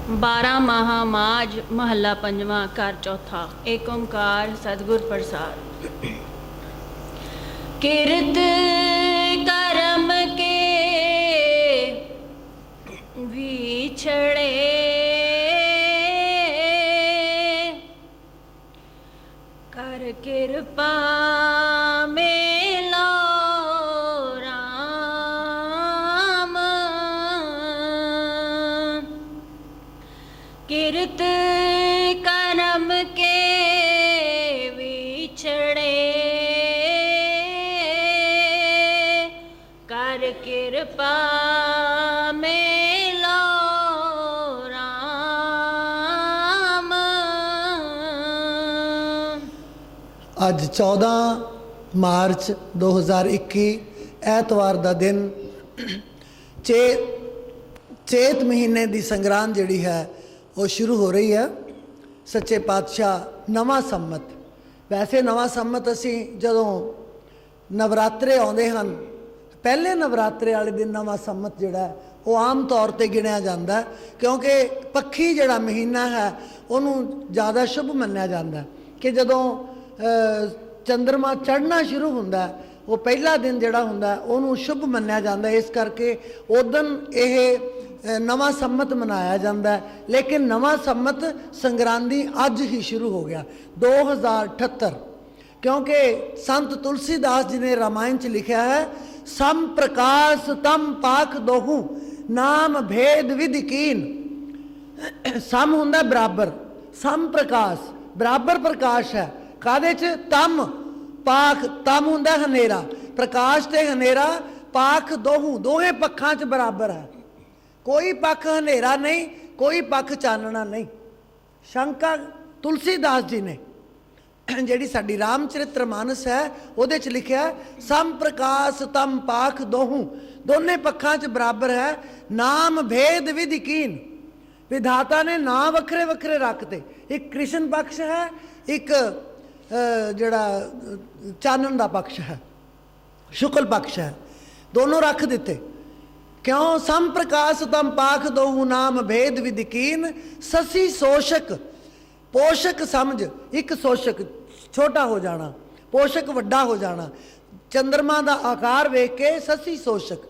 12 माह माज महला पंजवा घर चौथा। एक ओंकार सतगुर प्रसाद। किरत करम के विछड़े कर कृपा मेलो राम। किरत करम के विछड़े कर कृपा मेलो राम। ਅੱਜ 14 ਮਾਰਚ 2021 ਐਤਵਾਰ ਦਾ ਦਿਨ ਚੇਤ ਮਹੀਨੇ ਦੀ ਸੰਗਰਾਂਦ ਜਿਹੜੀ ਹੈ ਉਹ ਸ਼ੁਰੂ ਹੋ ਰਹੀ ਹੈ। ਸੱਚੇ ਪਾਤਸ਼ਾਹ ਨਵਾਂ ਸੰਮਤ, ਵੈਸੇ ਨਵਾਂ ਸੰਮਤ ਅਸੀਂ ਜਦੋਂ ਨਵਰਾਤਰੇ ਆਉਂਦੇ ਹਨ, ਪਹਿਲੇ ਨਵਰਾਤਰੇ ਵਾਲੇ ਦਿਨ ਨਵਾਂ ਸੰਮਤ ਜਿਹੜਾ ਉਹ ਆਮ ਤੌਰ 'ਤੇ ਗਿਣਿਆ ਜਾਂਦਾ, ਕਿਉਂਕਿ ਪੱਖੀ ਜਿਹੜਾ ਮਹੀਨਾ ਹੈ ਉਹਨੂੰ ਜ਼ਿਆਦਾ ਸ਼ੁਭ ਮੰਨਿਆ ਜਾਂਦਾ ਕਿ ਜਦੋਂ ਚੰਦਰਮਾ ਚੜ੍ਹਨਾ ਸ਼ੁਰੂ ਹੁੰਦਾ ਉਹ ਪਹਿਲਾ ਦਿਨ ਜਿਹੜਾ ਹੁੰਦਾ ਉਹਨੂੰ ਸ਼ੁਭ ਮੰਨਿਆ ਜਾਂਦਾ। ਇਸ ਕਰਕੇ ਉਦਣ ਇਹ ਨਵਾਂ ਸੰਮਤ ਮਨਾਇਆ ਜਾਂਦਾ। ਲੇਕਿਨ ਨਵਾਂ ਸੰਮਤ ਸੰਗਰਾਂਦੀ ਅੱਜ ਹੀ ਸ਼ੁਰੂ ਹੋ ਗਿਆ 2078, ਕਿਉਂਕਿ ਸੰਤ ਤੁਲਸੀਦਾਸ ਜੀ ਨੇ ਰਾਮਾਇਣ 'ਚ ਲਿਖਿਆ ਹੈ, ਸਮ ਪ੍ਰਕਾਸ਼ ਤਮ ਪਾਖ ਦੋਹੂ ਨਾਮ ਭੇਦ ਵਿਧਿ ਕੀਨ। ਸਮ ਹੁੰਦਾ ਬਰਾਬਰ, ਸਮ ਪ੍ਰਕਾਸ਼ ਬਰਾਬਰ ਪ੍ਰਕਾਸ਼ ਹੈ। ਕਾਹਦੇ 'ਚ? ਤਮ ਪਾਖ, ਤਮ ਹੁੰਦਾ ਹਨੇਰਾ, ਪ੍ਰਕਾਸ਼ ਤੇ ਹਨੇਰਾ, ਪਾਖ ਦੋਹੂ ਦੋਹੇ ਪੱਖਾਂ 'ਚ ਬਰਾਬਰ ਹੈ। ਕੋਈ ਪੱਖ ਹਨੇਰਾ ਨਹੀਂ, ਕੋਈ ਪੱਖ ਚਾਨਣਾ ਨਹੀਂ। ਸ਼ੰਕਾ ਤੁਲਸੀਦਾਸ ਜੀ ਨੇ ਜਿਹੜੀ ਸਾਡੀ ਰਾਮ ਚਰਿਤ੍ਰ ਮਾਨਸ ਹੈ ਉਹਦੇ 'ਚ ਲਿਖਿਆ, ਸਮ ਪ੍ਰਕਾਸ਼ ਤਮ ਪਾਖ ਦੋਹੂ, ਦੋਨੇ ਪੱਖਾਂ 'ਚ ਬਰਾਬਰ ਹੈ। ਨਾਮ ਭੇਦ ਵਿਧਿ ਕੀਨ, ਵਿਧਾਤਾ ਨੇ ਨਾਂ ਵੱਖਰੇ ਵੱਖਰੇ ਰੱਖਤੇ। ਇੱਕ ਕ੍ਰਿਸ਼ਨ ਪਕਸ਼ ਹੈ, ਇੱਕ ਜਿਹੜਾ ਚਾਨਣ ਦਾ ਪਕਸ਼ ਹੈ, ਸ਼ੁਕਲ ਪਕਸ਼ ਹੈ, ਦੋਨੋਂ ਰੱਖ ਦਿੱਤੇ। ਕਿਉਂ? ਸਮ ਪ੍ਰਕਾਸ਼ ਤਮ ਪਾਖ ਦੋਹੂ ਨਾਮ ਭੇਦ ਵਿਧਿ ਕੀਨ। ਸਸੀ ਸੋਸ਼ਕ, ਪੋਸ਼ਕ ਸਮਝ, ਇੱਕ ਸੋਸ਼ਕ ਛੋਟਾ ਹੋ ਜਾਣਾ, ਪੋਸ਼ਕ ਵੱਡਾ ਹੋ ਜਾਣਾ। ਚੰਦਰਮਾ ਦਾ ਆਕਾਰ ਵੇਖ ਕੇ ਸਸੀ ਸੋਸ਼ਕ,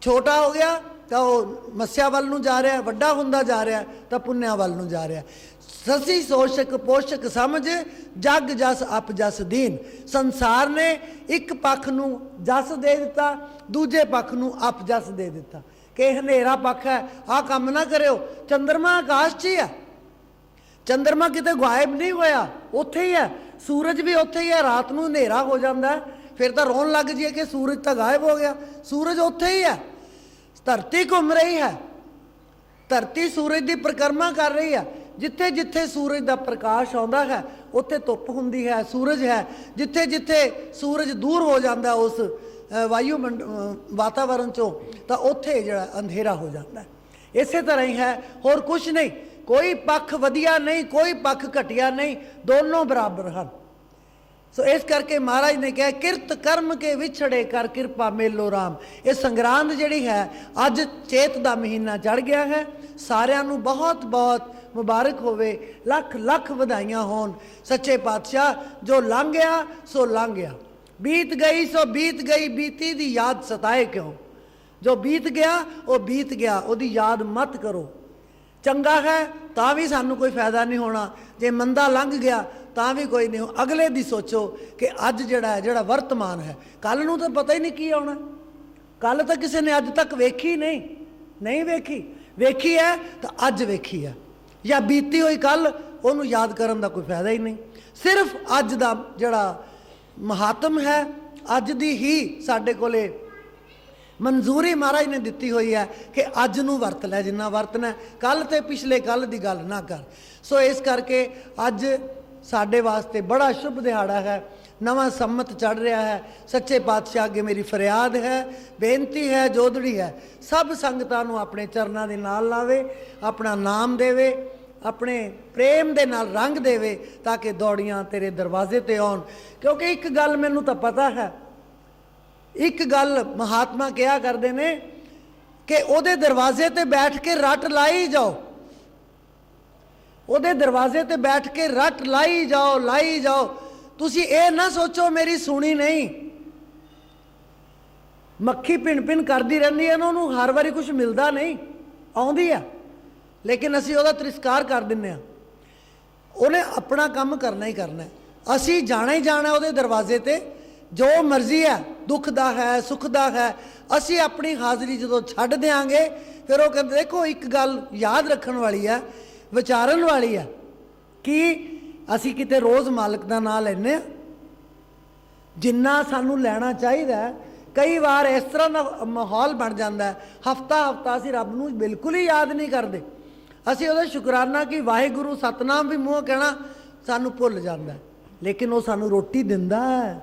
ਛੋਟਾ ਹੋ ਗਿਆ ਤਾਂ ਉਹ ਮੱਸਿਆ ਵੱਲ ਨੂੰ ਜਾ ਰਿਹਾ, ਵੱਡਾ ਹੁੰਦਾ ਜਾ ਰਿਹਾ ਤਾਂ ਪੁੰਨਿਆ ਵੱਲ ਨੂੰ ਜਾ ਰਿਹਾ। ਸਸੀ ਸੋਸ਼ਕ ਪੋਸ਼ਕ ਸਮਝ, ਜਗ ਜਸ ਅਪ ਜਸ ਦੀਨ। ਸੰਸਾਰ ਨੇ ਇੱਕ ਪੱਖ ਨੂੰ ਜਸ ਦੇ ਦਿੱਤਾ, ਦੂਜੇ ਪੱਖ ਨੂੰ ਅਪ ਜਸ ਦੇ ਦਿੱਤਾ ਕਿ ਹਨੇਰਾ ਪੱਖ ਹੈ, ਆਹ ਕੰਮ ਨਾ ਕਰਿਓ। ਚੰਦਰਮਾ ਆਕਾਸ਼ 'ਚ ਹੀ ਹੈ, ਚੰਦਰਮਾ ਕਿਤੇ ਗਾਇਬ ਨਹੀਂ ਹੋਇਆ, ਉੱਥੇ ਹੀ ਹੈ। ਸੂਰਜ ਵੀ ਉੱਥੇ ਹੀ ਹੈ। ਰਾਤ ਨੂੰ ਹਨੇਰਾ ਹੋ ਜਾਂਦਾ ਫਿਰ ਤਾਂ ਰੋਣ ਲੱਗ ਜਾਈਏ ਕਿ ਸੂਰਜ ਤਾਂ ਗਾਇਬ ਹੋ ਗਿਆ, ਸੂਰਜ ਉੱਥੇ ਹੀ ਹੈ। ਧਰਤੀ ਘੁੰਮ ਰਹੀ ਹੈ, ਧਰਤੀ ਸੂਰਜ ਦੀ ਪਰਿਕਰਮਾ ਕਰ ਰਹੀ ਹੈ। ਜਿੱਥੇ ਜਿੱਥੇ ਸੂਰਜ ਦਾ ਪ੍ਰਕਾਸ਼ ਆਉਂਦਾ ਹੈ ਉੱਥੇ ਧੁੱਪ ਹੁੰਦੀ ਹੈ, ਸੂਰਜ ਹੈ। ਜਿੱਥੇ ਜਿੱਥੇ ਸੂਰਜ ਦੂਰ ਹੋ ਜਾਂਦਾ ਉਸ ਵਾਤਾਵਰਨ 'ਚੋਂ ਤਾਂ ਉੱਥੇ ਜਿਹੜਾ ਅੰਧੇਰਾ ਹੋ ਜਾਂਦਾ। ਇਸੇ ਤਰ੍ਹਾਂ ਹੀ ਹੈ, ਹੋਰ ਕੁਛ ਨਹੀਂ। ਕੋਈ ਪੱਖ ਵਧੀਆ ਨਹੀਂ, ਕੋਈ ਪੱਖ ਘਟੀਆ ਨਹੀਂ, ਦੋਨੋਂ ਬਰਾਬਰ ਹਨ। ਸੋ ਇਸ ਕਰਕੇ ਮਹਾਰਾਜ ਨੇ ਕਿਹਾ, ਕਿਰਤ ਕਰਮ ਕੇ ਵਿਛੜੇ ਕਰ ਕਿਰਪਾ ਮੇਲੋ ਰਾਮ। ਇਹ ਸੰਗਰਾਂਦ ਜਿਹੜੀ ਹੈ ਅੱਜ ਚੇਤ ਦਾ ਮਹੀਨਾ ਚੜ੍ਹ ਗਿਆ ਹੈ। ਸਾਰਿਆਂ ਨੂੰ ਬਹੁਤ ਬਹੁਤ ਮੁਬਾਰਕ ਹੋਵੇ, ਲੱਖ ਲੱਖ ਵਧਾਈਆਂ ਹੋਣ। ਸੱਚੇ ਪਾਤਸ਼ਾਹ ਜੋ ਲੰਘ ਗਿਆ ਸੋ ਲੰਘ ਗਿਆ, ਬੀਤ ਗਈ ਸੋ ਬੀਤ ਗਈ, ਬੀਤੀ ਦੀ ਯਾਦ ਸਤਾਏ ਕਿਉਂ। ਜੋ ਬੀਤ ਗਿਆ ਉਹ ਬੀਤ ਗਿਆ, ਉਹਦੀ ਯਾਦ ਮਤ ਕਰੋ। ਚੰਗਾ ਹੈ ਤਾਂ ਵੀ ਸਾਨੂੰ ਕੋਈ ਫਾਇਦਾ ਨਹੀਂ ਹੋਣਾ, ਜੇ ਮੰਦਾ ਲੰਘ ਗਿਆ ਤਾਂ ਵੀ ਕੋਈ ਨਹੀਂ। ਅਗਲੇ ਦੀ ਸੋਚੋ ਕਿ ਅੱਜ ਜਿਹੜਾ ਹੈ, ਜਿਹੜਾ ਵਰਤਮਾਨ ਹੈ, ਕੱਲ੍ਹ ਨੂੰ ਤਾਂ ਪਤਾ ਹੀ ਨਹੀਂ ਕੀ ਆਉਣਾ। ਕੱਲ੍ਹ ਤਾਂ ਕਿਸੇ ਨੇ ਅੱਜ ਤੱਕ ਵੇਖੀ ਨਹੀਂ ਵੇਖੀ, ਵੇਖੀ ਹੈ ਤਾਂ ਅੱਜ ਵੇਖੀ ਹੈ, ਜਾਂ ਬੀਤੀ ਹੋਈ ਕੱਲ੍ਹ, ਉਹਨੂੰ ਯਾਦ ਕਰਨ ਦਾ ਕੋਈ ਫਾਇਦਾ ਹੀ ਨਹੀਂ। ਸਿਰਫ ਅੱਜ ਦਾ ਜਿਹੜਾ ਮਹਾਤਮ ਹੈ, ਅੱਜ ਦੀ ਹੀ ਸਾਡੇ ਕੋਲੇ ਮਨਜ਼ੂਰੀ ਮਹਾਰਾਜ ਨੇ ਦਿੱਤੀ ਹੋਈ ਹੈ ਕਿ ਅੱਜ ਨੂੰ ਵਰਤ ਲੈ ਜਿੰਨਾ ਵਰਤਣਾ, ਕੱਲ੍ਹ ਤੇ ਪਿਛਲੇ ਕੱਲ੍ਹ ਦੀ ਗੱਲ ਨਾ ਕਰ। ਸੋ ਇਸ ਕਰਕੇ ਅੱਜ ਸਾਡੇ ਵਾਸਤੇ ਬੜਾ ਸ਼ੁਭ ਦਿਹਾੜਾ ਹੈ, ਨਵਾਂ ਸੰਮਤ ਚੜ੍ਹ ਰਿਹਾ ਹੈ। ਸੱਚੇ ਪਾਤਸ਼ਾਹ ਅੱਗੇ ਮੇਰੀ ਫਰਿਆਦ ਹੈ, ਬੇਨਤੀ ਹੈ, ਜੋਦੜੀ ਹੈ, ਸਭ ਸੰਗਤਾਂ ਨੂੰ ਆਪਣੇ ਚਰਨਾਂ ਦੇ ਨਾਲ ਲਾਵੇ, ਆਪਣਾ ਨਾਮ ਦੇਵੇ, ਆਪਣੇ ਪ੍ਰੇਮ ਦੇ ਨਾਲ ਰੰਗ ਦੇਵੇ ਤਾਂ ਕਿ ਦੌੜੀਆਂ ਤੇਰੇ ਦਰਵਾਜ਼ੇ ਤੇ ਆਉਣ। ਕਿਉਂਕਿ ਇੱਕ ਗੱਲ ਮੈਨੂੰ ਤਾਂ ਪਤਾ ਹੈ, ਇੱਕ ਗੱਲ ਮਹਾਤਮਾ ਕਿਹਾ ਕਰਦੇ ਨੇ ਕਿ ਉਹਦੇ ਦਰਵਾਜ਼ੇ ਤੇ ਬੈਠ ਕੇ ਰੱਟ ਲਾਈ ਜਾਓ, ਉਹਦੇ ਦਰਵਾਜ਼ੇ ਤੇ ਬੈਠ ਕੇ ਰੱਟ ਲਾਈ ਜਾਓ। ਤੁਸੀਂ ਇਹ ਨਾ ਸੋਚੋ ਮੇਰੀ ਸੁਣੀ ਨਹੀਂ। ਮੱਖੀ ਭਿਣ ਕਰਦੀ ਰਹਿੰਦੀ ਹੈ ਨਾ, ਉਹਨੂੰ ਹਰ ਵਾਰੀ ਕੁਝ ਮਿਲਦਾ ਨਹੀਂ, ਆਉਂਦੀ ਆ, ਲੇਕਿਨ ਅਸੀਂ ਉਹਦਾ ਤਿਰਸਕਾਰ ਕਰ ਦਿੰਦੇ ਹਾਂ। ਉਹਨੇ ਆਪਣਾ ਕੰਮ ਕਰਨਾ ਹੀ ਕਰਨਾ, ਅਸੀਂ ਜਾਣਾ ਹੀ ਜਾਣਾ ਉਹਦੇ ਦਰਵਾਜ਼ੇ ਤੇ। ਜੋ ਮਰਜ਼ੀ ਹੈ, ਦੁੱਖ ਦਾ ਹੈ, ਸੁੱਖ ਦਾ ਹੈ, ਅਸੀਂ ਆਪਣੀ ਹਾਜ਼ਰੀ ਜਦੋਂ ਛੱਡ ਦਿਆਂਗੇ, ਫਿਰ ਉਹ ਕਹਿੰਦੇ ਦੇਖੋ ਇੱਕ ਗੱਲ ਯਾਦ ਰੱਖਣ ਵਾਲੀ ਹੈ, ਵਿਚਾਰਨ ਵਾਲੀ ਹੈ ਕਿ ਅਸੀਂ ਕਿਤੇ ਰੋਜ਼ ਮਾਲਕ ਦਾ ਨਾਂ ਲੈਂਦੇ ਹਾਂ ਜਿੰਨਾ ਸਾਨੂੰ ਲੈਣਾ ਚਾਹੀਦਾ। ਕਈ ਵਾਰ ਇਸ ਤਰ੍ਹਾਂ ਦਾ ਮਾਹੌਲ ਬਣ ਜਾਂਦਾ, ਹਫਤਾ ਅਸੀਂ ਰੱਬ ਨੂੰ ਬਿਲਕੁਲ ਹੀ ਯਾਦ ਨਹੀਂ ਕਰਦੇ। ਅਸੀਂ ਉਹਦਾ ਸ਼ੁਕਰਾਨਾ ਕਿ ਵਾਹਿਗੁਰੂ ਸਤਨਾਮ ਵੀ ਮੂੰਹੋਂ ਕਹਿਣਾ ਸਾਨੂੰ ਭੁੱਲ ਜਾਂਦਾ, ਲੇਕਿਨ ਉਹ ਸਾਨੂੰ ਰੋਟੀ ਦਿੰਦਾ ਹੈ।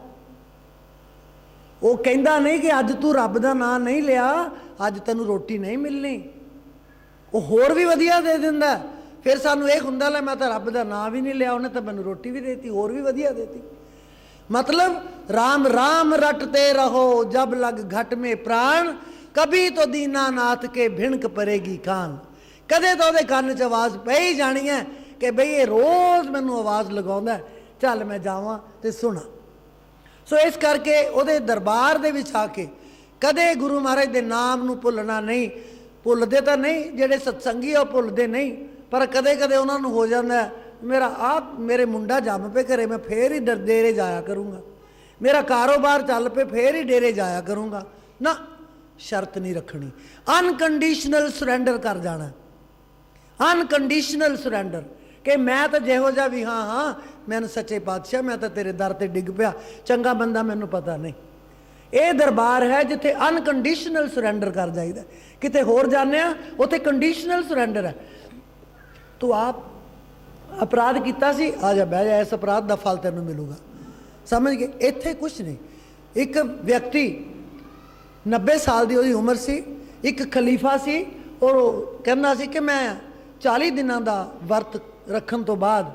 ਉਹ ਕਹਿੰਦਾ ਨਹੀਂ ਕਿ ਅੱਜ ਤੂੰ ਰੱਬ ਦਾ ਨਾਂ ਨਹੀਂ ਲਿਆ, ਅੱਜ ਤੈਨੂੰ ਰੋਟੀ ਨਹੀਂ ਮਿਲਣੀ। ਉਹ ਹੋਰ ਵੀ ਵਧੀਆ ਦੇ ਦਿੰਦਾ। ਫਿਰ ਸਾਨੂੰ ਇਹ ਹੁੰਦਾ ਲੈ ਮੈਂ ਤਾਂ ਰੱਬ ਦਾ ਨਾਂ ਵੀ ਨਹੀਂ ਲਿਆ, ਉਹਨੇ ਤਾਂ ਮੈਨੂੰ ਰੋਟੀ ਵੀ ਦੇਤੀ, ਹੋਰ ਵੀ ਵਧੀਆ ਦੇਤੀ। मतलब राम राम रटते रहो जब लग घट में प्राण, कभी तो दीनानाथ के भिणक परेगी कान। कदे तो ਉਹਦੇ ਕੰਨ 'ਚ आवाज़ पै ही जानी है कि बई ये रोज़ मैनू आवाज़ लगाउंदा, चल मैं जावां ते सुना। सो इस करके ਉਹਦੇ दरबार दे विच आके कदे गुरु महाराज दे नाम नू भुलना नहीं। भुलदे तां नहीं, ਜਿਹੜੇ सत्संगी ਉਹ भुलदे नहीं, पर कदे कदे ਉਹਨਾਂ ਨੂੰ हो ਜਾਂਦਾ मेरा आप मेरे मुंडा जम पे घरे, मैं फिर ही डेरे जाया करूँगा, मेरा कारोबार चल पे फिर ही डेरे जाया करूँगा ना। शर्त नहीं रखनी, अनकंडीशनल सुरेंडर कर जाना, अनकंडीशनल सुरेंडर कि मैं तो जिहो जिहा भी हाँ हाँ मैनू सच्चे पातशाह मैं तो तेरे दर ते डिग पिया, चंगा बंदा मैनू पता नहीं। ये दरबार है जिथे अनकंडीशनल सुरेंडर कर जाइदा। किते होर जाने उत्थे कंडीशनल सुरेंडर है। तो आप अपराध किया सी, आ जा बह जा, इस अपराध का फल तेन मिलूगा, समझ गए। इत्थे कुछ नहीं। एक व्यक्ति 90 साल की उसकी उम्र सी, एक खलीफा सी, और कहना सी कि मैं 40 दिनों का वर्त रखन तो बाद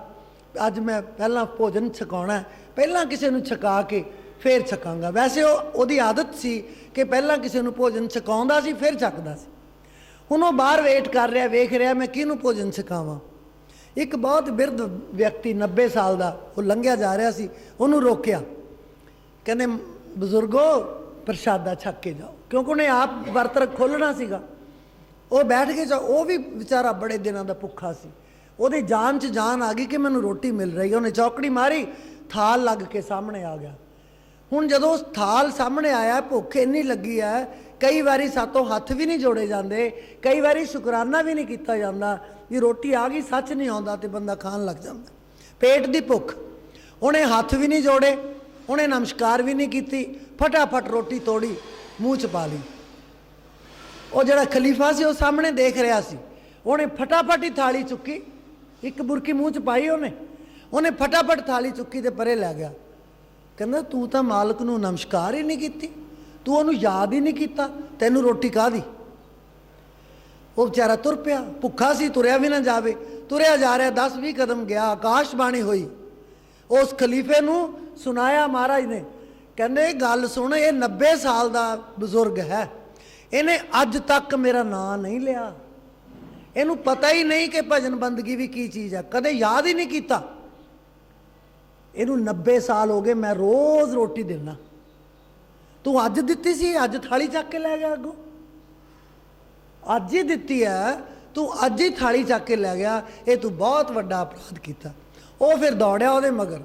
अज मैं पहला भोजन छकाना है, पहला किसी को छका के फिर छकांगा। वैसे वो आदत सी कि पहला किसी को भोजन छकाउंदा सी फिर छकदा सी। हुण वो बाहर वेट कर रहा, वेख रहा मैं किहनूं भोजन छकावां। एक बहुत बिरध व्यक्ति 90 साल का वो लंघिया जा रहा सी, उन्होंने रोकया, कहते बजुर्गो प्रशादा छक के जाओ, क्योंकि उन्हें आप वर्त खोलना सीगा। वो बैठ के जाओ, वो भी बेचारा बड़े दिनों का भुखा सी, ਉਹਦੀ जान च जान आ गई कि मैनू रोटी मिल रही है। उन्हें चौकड़ी मारी, थाल लग के सामने आ गया। हुण जदों थाल सामने आया, भुख इन्नी लगी है, कई बारी सातों हथ भी नहीं जोड़े जाते, कई बारी शुकराना भी नहीं किया जाता भी रोटी आ गई, सच नहीं आता तो बंदा खान लग जाता। पेट की भुख, उन्हें हथ भी नहीं जोड़े, उन्हें नमस्कार भी नहीं की, फटाफट रोटी तोड़ी मूँह च पा ली। वो जड़ा खलीफा से वो सामने देख रहा सी, उन्हें फटाफट ही थाली चुकी, एक बुरकी मूँह च पाई, उन्हें फटाफट थाली चुकी तो परे लै गया। कहना तू तो मालक नूं नमस्कार ही नहीं की, तू उन्होंने याद ही नहीं किया, तेनू रोटी काहदी। वो बेचारा तुर पिया, भुखा सी, तुरया भी ना जाए, तुरया जा रहा 10-20 कदम गया, आकाशबाणी हुई, उस खलीफे नूं सुनाया महाराज ने, कहते गल सुन, ये 90 साल का बजुर्ग है, इन्हें अज तक मेरा नाम नहीं लिया, इनू पता ही नहीं कि भजन बंदगी भी की चीज़ है, कदे याद ही नहीं किया। इनू 90 साल हो गए, मैं रोज़ रोटी देना, तू अज दिती सी, अज थाली चक के लै गया, अगों अज ही दिती है, तू अज ही थाली चक के लै गया, ये तू बहुत वड्डा अपराध किया। वो फिर दौड़िया वो मगर,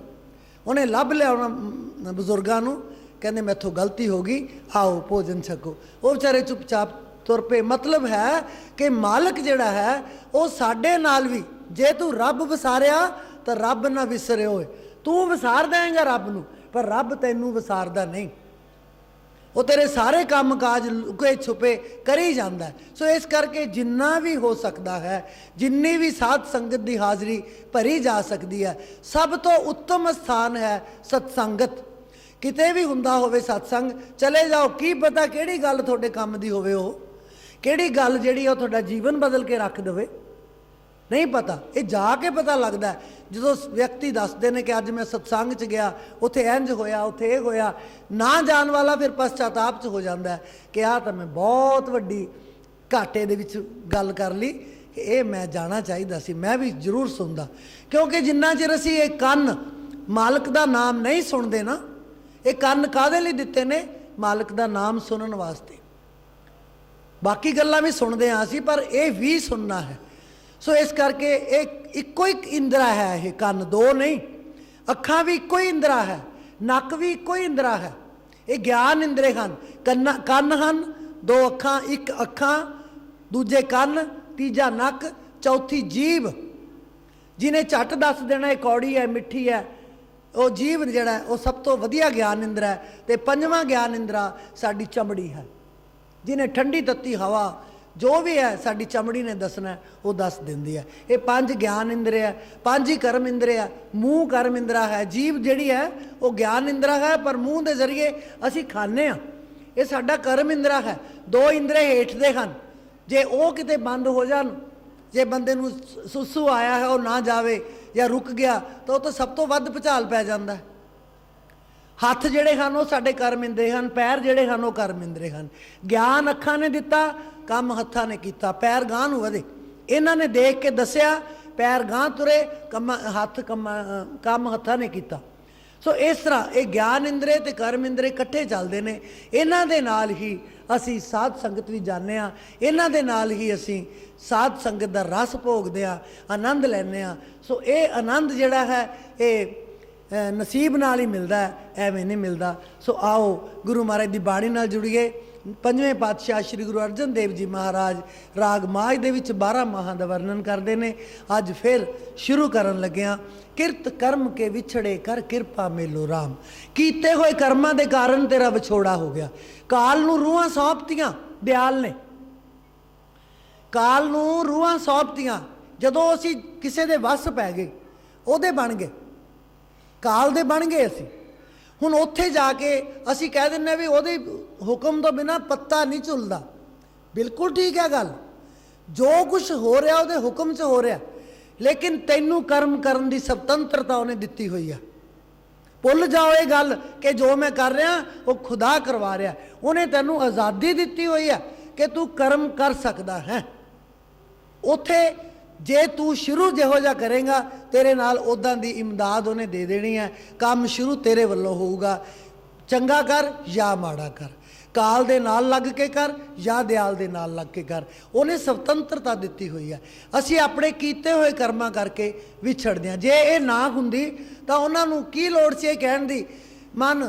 उन्हें लभ लिया उन्होंने बजुर्गों को, कहते मैथों गलती हो गई, आओ भोजन छको। वो बेचारे चुपचाप तुर पे। मतलब है कि मालक जिहड़ा है वो साडे नाल भी, जे तू रब वसारिया तो रब ना विसरे होए, तू वसार देंगा रब नूं, पर रब तैनू वसारदा नहीं, वो तेरे सारे काम काज लुके छुपे कर ही जाता है। सो इस करके जिन्ना भी हो सकता है, जिन्नी भी साध संगत की हाज़री भरी जा सकती है, सब तो उत्तम स्थान है सत्संगत। किते भी हुंदा होवे सत्संग, चले जाओ, की पता किहड़ी गल तुहाडे काम दी होवे, हो किहड़ी गल जिहड़ी वो तुहाडा जीवन बदल के रख देवे, नहीं पता। ये जाके पता लगता है जो व्यक्ति दसते हैं कि अज मैं सत्संग च गया, उत्थे इंज होया, उत्थे ये होया, ना जान वाला फिर पश्चाताप च हो जाता है कि आ तो मैं बहुत वड्डी घाटे दे विच गल कर ली कि ये मैं जाना चाहिए सी, मैं भी जरूर सुनदा। क्योंकि जिन्ना चिर असी ये कन्न मालक का नाम नहीं सुनते ना, ये कन्न काहदे लई दिते ने? मालक का नाम सुनन वास्ते। बाकी गल्लां भी सुनते हाँ असी, पर यह भी सुनना है। सो इस करके एक इक्को एक इंद्रा है, ये कन्न दो नहीं। अखां भी इक्को ही इंद्रा है, नक भी इक्को ही इंद्रा है। ये ज्ञान इंद्रे हैं। कन्न हन, दो अखां, एक अखां, दूजे कन्न, तीजा नक, चौथी जीभ। जिन्हें झट दस देना कौड़ी है मिठी है, वो जीभ जिहड़ा वो सब तो वधिया ज्ञान इंद्रा है। तो पंजवां ज्ञान इंद्रा साडी चमड़ी है, जिन्हें ठंडी तत्ती हवा जो भी है साडी चमड़ी ने दसना है वो दस दिंदी है। ये पांच ज्ञान इंद्रे है, पांच ही कर्म इंद्रे है। मूँह कर्म इंद्रा है, जीभ जिहड़ी है वो ज्ञान इंद्रा है, पर मूँह के जरिए असी खाने हाँ, ये साडा कर्म इंद्रा है। दो इंद्रे हेठदे हैं, जे वो किते बंद हो जान, जे बंदे नूं सुसू आया है वो ना जावे या रुक गया तो वो तो सब तो वध भुचाल पै जांदा है। हत्थ जिहड़े हैं वो साडे कर्म इंद्रे हैं, पैर जिहड़े हैं वो कर्म इंद्रे हैं। ज्ञान अखां ने दिता, काम हत्थां ने कीता, पैर गांह नूं वधे। इन्हां ने देख के दसिया, पैर गांह तुरे, काम हत्थां ने कीता। सो इस तरह ये ज्ञान इंद्रे ते कर्म इंद्रे इकट्ठे चलते हैं। इन्हां दे नाल ही असी साध संगत भी जाने हाँ, इन्हां दे नाल ही असी साध संगत का रस भोगते हाँ, आनंद लैने हाँ। सो ये आनंद जिहड़ा है ये नसीब नाल ही मिलता है, एवें नहीं मिलता। सो आओ गुरु महाराज की बाणी नाल जुड़िए। पंजवें पातशाह श्री गुरु अर्जन देव जी महाराज राग माझ दे विच 12 माहां दा वर्णन करते हैं। अज फिर शुरू करन लगे हाँ। किरत कर्म के विछड़े कर किरपा मेलो राम, कीते हुए कर्मां दे कारण तेरा विछोड़ा हो गया। काल नूं रूहां सौंपतियां दयाल ने, काल नूं रूहां सौंपतियां। जदों असी किसी दे वस पै गए, ओहदे बन गए, काल दे बन गए। असी हुण उत्थे जाके असी कह दिंदे भी ओहदे हुक्म तो बिना पत्ता नहीं झुलदा। बिल्कुल ठीक है गल, जो कुछ हो रहा ओहदे हुक्म च हो रहा, लेकिन तैनू कर्म करन दी स्वतंत्रता उन्हें दिती हुई है। भुल जाओ ये गल कि जो मैं कर रहा वो खुदा करवा रहा। उन्हें तैनू आज़ादी दिती हुई है कि तू कर्म कर सकता है। उत्थे जे तू शुरू जिहो जिहा करेगा तेरे नाल उदां दी इमदाद उन्हें दे देनी है। काम शुरू तेरे वल्लों होऊगा, चंगा कर या माड़ा कर, काल दे नाल लग के कर या दयाल दे नाल लग के कर। उन्हें स्वतंत्रता दिती हुई है। असी अपने कीते हुए कर्मां करके विछड़दे हां। जे ये ना हुंदी तां उन्हां नूं की लोड़ सी कहण दी मन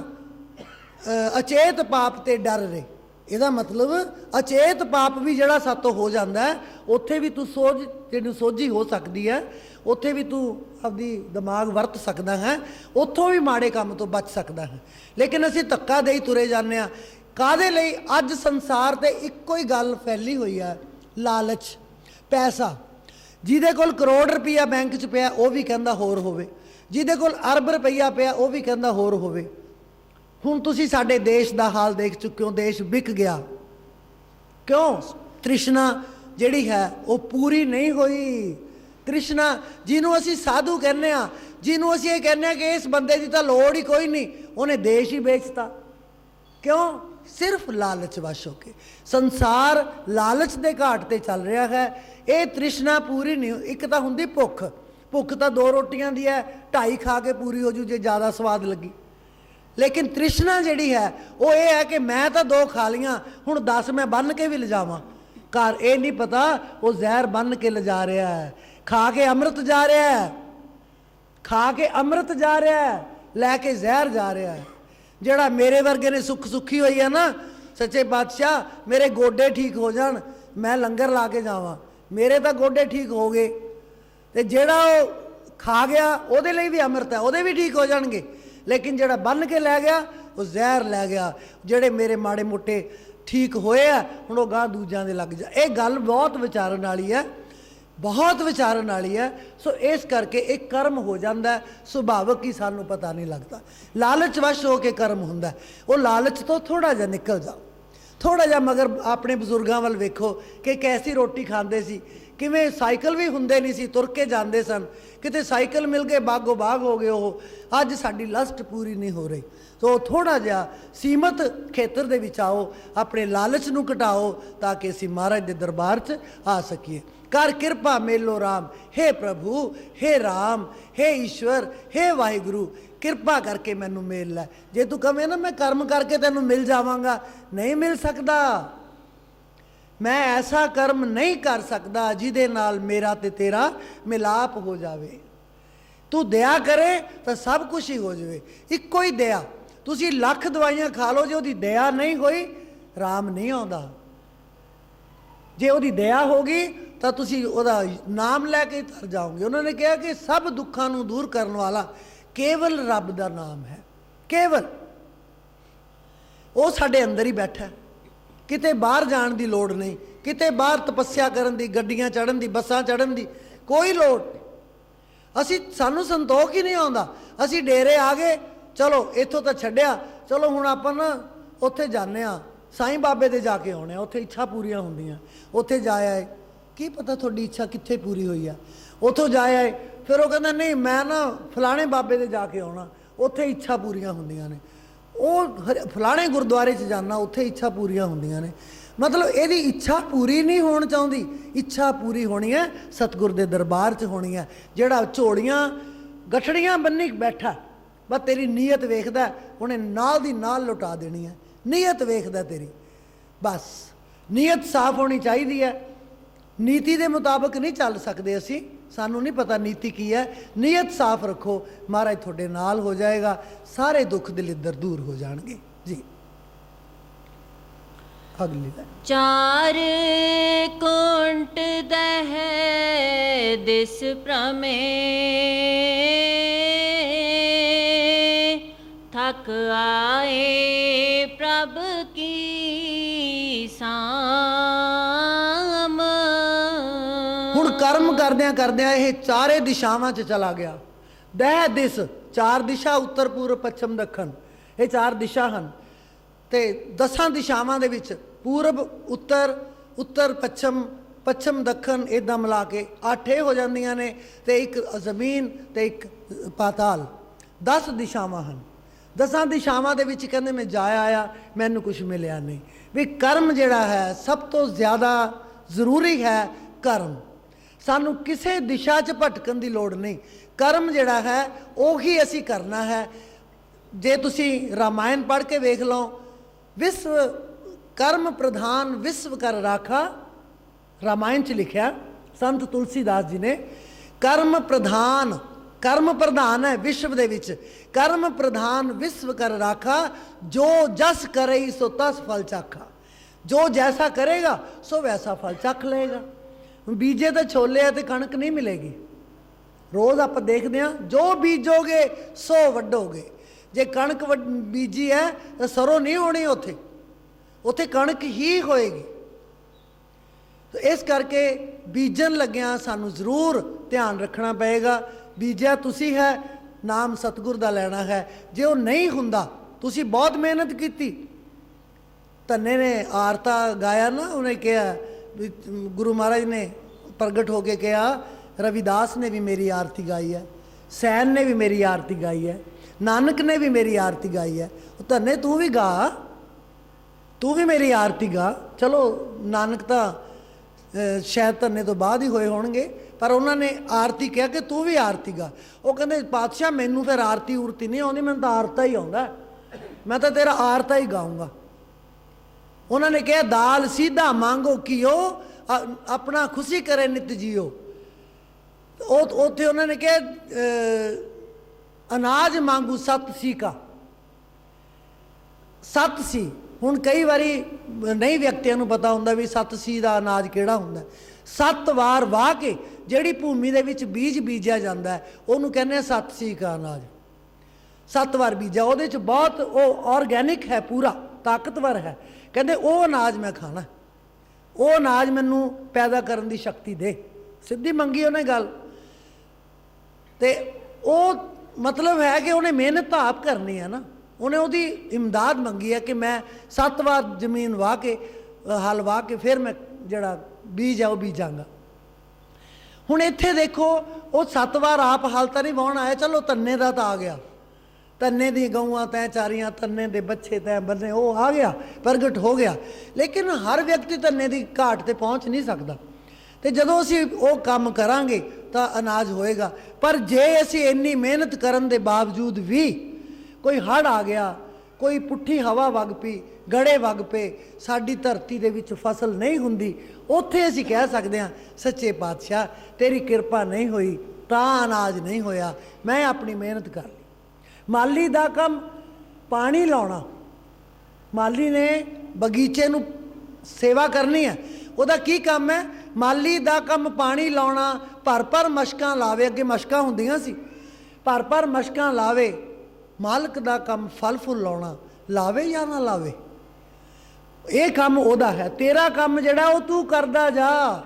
अचेत पाप ते डर रहे। ਇਹਦਾ मतलब अचेत पाप भी ਜਿਹੜਾ सातों हो जाता है, उत्थे भी तू सोच तेनू सोझी हो सकती है, उत्थे भी तू अपनी दिमाग वरत सकता है, उत्थों भी माड़े काम तो बच सकता है। लेकिन असी धक्का दे तुरे जाने आ। काहदे लई? अज संसार ते इक्को ही गल फैली हुई है, लालच, पैसा। जिहदे कोल करोड़ रुपया बैंक च पिया वो भी कहंदा होर होवे, जिहदे कोल अरब रुपया पिया वो भी कहंदा होर होवे। हुण तुसीं साडे देश का हाल देख चुके हो, देश विक गया। क्यों? तृष्णा जिहड़ी है वो पूरी नहीं हुई। तृष्णा जिन्हों असी साधु कहने, जिन्हों असी ये कहने कि इस बंदे की तो लोड़ ही कोई नहीं, उन्हें देश ही बेचता। क्यों? सिर्फ लालच वश होके। संसार लालच के घाट ते चल रहा है। ये तृष्णा पूरी नहीं। एक तो हुंदी भुख, भुख तो 2 रोटियां दी है, 2.5 खा के पूरी हो जू जे ज़्यादा स्वाद लगी। लेकिन तृष्णा जिहड़ी है वो ये है कि मैं तो 2 खा लियां, हुण 10 मैं बन के भी ले जावां घर। ये नहीं पता वो जहर बन के ले जा रहा है, खा के अमृत जा रहा है, खा के अमृत जा रहा है, लैके जहर जा रहा है। जिहड़ा मेरे वर्गे ने सुख सुखी हुई है ना, सच्चे पातशाह मेरे गोडे ठीक हो जान, मैं लंगर ला के जावां, मेरे तो गोडे ठीक हो गए। तो जिहड़ा वो खा गया ਉਹਦੇ ਲਈ भी अमृत है, ਉਹਦੇ भी ठीक हो जाएंगे। लेकिन जिहड़ा बन के लै गया वो जहर लै गया। जिहड़े मेरे माड़े मोटे ठीक होए आ हुण वो गांह दूजां दे लग जा। ये गल बहुत विचारन वाली है, बहुत विचारन वाली है। सो इस करके एक कर्म हो जाता है, सुभावक ही सानू पता नहीं लगता। लालच वश हो के कर्म हुंदा है। वो लालच तो थोड़ा जिहा निकल जाओ, थोड़ा जिहा मगर अपने बजुर्गों वाल वेखो कि कैसी रोटी खांदे सी, किवें साइकिल भी हुंदे नहीं सी, तुर के जाते सन, किते साइकिल मिल गए बागो बाग हो गए। वो अज साडी लस्ट पूरी नहीं हो रही। तो थोड़ा जिहा सीमित खेतर दे विच आओ, अपने लालच नूं घटाओ ताकि असीं महाराज दे दरबार च आ सकीए। कर कृपा मेलो राम। हे प्रभु, हे राम, हे ईश्वर, हे वाहिगुरु, कृपा करके मैनू मेल लै। जे तू कहे ना मैं कर्म करके तैनू मिल जावांगा, नहीं मिल सकता। मैं ऐसा कर्म नहीं कर सकता जिहदे नाल मेरा ते तेरा मिलाप हो जावे। तू दया करे तो सब कुछ ही हो जाए। इक्को ही दया, तुसी लख दवाइयां खा लो, जो दी दया नहीं होई राम नहीं आउंदा। जे उहदी दया होगी तो तुसी उहदा नाम लैके तर जाओगे। उन्होंने कहा कि सब दुखों को दूर करने वाला केवल रब का नाम है। केवल वो साडे अंदर ही बैठा है, किते बाहर जाण की लोड़ नहीं, किते बाहर तपस्या करन दी, गड्डियां चढ़न दी, बसां चढ़न दी कोई लोड़ नहीं। असी सानू संतोख ही नहीं आउंदा। असी डेरे आ गए, चलो इत्थों तो छड्डिया, चलो हुण आपां ना उत्थे जाने आ, साईं बाबे दे जाके आउणे, उत्थे इच्छा पूरियां हुंदियां। उत्थे जा आए, की पता तुहाडी इच्छा कित्थे पूरी हुई है। उत्थों जा आए, फिर वो कहंदा नहीं मैं ना फलाणे बाबे दे जाके आउणा, उत्थे इच्छा पूरियां हुंदियां ने। ਉਹ फलाणे गुरुद्वारे च जाना, उत्थे इच्छा पूरियां हुंदियां ने। मतलब यदि इच्छा पूरी नहीं होनी चाहती, इच्छा पूरी होनी है सतगुर दे दरबार च होनी है। जिहड़ा झोड़ियां गठड़ियां बन्नी बैठा, बस तेरी नीयत वेखदा, उन्हें नाल दी नाल लुटा देनी है। नीयत वेखदा तेरी, बस नीयत साफ होनी चाहिए है। नीति के मुताबिक नहीं चल सकते असी, सानू नहीं पता नीति की है। नीयत साफ रखो, महाराज थोड़े नाल हो जाएगा, सारे दुख दलिद्दर दूर हो जाएंगे जी। अगली चार कुंट दह दिस प्रमे, थक आए प्रभ की साम। हुण कर्म करद्या करद्या ये चारे दिशावां च चला गया। दह दिस, चार दिशा, उत्तर पूर्व पश्चिम दक्षिण, ये चार दिशा हैं। तो 10 दिशावां दे विच पूरब उत्तर, उत्तर पश्चिम, पश्चिम दक्षिण इदां मिला के 8 हो जांदियां ने, ते एक जमीन ते एक पाताल, 10 दिशावां हैं। 10 दिशावां दे विच कहंदे मैं जाया आया, मैनू कुछ मिलिया नहीं। भी कर्म जिहड़ा है सब तो ज़्यादा जरूरी है। कर्म सानू किसी दिशा च भटकन की लोड़ नहीं। कर्म जिहड़ा है उही असी करना है। जे तुसी रामायण पढ़ के वेख लो, विश्व कर्म प्रधान विश्व कर राखा, रामायण च लिखा संत तुलसीदास जी ने। कर्म प्रधान, कर्म प्रधान है विश्व दे विच, कर्म प्रधान विश्व कर राखा, जो जस करे सो तस फल चाखा। जो जैसा करेगा सो वैसा फल चख लेगा। बीजे तो छोले है तो कणक नहीं मिलेगी। रोज़ आप देखते हैं, जो बीजोगे सो वड्डोगे। जे कणक बीजी है तो सरों नहीं होनी, उत्थे उत्थे कणक ही होएगी। तो इस करके बीजन लग्या सानू जरूर ध्यान रखना पएगा। बीजा तुसी है, नाम सतगुर दा लेना है। जे वो नहीं हुंदा, तुसी बहुत मेहनत की, धन्ने ने आरता गाया ना, उन्हें कहा, गुरु महाराज ने प्रगट होके कहा, रविदास ने भी मेरी आरती गाई है, सैन ने भी मेरी आरती गाई है, नानक ने भी मेरी आरती गाई है। धन्ने तू भी गा, तू भी मेरी आरती गा। चलो नानक तो शायद धन्ने तो बाद ही होए होणगे, पर उन्होंने आरती कहा कि तू भी आरती गा। वो कहते पातशाह मैनू फिर आरती उरती नहीं आती, मैंने तो आरता ही आता, मैं तो तेरा आरता ही गाऊँगा। उन्होंने कहा दाल सीधा मांगो कियो, अपना खुशी करे नित जियो। उत्थे उन्होंने कहा अनाज मांगू सत सी का, सत सी। हुण कई बारी नहीं व्यक्तियों को पता होंदा भी सत सी का अनाज किहड़ा हुंदा। 7 वार वाह के जिहड़ी भूमि दे विच बीज बीजिया जाता है, उहनूं कहने सत सी का अनाज। 7 वार बीजा, उहदे च बहुत वो ऑर्गैनिक है, पूरा ताकतवर है। कहते वो अनाज मैं खाना, वो अनाज मैनू पैदा करने की शक्ति दे। सीधी मंगी उन्हें गल। तो वो मतलब है कि उन्हें मेहनत तो आप करनी है ना, उन्हें उसकी इमदाद मंगी है कि मैं 7 वार जमीन वाह के, हल वाह के फिर मैं जड़ा बीज है वो बीजांगा। हुण इत्थे देखो, वो 7 वार आप हल तो नहीं वाहन आया, चलो तन्ने का तो आ गया, तन्ने दी गऊँ तैं चारियां, तन्ने दे बच्चे तैं बन्ने, वो आ गया, प्रगट हो गया। लेकिन हर व्यक्ति तन्ने की घाट ते पहुँच नहीं सकता। ਤੇ ਜਦੋਂ ਅਸੀਂ ਉਹ ਕੰਮ ਕਰਾਂਗੇ ਤਾਂ ਅਨਾਜ ਹੋਏਗਾ। ਪਰ ਜੇ ਅਸੀਂ ਇੰਨੀ ਮਿਹਨਤ ਕਰਨ ਦੇ ਬਾਵਜੂਦ ਵੀ ਕੋਈ ਹੜ੍ਹ ਆ ਗਿਆ, ਕੋਈ ਪੁੱਠੀ ਹਵਾ ਵਗ ਪਈ, ਗੜੇ ਵਗ ਪਏ, ਸਾਡੀ ਧਰਤੀ ਦੇ ਵਿੱਚ ਫਸਲ ਨਹੀਂ ਹੁੰਦੀ, ਉੱਥੇ ਅਸੀਂ ਕਹਿ ਸਕਦੇ ਹਾਂ ਸੱਚੇ ਪਾਤਸ਼ਾਹ ਤੇਰੀ ਕਿਰਪਾ ਨਹੀਂ ਹੋਈ ਤਾਂ ਅਨਾਜ ਨਹੀਂ ਹੋਇਆ, ਮੈਂ ਆਪਣੀ ਮਿਹਨਤ ਕਰ ਲਈ। ਮਾਲੀ ਦਾ ਕੰਮ ਪਾਣੀ ਲਾਉਣਾ, ਮਾਲੀ ਨੇ ਬਗੀਚੇ ਨੂੰ ਸੇਵਾ ਕਰਨੀ ਹੈ, ਉਹਦਾ ਕੀ ਕੰਮ ਹੈ? ਮਾਲੀ ਦਾ ਕੰਮ ਪਾਣੀ ਲਾਉਣਾ, ਭਰ ਮਸ਼ਕਾਂ ਲਾਵੇ, ਅੱਗੇ ਮਸ਼ਕਾਂ ਹੁੰਦੀਆਂ ਸੀ, ਭਰ ਮਸ਼ਕਾਂ ਲਾਵੇ। ਮਾਲਕ ਦਾ ਕੰਮ ਫਲ ਫੁੱਲ ਲਾਉਣਾ, ਲਾਵੇ ਜਾਂ ਨਾ ਲਾਵੇ, ਇਹ ਕੰਮ ਉਹਦਾ ਹੈ। ਤੇਰਾ ਕੰਮ ਜਿਹੜਾ ਉਹ ਤੂੰ ਕਰਦਾ ਜਾ,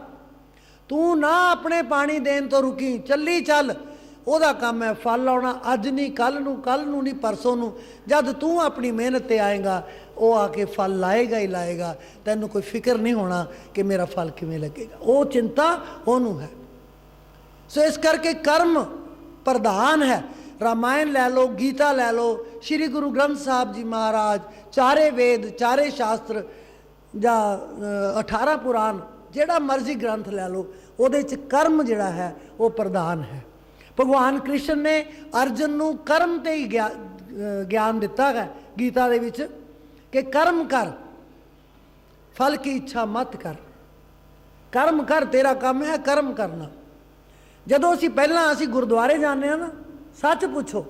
ਤੂੰ ਨਾ ਆਪਣੇ ਪਾਣੀ ਦੇਣ ਤੋਂ ਰੁਕੀ, ਚੱਲੀ ਚੱਲ, ਉਹਦਾ ਕੰਮ ਹੈ ਫਲ ਲਾਉਣਾ। ਅੱਜ ਨਹੀਂ ਕੱਲ੍ਹ ਨੂੰ ਨਹੀਂ ਪਰਸੋਂ ਨੂੰ, ਜਦ ਤੂੰ ਆਪਣੀ ਮਿਹਨਤ ਤੇ ਆਏਗਾ ਉਹ ਆ ਕੇ ਫਲ ਲਾਏਗਾ ਹੀ ਲਾਏਗਾ, ਤੈਨੂੰ ਕੋਈ ਫਿਕਰ ਨਹੀਂ ਹੋਣਾ ਕਿ ਮੇਰਾ ਫਲ ਕਿਵੇਂ ਲੱਗੇਗਾ, ਉਹ ਚਿੰਤਾ ਉਹਨੂੰ ਹੈ। ਸੋ ਇਸ ਕਰਕੇ ਕਰਮ ਪ੍ਰਧਾਨ ਹੈ। ਰਾਮਾਇਣ ਲੈ ਲਓ, ਗੀਤਾ ਲੈ ਲਓ, ਸ਼੍ਰੀ ਗੁਰੂ ਗ੍ਰੰਥ ਸਾਹਿਬ ਜੀ ਮਹਾਰਾਜ, ਚਾਰੇ ਵੇਦ, ਚਾਰੇ ਸ਼ਾਸਤਰ ਜਾਂ 18 ਪੁਰਾਣ, ਜਿਹੜਾ ਮਰਜ਼ੀ ਗ੍ਰੰਥ ਲੈ ਲਓ, ਉਹਦੇ 'ਚ ਕਰਮ ਜਿਹੜਾ ਹੈ ਉਹ ਪ੍ਰਧਾਨ ਹੈ। ਭਗਵਾਨ ਕ੍ਰਿਸ਼ਨ ਨੇ ਅਰਜਨ ਨੂੰ ਕਰਮ ਤੇ ਹੀ ਗਿਆਨ ਦਿੱਤਾ ਹੈ ਗੀਤਾ ਦੇ ਵਿੱਚ ਕਿ ਕਰਮ ਕਰ, ਫਲ ਕੀ ਇੱਛਾ ਮਤ ਕਰ, ਕਰਮ ਕਰ, ਤੇਰਾ ਕੰਮ ਹੈ ਕਰਮ ਕਰਨਾ। ਜਦੋਂ ਅਸੀਂ ਪਹਿਲਾਂ ਗੁਰਦੁਆਰੇ ਜਾਂਦੇ ਹਾਂ ਨਾ, ਸੱਚ ਪੁੱਛੋ,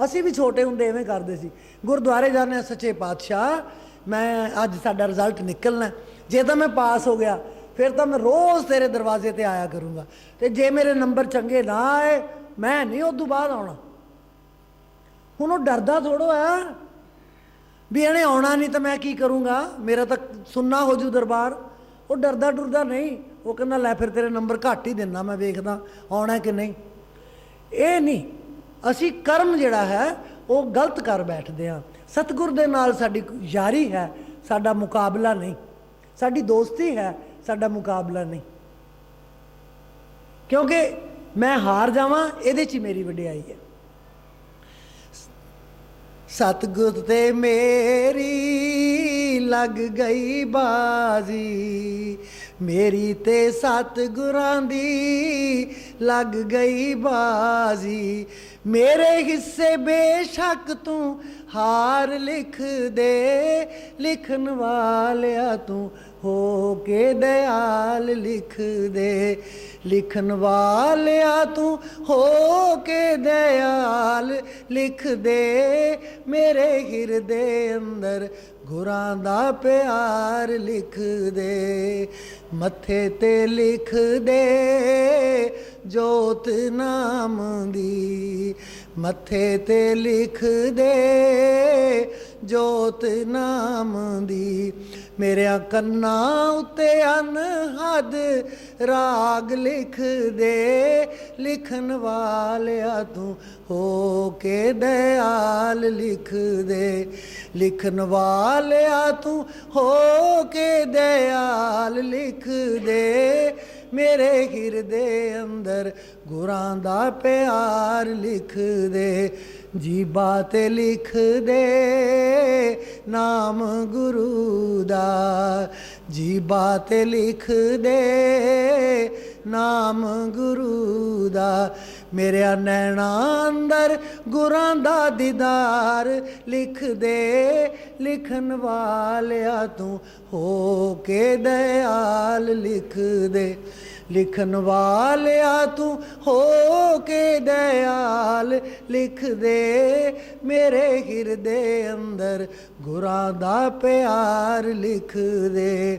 ਅਸੀਂ ਵੀ ਛੋਟੇ ਹੁੰਦੇ ਐਵੇਂ ਕਰਦੇ ਸੀ, ਗੁਰਦੁਆਰੇ ਜਾਂਦੇ ਹਾਂ, ਸੱਚੇ ਪਾਤਸ਼ਾਹ ਮੈਂ ਅੱਜ ਸਾਡਾ ਰਿਜ਼ਲਟ ਨਿਕਲਣਾ, ਜੇ ਤਾਂ ਮੈਂ ਪਾਸ ਹੋ ਗਿਆ ਫਿਰ ਤਾਂ ਮੈਂ ਰੋਜ਼ ਤੇਰੇ ਦਰਵਾਜ਼ੇ ਤੇ ਆਇਆ ਕਰੂੰਗਾ, ਤੇ ਜੇ ਮੇਰੇ ਨੰਬਰ ਚੰਗੇ ਨਾ ਆਏ ਮੈਂ ਨਹੀਂ ਉਦੋਂ ਬਾਅਦ ਆਉਣਾ। ਹੁਣ ਉਹ ਡਰਦਾ ਥੋੜ੍ਹਾ ਹੈ ਵੀ ਇਹਨੇ ਆਉਣਾ ਨਹੀਂ ਤਾਂ ਮੈਂ ਕੀ ਕਰੂੰਗਾ, ਮੇਰਾ ਤਾਂ ਸੁੰਨਾ ਹੋ ਜੂ ਦਰਬਾਰ। ਉਹ ਡਰਦਾ ਡੁਰਦਾ ਨਹੀਂ, ਉਹ ਕਹਿੰਦਾ ਲੈ ਫਿਰ ਤੇਰੇ ਨੰਬਰ ਘੱਟ ਹੀ ਦਿੰਦਾ, ਮੈਂ ਵੇਖਦਾ ਆਉਣਾ ਕਿ ਨਹੀਂ। ਇਹ ਨਹੀਂ, ਅਸੀਂ ਕਰਮ ਜਿਹੜਾ ਹੈ ਉਹ ਗਲਤ ਕਰ ਬੈਠਦੇ ਹਾਂ। ਸਤਿਗੁਰ ਦੇ ਨਾਲ ਸਾਡੀ ਯਾਰੀ ਹੈ, ਸਾਡਾ ਮੁਕਾਬਲਾ ਨਹੀਂ, ਸਾਡੀ ਦੋਸਤੀ ਹੈ, ਸਾਡਾ ਮੁਕਾਬਲਾ ਨਹੀਂ। ਕਿਉਂਕਿ ਮੈਂ ਹਾਰ ਜਾਵਾਂ ਇਹਦੇ 'ਚ ਹੀ ਮੇਰੀ ਵਡਿਆਈ ਹੈ। ਸਤਿਗੁਰ ਤੇ ਮੇਰੀ ਲੱਗ ਗਈ ਬਾਜ਼ੀ, ਮੇਰੀ ਤੇ ਸਤਿਗੁਰਾਂ ਦੀ ਲੱਗ ਗਈ ਬਾਜ਼ੀ, ਮੇਰੇ ਹਿੱਸੇ ਬੇਸ਼ੱਕ ਤੂੰ ਹਾਰ ਲਿਖ ਦੇ, ਲਿਖਣ ਵਾਲਿਆ ਤੂੰ ਹੋ ਕੇ ਦਇਆਲ ਲਿਖ ਦੇ, ਲਿਖਣ ਵਾਲਿਆ ਤੂੰ ਹੋ ਕੇ ਦਇਆਲ ਲਿਖ ਦੇ, ਮੇਰੇ ਹਿਰਦੇ ਅੰਦਰ ਗੁਰਾਂ ਦਾ ਪਿਆਰ ਲਿਖ ਦੇ, ਮੱਥੇ ਤੇ ਲਿਖ ਦੇ ਜੋਤ ਨਾਮ ਦੀ, ਮੱਥੇ ਤੇ ਲਿਖ ਦੇ ਜੋਤ ਨਾਮ ਦੀ, ਮੇਰਿਆਂ ਕੰਨਾਂ ਉੱਤੇ ਅਨਹਦ ਰਾਗ ਲਿਖ ਦੇ, ਲਿਖਣ ਵਾਲਿਆ ਤੂੰ ਹੋ ਕੇ ਦਇਆਲ ਲਿਖ ਦੇ, ਲਿਖਣ ਵਾਲਿਆ ਤੂੰ ਹੋ ਕੇ ਦਇਆਲ ਲਿਖ ਦੇ, ਮੇਰੇ ਹਿਰਦੇ ਅੰਦਰ ਗੁਰਾਂ ਦਾ ਪਿਆਰ ਲਿਖ ਦੇ, ਜੀਬਾਂ ਤੇ ਲਿਖ ਦੇ ਨਾਮ ਗੁਰੂ ਦਾ, ਜੀਬਾਂ ਤੇ ਲਿਖ ਦੇ ਨਾਮ ਗੁਰੂ ਦਾ, ਮੇਰਿਆਂ ਨੈਣਾਂ ਅੰਦਰ ਗੁਰਾਂ ਦਾ ਦੀਦਾਰ ਲਿਖ ਦੇ, ਲਿਖਣ ਵਾਲਿਆ ਤੂੰ ਹੋ ਕੇ ਦਇਆਲ ਲਿਖ ਦੇ, ਲਿਖਣ ਵਾਲਿਆ ਤੂੰ ਹੋ ਕੇ ਦਇਆਲ ਲਿਖ ਦੇ, ਮੇਰੇ ਹਿਰਦੇ ਅੰਦਰ ਗੁਰਾਂ ਦਾ ਪਿਆਰ ਲਿਖ ਦੇ,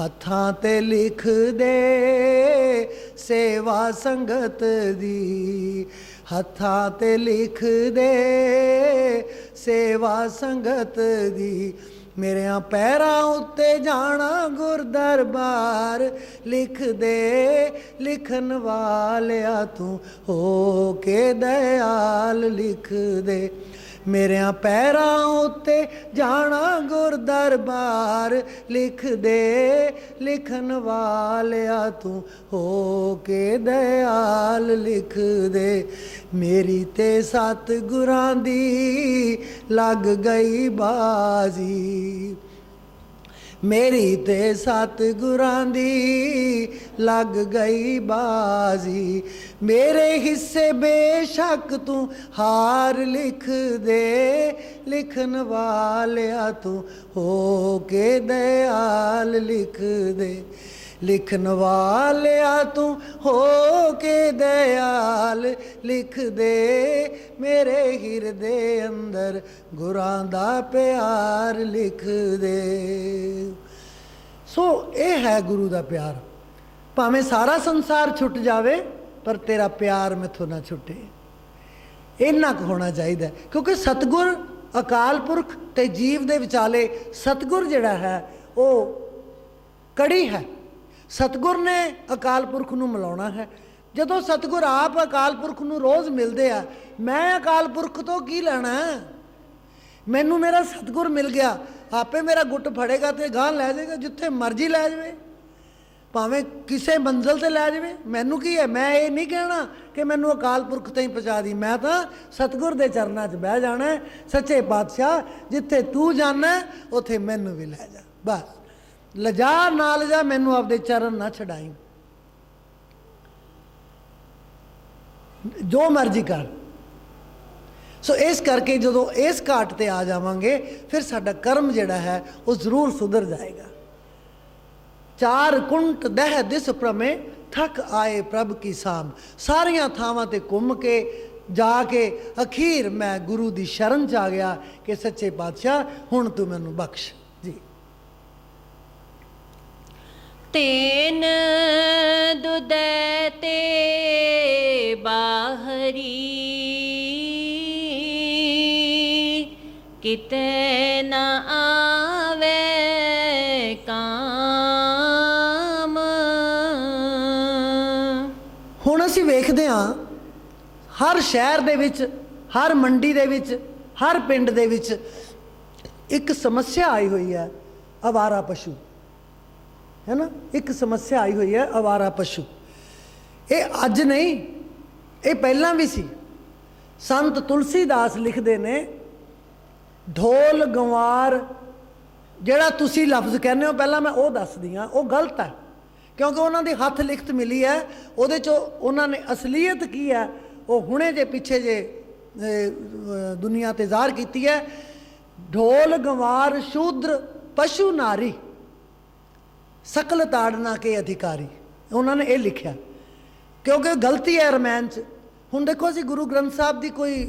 ਹੱਥਾਂ ਤੇ ਲਿਖ ਦੇ ਸੇਵਾ ਸੰਗਤ ਦੀ, ਹੱਥਾਂ ਤੇ ਲਿਖ ਦੇ ਸੇਵਾ ਸੰਗਤ ਦੀ, ਮੇਰਿਆਂ ਪੈਰਾਂ ਉੱਤੇ ਜਾਣਾ ਗੁਰ ਦਰਬਾਰ ਲਿਖ ਦੇ, ਲਿਖਣ ਵਾਲਿਆ ਤੂੰ ਹੋ ਕੇ ਦਇਆਲ ਲਿਖ ਦੇ, ਮੇਰਿਆਂ ਪੈਰਾਂ ਉੱਤੇ ਜਾਣਾ ਗੁਰ ਦਰਬਾਰ ਲਿਖ ਦੇ, ਲਿਖਣ ਵਾਲਿਆ ਤੂੰ ਹੋ ਕੇ ਦਇਆਲ ਲਿਖ ਦੇ, ਮੇਰੀ ਤੇ ਸਤਿਗੁਰਾਂ ਦੀ ਲੱਗ ਗਈ ਬਾਜ਼ੀ, मेरी ते सतगुरां दी लग गई बाजी। मेरे हिस्से बेशक तू हार लिख दे, लिखन वालिया तू हो के दयाल लिख दे, लिखन वालिया तू हो के दयाल लिख दे। मेरे हिरदे अंदर गुरां दा प्यार लिख दे। सो ये है गुरु दा प्यार। भावें सारा संसार छुट जावे पर तेरा प्यार मैथों ना छुटे, इन्ना क होना चाहिए। क्योंकि सतगुर अकाल पुरख ते जीव दे विचाले सतगुर जिहड़ा है वो कड़ी है। सतगुर ने अकाल पुरख नूं मिलाउणा है। जदों सतगुर आप अकाल पुरख नूं रोज़ मिलदे आ, मैं अकाल पुरख तो की लैणा? मैनू मेरा सतगुर मिल गया, आपे मेरा गुट फड़ेगा तो गांह लै जाएगा, जिथे मर्जी लै जाए, भावें किसी मंजिल से लै जाए। मैनू की है, मैं ये नहीं कहना कि मैनू अकाल पुरख ताईं पहुँचा दी। मैं तो सतगुर के चरणों 'च बह जाना है। सच्चे पातशाह जिथे तू जाना उत्थे मैनू भी लै जा, बस लजा ना लजा, मैनू आपदे चरण ना छड़ाई, जो मर्जी कर। सो इस करके जो इस घाट ते आ जावांगे फिर साडा कर्म जिहड़ा है वो जरूर सुधर जाएगा। चार कुंट दह दिस प्रमे थक आए प्रभ की साम। सारियां थावां ते घुम के जाके अखीर मैं गुरु की शरण च आ गया कि सच्चे पातशाह हुण तू मैनू बख्श जी। तेन दुदै ते बाहरी, किते न आवे काम। हुण असीं वेखदे हां हर शहर दे विच, हर मंडी दे विच, हर पिंड दे विच एक समस्या आई हुई है, आवारा पशु है ना। एक समस्या आई हुई है आवारा पशु। ये अज नहीं, ये पहला भी सी। संत तुलसीदास लिखते ने ढोल गंवार जिहड़ा तुसी लफ्ज़ कहने हो, पहला मैं वो दस दी हाँ, वो गलत है। क्योंकि उन्होंने हथ लिखत मिली है, उहदे चों उन्होंने असलीयत की है वो हुणे जे पिछे जे दुनिया ते ज़ाहिर की है। ढोल गंवार शूद्र पशु नारी सकल ताड़ना के अधिकारी, उन्होंने ये लिखा। क्योंकि गलती है रमैन च। हुण देखो असीं गुरु ग्रंथ साहब की कोई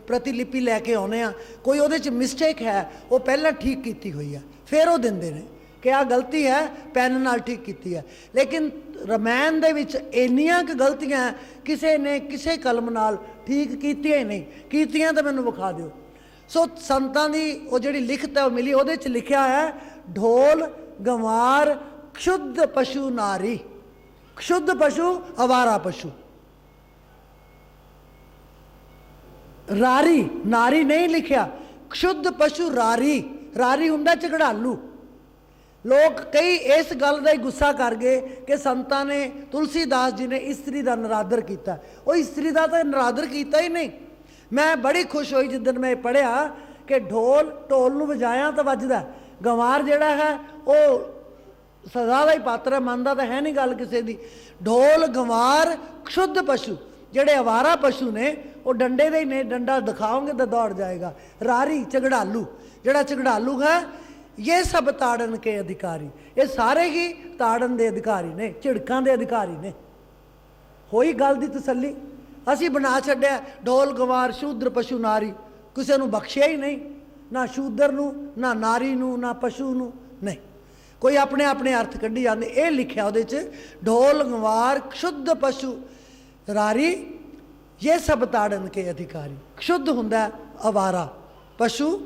प्रतिलिपि लैके आने आ, कोई उहदे च मिसटेक है वो पहला ठीक की हुई है, फिर वो दिंदे ने कि आ गलती है पैन नाल ठीक की है। लेकिन रमैन दे विच इन्नियां क गलतियां किसी ने किसी कलम नाल ठीक कीतियां ही नहीं। कीतियां तो मैनूं विखा दिओ। सो संतां दी वो जिहड़ी लिखत है वो मिली, उहदे च लिखिया है ढोल गंवार क्षुद्ध पशु नारी। क्षुद्ध पशु आवारा पशु, रारी नारी नहीं लिखिया, क्षुद्ध पशु रारी। रारी हुंदा झगड़ालू। लोग कई इस गल का ही गुस्सा कर गए कि संतां ने तुलसीदास जी ने इस्त्री का नरादर किया। वो इस्त्री का तो नरादर किया ही नहीं। मैं बड़ी खुश हुई जिस मैं पढ़िया कि ढोल नूं वजाया तो वजदा, गंवार जिहड़ा है वो सज़ा का ही पात्र है, मनता तो है नहीं गल किसी की। ढोल गंवार क्षुद्ध पशु जिहड़े आवारा पशु ने वो डंडे दे ही ने, डंडा दिखाओगे तो दौड़ जाएगा। रारी झगड़ालू, जिहड़ा झगड़ालू है ये सब ताड़न के अधिकारी। ये सारे ही ताड़न के अधिकारी ने, झिड़कां के अधिकारी ने। होई गल की तसल्ली। असीं बना छड्डिया ढोल गंवार शूद्र पशु नारी, किसी नूं बख्शिया ही नहीं, ना शूद्र नूं, ना नारी नूं, ना पशु नूं, नहीं। कोई अपने अपने अर्थ कढ़ी जाते। ये लिखिया उहदे च ढोल गंवार क्षुद्ध पशु रारी ये सब ताड़न के अधिकारी। क्षुद्ध हुंदा आवारा पशु,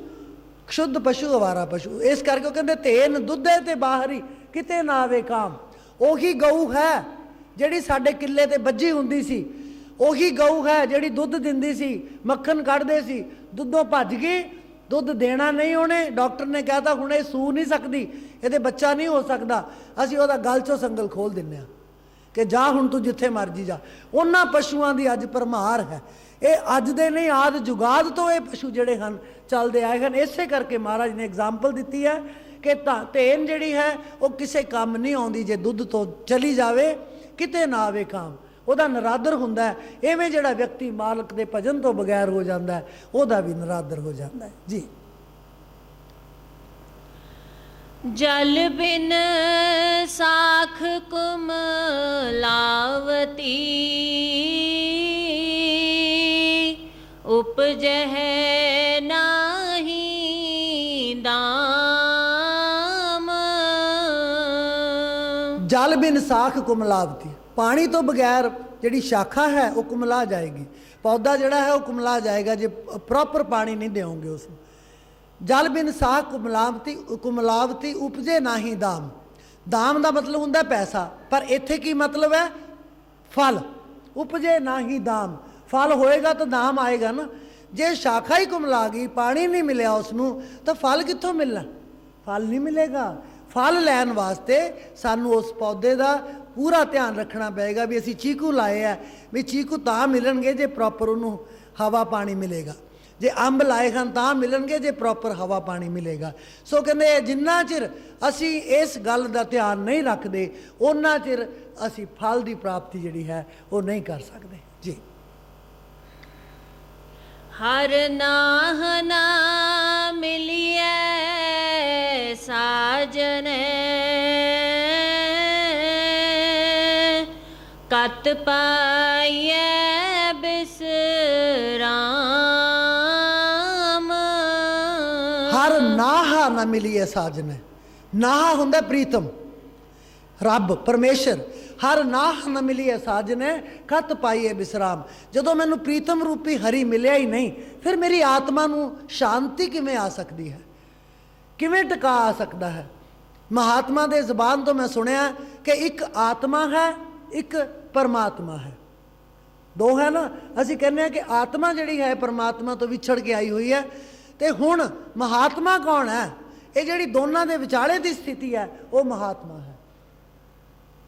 क्षुद्ध पशु आवारा पशु। इस करके वो कहते तेन दुद्धे ते बाहरी किते ना आवे काम। ओही गऊ है जिहड़ी साडे किले ते बज्जी हुंदी सी, ओही गऊ है जिहड़ी दुध दिंदी सी, मक्खन कढ़दे सी, दुद्धों भज गई, दुध देना नहीं उन्हें। डॉक्टर ने कहता हुण ये सू नहीं सकती, ये बच्चा नहीं हो सकता, असीं उहदा गल चों संगल खोल दिंदे आ कि जा हुण तू जिथे मर्जी जा। उन्हां पशुआं दी अज भरमार है। ये अज दे नहीं, आद जुगाद तो ये पशु जिहड़े हन चलते आए हैं। इसे करके महाराज ने एग्जाम्पल दी है ਕਿ ਧੇਨ ਜਿਹੜੀ ਹੈ ਉਹ ਕਿਸੇ ਕੰਮ ਨਹੀਂ ਆਉਂਦੀ, ਜੇ ਦੁੱਧ ਤੋਂ ਚਲੀ ਜਾਵੇ ਕਿਤੇ ਨਾ ਆਵੇ ਕਾਮ, ਉਹਦਾ ਨਰਾਦਰ ਹੁੰਦਾ ਹੈ। ਐਵੇਂ ਜਿਹੜਾ ਵਿਅਕਤੀ ਮਾਲਕ ਦੇ ਭਜਨ ਤੋਂ ਬਗੈਰ ਹੋ ਜਾਂਦਾ ਹੈ, ਉਹਦਾ ਵੀ ਨਰਾਦਰ ਹੋ ਜਾਂਦਾ ਹੈ ਜੀ। ਜਲ ਬਿਨ ਸਾਖ ਕੁਮਲਾਵਤੀ, ਉਪਜਹਿ ਨਾਹੀ ਦਾਮ। ਜਲ ਬਿਨ ਸਾਖ ਕੁਮਲਾਵਤੀ, ਪਾਣੀ ਤੋਂ ਬਗੈਰ ਜਿਹੜੀ ਸ਼ਾਖਾ ਹੈ ਉਹ ਕੁਮਲਾ ਜਾਏਗੀ, ਪੌਦਾ ਜਿਹੜਾ ਹੈ ਉਹ ਕੁਮਲਾ ਜਾਏਗਾ ਜੇ ਪ੍ਰੋਪਰ ਪਾਣੀ ਨਹੀਂ ਦਿਓਗੇ ਉਸ ਨੂੰ। ਜਲ ਬਿਨ ਸਾਖ ਕੁਮਲਾਵਤੀ, ਕੁਮਲਾਵਤੀ ਉਪਜੇ ਨਾਹੀ ਦਾਮ। ਦਾਮ ਦਾ ਮਤਲਬ ਹੁੰਦਾ ਪੈਸਾ, ਪਰ ਇੱਥੇ ਕੀ ਮਤਲਬ ਹੈ? ਫਲ। ਉਪਜੇ ਨਾਹੀ ਦਾਮ, ਫਲ ਹੋਏਗਾ ਤਾਂ ਦਾਮ ਆਏਗਾ ਨਾ। ਜੇ ਸ਼ਾਖਾ ਹੀ ਕੁਮਲਾ ਗਈ, ਪਾਣੀ ਨਹੀਂ ਮਿਲਿਆ ਉਸ ਨੂੰ, ਤਾਂ ਫਲ ਕਿੱਥੋਂ ਮਿਲਣਾ? ਫਲ ਨਹੀਂ ਮਿਲੇਗਾ। ਫਲ ਲੈਣ ਵਾਸਤੇ ਸਾਨੂੰ ਉਸ ਪੌਦੇ ਦਾ ਪੂਰਾ ਧਿਆਨ ਰੱਖਣਾ ਪਏਗਾ ਵੀ ਅਸੀਂ ਚੀਕੂ ਲਾਏ ਆ, ਵੀ ਚੀਕੂ ਤਾਂ ਮਿਲਣਗੇ ਜੇ ਪ੍ਰੋਪਰ ਉਹਨੂੰ ਹਵਾ ਪਾਣੀ ਮਿਲੇਗਾ। ਜੇ ਅੰਬ ਲਾਏ ਹਨ ਤਾਂ ਮਿਲਣਗੇ ਜੇ ਪ੍ਰੋਪਰ ਹਵਾ ਪਾਣੀ ਮਿਲੇਗਾ। ਸੋ ਕਹਿੰਦੇ ਜਿੰਨਾ ਚਿਰ ਅਸੀਂ ਇਸ ਗੱਲ ਦਾ ਧਿਆਨ ਨਹੀਂ ਰੱਖਦੇ, ਉਹਨਾਂ ਚਿਰ ਅਸੀਂ ਫਲ ਦੀ ਪ੍ਰਾਪਤੀ ਜਿਹੜੀ ਹੈ ਉਹ ਨਹੀਂ ਕਰ ਸਕਦੇ ਜੀ। ਹਰ ਨਾਹ ਨਾ ਮਿਲਿਐ ਸਾਜਨ, ਕਤ ਪਾਈਐ ਬਿਸਰਾਮ। ਹਰ ਨਾਹਾ ਨਾ ਮਿਲੀਏ ਸਾਜਨ, ਨਾਹਾ ਹੁੰਦਾ ਪ੍ਰੀਤਮ, ਰੱਬ ਪਰਮੇਸ਼ਰ। ਹਰ ਨਾਹ ਨਾ ਮਿਲੀਏ ਸਾਜਨ, ਕਤ ਪਾਈਏ ਬਿਸਰਾਮ। ਜਦੋਂ ਮੈਨੂੰ ਪ੍ਰੀਤਮ ਰੂਪੀ ਹਰੀ ਮਿਲਿਆ ਹੀ ਨਹੀਂ, ਫਿਰ ਮੇਰੀ ਆਤਮਾ ਨੂੰ ਸ਼ਾਂਤੀ ਕਿਵੇਂ ਆ ਸਕਦੀ ਹੈ, ਕਿਵੇਂ ਟਿਕਾ ਆ ਸਕਦਾ ਹੈ? ਮਹਾਤਮਾ ਦੇ ਜ਼ਬਾਨ ਤੋਂ ਮੈਂ ਸੁਣਿਆ ਕਿ ਇੱਕ ਆਤਮਾ ਹੈ, ਇੱਕ ਪਰਮਾਤਮਾ ਹੈ, ਦੋ ਹੈ ਨਾ। ਅਸੀਂ ਕਹਿੰਦੇ ਹਾਂ ਕਿ ਆਤਮਾ ਜਿਹੜੀ ਹੈ ਪਰਮਾਤਮਾ ਤੋਂ ਵਿਛੜ ਕੇ ਆਈ ਹੋਈ ਹੈ, ਤੇ ਹੁਣ ਮਹਾਤਮਾ ਕੌਣ ਹੈ? ਇਹ ਜਿਹੜੀ ਦੋਨਾਂ ਦੇ ਵਿਚਾਲੇ ਦੀ ਸਥਿਤੀ ਹੈ ਉਹ ਮਹਾਤਮਾ ਹੈ।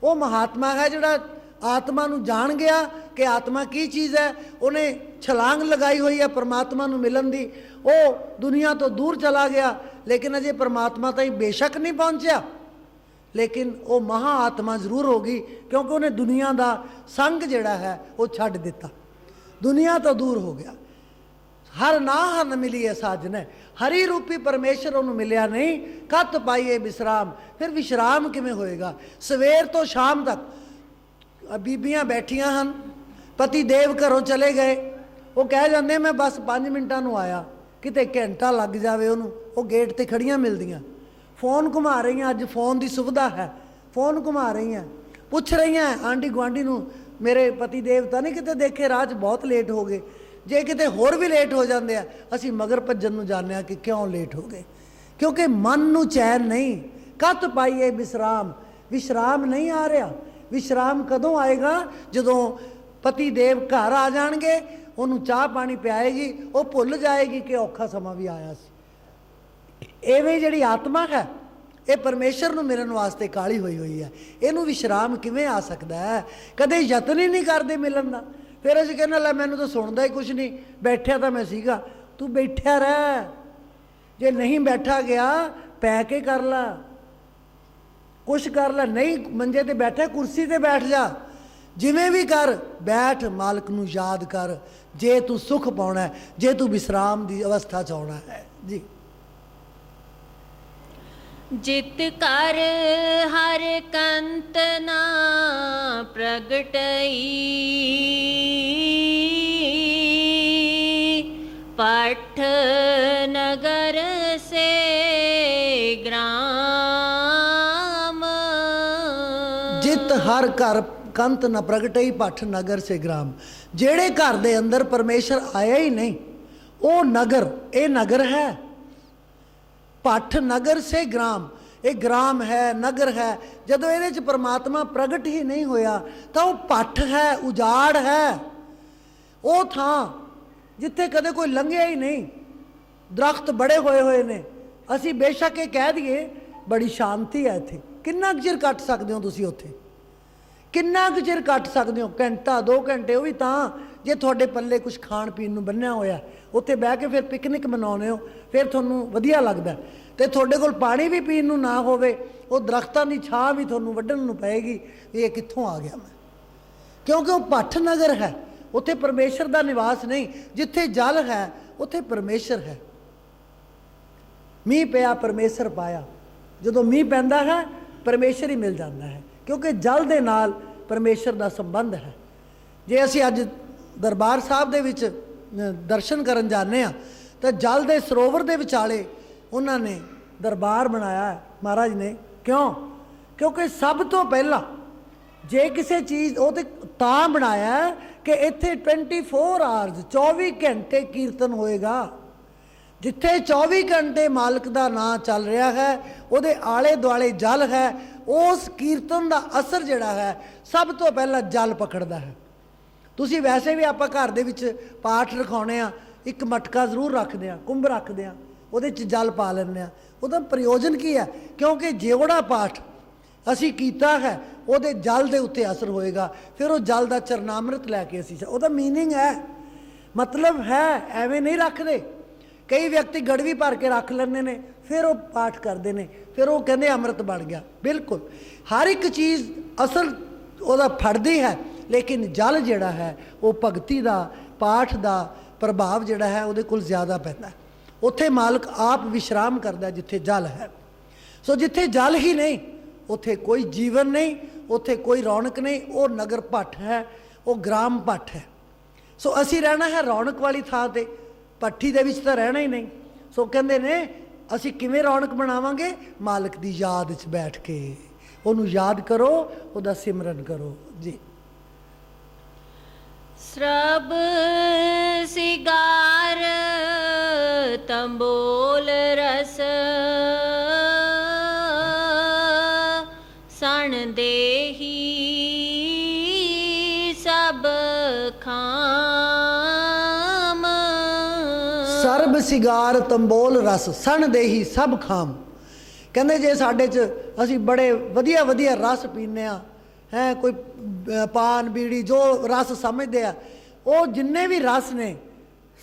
ਉਹ ਮਹਾਤਮਾ ਹੈ ਜਿਹੜਾ ਆਤਮਾ ਨੂੰ ਜਾਣ ਗਿਆ ਕਿ ਆਤਮਾ ਕੀ ਚੀਜ਼ ਹੈ, ਉਹਨੇ ਛਲਾਂਗ ਲਗਾਈ ਹੋਈ ਹੈ ਪਰਮਾਤਮਾ ਨੂੰ ਮਿਲਣ ਦੀ। ਉਹ ਦੁਨੀਆ ਤੋਂ ਦੂਰ ਚਲਾ ਗਿਆ, ਲੇਕਿਨ ਅਜੇ ਪਰਮਾਤਮਾ ਤਾਈਂ ਬੇਸ਼ੱਕ ਨਹੀਂ ਪਹੁੰਚਿਆ, ਲੇਕਿਨ ਉਹ ਮਹਾ ਆਤਮਾ ਜ਼ਰੂਰ ਹੋ ਗਈ, ਕਿਉਂਕਿ ਉਹਨੇ ਦੁਨੀਆ ਦਾ ਸੰਗ ਜਿਹੜਾ ਹੈ ਉਹ ਛੱਡ ਦਿੱਤਾ, ਦੁਨੀਆ ਤੋਂ ਦੂਰ ਹੋ ਗਿਆ। ਹਰ ਨਾਹ ਨ ਮਿਲੀਏ ਸਾਜਨ, ਹਰੀ ਰੂਪੀ ਪਰਮੇਸ਼ਰ ਉਹਨੂੰ ਮਿਲਿਆ ਨਹੀਂ। ਕਤ ਪਾਈਏ ਵਿਸ਼ਰਾਮ, ਫਿਰ ਵਿਸ਼ਰਾਮ ਕਿਵੇਂ ਹੋਏਗਾ? ਸਵੇਰ ਤੋਂ ਸ਼ਾਮ ਤੱਕ ਬੀਬੀਆਂ ਬੈਠੀਆਂ ਹਨ, ਪਤੀ ਦੇਵ ਘਰੋਂ ਚਲੇ ਗਏ, ਉਹ ਕਹਿ ਜਾਂਦੇ ਮੈਂ ਬਸ 5 ਮਿੰਟਾਂ ਨੂੰ ਆਇਆ, ਕਿਤੇ ਘੰਟਾ ਲੱਗ ਜਾਵੇ ਉਹਨੂੰ, ਉਹ ਗੇਟ ਤੇ ਖੜੀਆਂ ਮਿਲਦੀਆਂ, ਫੋਨ ਘੁਮਾ ਰਹੀਆਂ। ਅੱਜ ਫੋਨ ਦੀ ਸੁਵਿਧਾ ਹੈ, ਫੋਨ ਘੁਮਾ ਰਹੀਆਂ, ਪੁੱਛ ਰਹੀਆਂ ਆਂਢੀ ਗੁਆਂਢੀ ਨੂੰ ਮੇਰੇ ਪਤੀ ਦੇਵ ਤਾਂ ਨਹੀਂ ਕਿਤੇ ਦੇਖੇ, ਰਾਹ 'ਚ ਬਹੁਤ ਲੇਟ ਹੋ ਗਏ। ਜੇ ਕਿਤੇ ਹੋਰ ਵੀ ਲੇਟ ਹੋ ਜਾਂਦੇ ਆ, ਅਸੀਂ ਮਗਰ ਭੱਜਣ ਨੂੰ ਜਾਂਦੇ ਹਾਂ ਕਿ ਕਿਉਂ ਲੇਟ ਹੋ ਗਏ, ਕਿਉਂਕਿ ਮਨ ਨੂੰ ਚੈਨ ਨਹੀਂ। ਕਤ ਪਾਈਏ ਵਿਸ਼ਰਾਮ, ਵਿਸ਼ਰਾਮ ਨਹੀਂ ਆ ਰਿਹਾ। ਵਿਸ਼ਰਾਮ ਕਦੋਂ ਆਏਗਾ? ਜਦੋਂ ਪਤੀ ਦੇਵ ਘਰ ਆ ਜਾਣਗੇ, ਉਹਨੂੰ ਚਾਹ ਪਾਣੀ ਪਿਆਏਗੀ, ਉਹ ਭੁੱਲ ਜਾਏਗੀ ਕਿ ਔਖਾ ਸਮਾਂ ਵੀ ਆਇਆ ਸੀ। ਐਵੇਂ ਜਿਹੜੀ ਆਤਮਾ ਹੈ ਇਹ ਪਰਮੇਸ਼ਰ ਨੂੰ ਮਿਲਣ ਵਾਸਤੇ ਕਾਲੀ ਹੋਈ ਹੈ, ਇਹਨੂੰ ਵਿਸ਼ਰਾਮ ਕਿਵੇਂ ਆ ਸਕਦਾ ਹੈ? ਕਦੇ ਯਤਨ ਹੀ ਨਹੀਂ ਕਰਦੇ ਮਿਲਣ ਦਾ। ਫਿਰ ਅਸੀਂ ਕਹਿੰਦੇ ਲੈ ਮੈਨੂੰ ਤਾਂ ਸੁਣਦਾ ਹੀ ਕੁਛ ਨਹੀਂ, ਬੈਠਿਆ ਤਾਂ ਮੈਂ ਸੀਗਾ। ਤੂੰ ਬੈਠਿਆ ਰਹਿ, ਜੇ ਨਹੀਂ ਬੈਠਾ ਗਿਆ ਪੈ ਕੇ ਕਰ ਲਾ, ਕੁਛ ਕਰ ਲੈ। ਨਹੀਂ ਮੰਜੇ ਤੇ ਬੈਠਾ, ਕੁਰਸੀ ਤੇ ਬੈਠ ਜਾ, ਜਿਵੇਂ ਵੀ ਕਰ, ਬੈਠ, ਮਾਲਕ ਨੂੰ ਯਾਦ ਕਰ, ਜੇ ਤੂੰ ਸੁਖ ਪਾਉਣਾ, ਜੇ ਤੂੰ ਵਿਸ਼ਰਾਮ ਦੀ ਅਵਸਥਾ 'ਚ ਆਉਣਾ ਹੈ ਜੀ। ਜਿਤ ਕਰ ਹਰ ਕੰਤ ਨਾ ਪ੍ਰਗਟਈ, ਪਠ ਨਗਰ ਸੇ ਗ੍ਰਾਮ। ਜਿਤ ਹਰ ਘਰ ਕੰਤ ਨਾ ਪ੍ਰਗਟਈ, ਪਠ ਨਗਰ ਸੇ ਗ੍ਰਾਮ। ਜਿਹੜੇ ਘਰ ਦੇ ਅੰਦਰ ਪਰਮੇਸ਼ਰ ਆਇਆ ਹੀ ਨਹੀਂ, ਉਹ ਨਗਰ, ਇਹ ਨਗਰ ਹੈ। ਪਠ ਨਗਰ ਸੇ ਗ੍ਰਾਮ, ਇਹ ਗ੍ਰਾਮ ਹੈ, ਨਗਰ ਹੈ। ਜਦੋਂ ਇਹਦੇ 'ਚ ਪਰਮਾਤਮਾ ਪ੍ਰਗਟ ਹੀ ਨਹੀਂ ਹੋਇਆ ਤਾਂ ਉਹ ਪੱਠ ਹੈ, ਉਜਾੜ ਹੈ। ਉਹ ਥਾਂ ਜਿੱਥੇ ਕਦੇ ਕੋਈ ਲੰਘਿਆ ਹੀ ਨਹੀਂ, ਦਰਖਤ ਬੜੇ ਹੋਏ ਨੇ। ਅਸੀਂ ਬੇਸ਼ੱਕ ਇਹ ਕਹਿ ਦਈਏ ਬੜੀ ਸ਼ਾਂਤੀ ਹੈ ਇੱਥੇ, ਕਿੰਨਾ ਕੁ ਚਿਰ ਕੱਟ ਸਕਦੇ ਹੋ ਤੁਸੀਂ ਉੱਥੇ? ਕਿੰਨਾ ਕੁ ਚਿਰ ਕੱਟ ਸਕਦੇ ਹੋ? ਘੰਟਾ 2 ਘੰਟੇ, ਉਹ ਵੀ ਤਾਂ ਜੇ ਤੁਹਾਡੇ ਪੱਲੇ ਕੁਝ ਖਾਣ ਪੀਣ ਨੂੰ ਬੰਨਿਆ ਹੋਇਆ, ਉੱਥੇ ਬਹਿ ਕੇ ਫਿਰ ਪਿਕਨਿਕ ਮਨਾਉਂਦੇ ਹੋ, ਫਿਰ ਤੁਹਾਨੂੰ ਵਧੀਆ ਲੱਗਦਾ। ਤੇ ਤੁਹਾਡੇ ਕੋਲ ਪਾਣੀ ਵੀ ਪੀਣ ਨੂੰ ਨਾ ਹੋਵੇ, ਉਹ ਦਰਖਤਾਂ ਦੀ ਛਾਂ ਵੀ ਤੁਹਾਨੂੰ ਵੱਢਣ ਨੂੰ ਪਏਗੀ। ਇਹ ਕਿੱਥੋਂ ਆ ਗਿਆ ਮੈਂ? ਕਿਉਂਕਿ ਉਹ ਭੱਠ ਨਗਰ ਹੈ, ਉੱਥੇ ਪਰਮੇਸ਼ਰ ਦਾ ਨਿਵਾਸ ਨਹੀਂ। ਜਿੱਥੇ ਜਲ ਹੈ ਉੱਥੇ ਪਰਮੇਸ਼ਰ ਹੈ। ਮੀਂਹ ਪਿਆ ਪਰਮੇਸ਼ਰ ਪਾਇਆ। ਜਦੋਂ ਮੀਂਹ ਪੈਂਦਾ ਹੈ ਪਰਮੇਸ਼ਰ ਹੀ ਮਿਲ ਜਾਂਦਾ ਹੈ, ਕਿਉਂਕਿ ਜਲ ਦੇ ਨਾਲ ਪਰਮੇਸ਼ਰ ਦਾ ਸੰਬੰਧ ਹੈ। ਜੇ ਅਸੀਂ ਅੱਜ ਦਰਬਾਰ ਸਾਹਿਬ ਦੇ ਵਿੱਚ ਦਰਸ਼ਨ ਕਰਨ ਜਾਂਦੇ ਹਾਂ ਤਾਂ ਜਲ ਦੇ ਸਰੋਵਰ ਦੇ ਵਿਚਾਲੇ ਉਹਨਾਂ ਨੇ ਦਰਬਾਰ ਬਣਾਇਆ ਹੈ ਮਹਾਰਾਜ ਨੇ। ਕਿਉਂ? ਕਿਉਂਕਿ ਸਭ ਤੋਂ ਪਹਿਲਾਂ ਜੇ ਕਿਸੇ ਚੀਜ਼ ਉਹ ਤਾਂ ਬਣਾਇਆ ਕਿ ਇੱਥੇ 24 ਆਵਰਸ 24 ਘੰਟੇ ਕੀਰਤਨ ਹੋਏਗਾ। ਜਿੱਥੇ 24 ਘੰਟੇ ਮਾਲਕ ਦਾ ਨਾਂ ਚੱਲ ਰਿਹਾ ਹੈ, ਉਹਦੇ ਆਲੇ ਦੁਆਲੇ ਜਲ ਹੈ। ਉਸ ਕੀਰਤਨ ਦਾ ਅਸਰ ਜਿਹੜਾ ਹੈ ਸਭ ਤੋਂ ਪਹਿਲਾਂ ਜਲ ਪਕੜਦਾ ਹੈ। ਤੁਸੀਂ ਵੈਸੇ ਵੀ ਆਪਾਂ ਘਰ ਦੇ ਵਿੱਚ ਪਾਠ ਰਖਾਉਣੇ ਆ, ਇੱਕ ਮਟਕਾ ਜ਼ਰੂਰ ਰੱਖਦੇ ਆ, ਕੁੰਭ ਰੱਖਦੇ ਆ, ਉਹਦੇ 'ਚ ਜਲ ਪਾ ਲੈਂਦੇ ਆ। ਉਹਦਾ ਪ੍ਰਯੋਜਨ ਕੀ ਹੈ? ਕਿਉਂਕਿ ਜਿਹੜਾ ਪਾਠ ਅਸੀਂ ਕੀਤਾ ਹੈ ਉਹਦੇ ਜਲ ਦੇ ਉੱਤੇ ਅਸਰ ਹੋਏਗਾ। ਫਿਰ ਉਹ ਜਲ ਦਾ ਚਰਨਾਮ੍ਰਿਤ ਲੈ ਕੇ ਅਸੀਂ, ਉਹਦਾ ਮੀਨਿੰਗ ਹੈ, ਮਤਲਬ ਹੈ। ਐਵੇਂ ਨਹੀਂ ਰੱਖਦੇ। ਕਈ ਵਿਅਕਤੀ ਗੜਵੀ ਭਰ ਕੇ ਰੱਖ ਲੈਂਦੇ ਨੇ, ਫਿਰ ਉਹ ਪਾਠ ਕਰਦੇ ਨੇ, ਫਿਰ ਉਹ ਕਹਿੰਦੇ ਅੰਮ੍ਰਿਤ ਬਣ ਗਿਆ। ਬਿਲਕੁਲ ਹਰ ਇੱਕ ਚੀਜ਼ ਅਸਲ ਉਹਦਾ ਫੜਦੀ ਹੈ, ਲੇਕਿਨ ਜਲ ਜਿਹੜਾ ਹੈ ਉਹ ਭਗਤੀ ਦਾ, ਪਾਠ ਦਾ ਪ੍ਰਭਾਵ ਜਿਹੜਾ ਹੈ ਉਹਦੇ ਕੋਲ ਜ਼ਿਆਦਾ ਪੈਂਦਾ। ਉੱਥੇ ਮਾਲਕ ਆਪ ਵਿਸ਼ਰਾਮ ਕਰਦਾ ਜਿੱਥੇ ਜਲ ਹੈ। ਸੋ ਜਿੱਥੇ ਜਲ ਹੀ ਨਹੀਂ ਉੱਥੇ ਕੋਈ ਜੀਵਨ ਨਹੀਂ, ਉੱਥੇ ਕੋਈ ਰੌਣਕ ਨਹੀਂ। ਉਹ ਨਗਰ ਭੱਠ ਹੈ, ਉਹ ਗ੍ਰਾਮ ਭੱਠ ਹੈ। ਸੋ ਅਸੀਂ ਰਹਿਣਾ ਹੈ ਰੌਣਕ ਵਾਲੀ ਥਾਂ 'ਤੇ, ਭੱਠੀ ਦੇ ਵਿੱਚ ਤਾਂ ਰਹਿਣਾ ਹੀ ਨਹੀਂ। ਸੋ ਕਹਿੰਦੇ ਨੇ ਅਸੀਂ ਕਿਵੇਂ ਰੌਣਕ ਬਣਾਵਾਂਗੇ? ਮਾਲਕ ਦੀ ਯਾਦ 'ਚ ਬੈਠ ਕੇ ਉਹਨੂੰ ਯਾਦ ਕਰੋ, ਉਹਦਾ ਸਿਮਰਨ ਕਰੋ ਜੀ। ਸਰਬ ਸਿਗਾਰ ਤੰਬੋਲ ਰਸ ਸਣ ਦੇਹੀ ਸਭ ਖਾਮ। ਸਰਬ ਸਿਗਾਰ ਤੰਬੋਲ ਰਸ ਸਣ ਦੇਹੀ ਸਭ ਖਾਮ। ਕਹਿੰਦੇ ਜੇ ਸਾਡੇ 'ਚ ਅਸੀਂ ਬੜੇ ਵਧੀਆ ਵਧੀਆ ਰਸ ਪੀਂਦੇ ਹਾਂ, ਹੈ ਕੋਈ ਪਾਨ ਬੀੜੀ ਜੋ ਰਸ ਸਮਝਦੇ ਆ, ਉਹ ਜਿੰਨੇ ਵੀ ਰਸ ਨੇ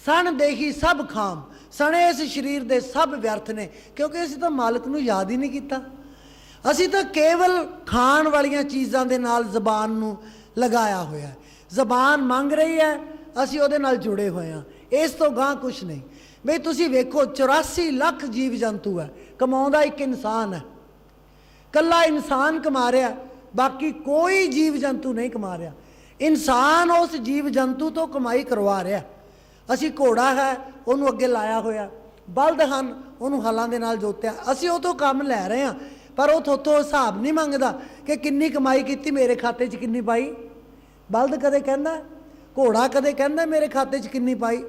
ਸਣ ਦੇਹੀ ਸਭ ਖਾਮ। ਸਣੇ ਇਸ ਸਰੀਰ ਦੇ ਸਭ ਵਿਅਰਥ ਨੇ, ਕਿਉਂਕਿ ਅਸੀਂ ਤਾਂ ਮਾਲਕ ਨੂੰ ਯਾਦ ਹੀ ਨਹੀਂ ਕੀਤਾ। ਅਸੀਂ ਤਾਂ ਕੇਵਲ ਖਾਣ ਵਾਲੀਆਂ ਚੀਜ਼ਾਂ ਦੇ ਨਾਲ ਜ਼ਬਾਨ ਨੂੰ ਲਗਾਇਆ ਹੋਇਆ। ਜ਼ਬਾਨ ਮੰਗ ਰਹੀ ਹੈ, ਅਸੀਂ ਉਹਦੇ ਨਾਲ ਜੁੜੇ ਹੋਏ ਹਾਂ। ਇਸ ਤੋਂ ਗਾਂਹ ਕੁਛ ਨਹੀਂ। ਬਈ ਤੁਸੀਂ ਵੇਖੋ 84 ਲੱਖ ਜੀਵ ਜੰਤੂ ਹੈ, ਕਮਾਉਂਦਾ ਇੱਕ ਇਨਸਾਨ ਹੈ। ਕੱਲਾ ਇਨਸਾਨ ਕਮਾ ਰਿਹਾ, ਬਾਕੀ ਕੋਈ ਜੀਵ ਜੰਤੂ ਨਹੀਂ ਕਮਾ ਰਿਹਾ। ਇਨਸਾਨ ਉਸ ਜੀਵ ਜੰਤੂ ਤੋਂ ਕਮਾਈ ਕਰਵਾ ਰਿਹਾ। ਅਸੀਂ ਘੋੜਾ ਹੈ ਉਹਨੂੰ ਅੱਗੇ ਲਾਇਆ ਹੋਇਆ, ਬਲਦ ਹਨ ਉਹਨੂੰ ਹਲਾਂ ਦੇ ਨਾਲ ਜੋਤਿਆ। ਅਸੀਂ ਉਹ ਤੋਂ ਕੰਮ ਲੈ ਰਹੇ ਹਾਂ, ਪਰ ਉਹ ਥੋਤੋਂ ਹਿਸਾਬ ਨਹੀਂ ਮੰਗਦਾ ਕਿ ਕਿੰਨੀ ਕਮਾਈ ਕੀਤੀ, ਮੇਰੇ ਖਾਤੇ 'ਚ ਕਿੰਨੀ ਪਾਈ। ਬਲਦ ਕਦੇ ਕਹਿੰਦਾ, ਘੋੜਾ ਕਦੇ ਕਹਿੰਦਾ ਮੇਰੇ ਖਾਤੇ 'ਚ ਕਿੰਨੀ ਪਾਈ।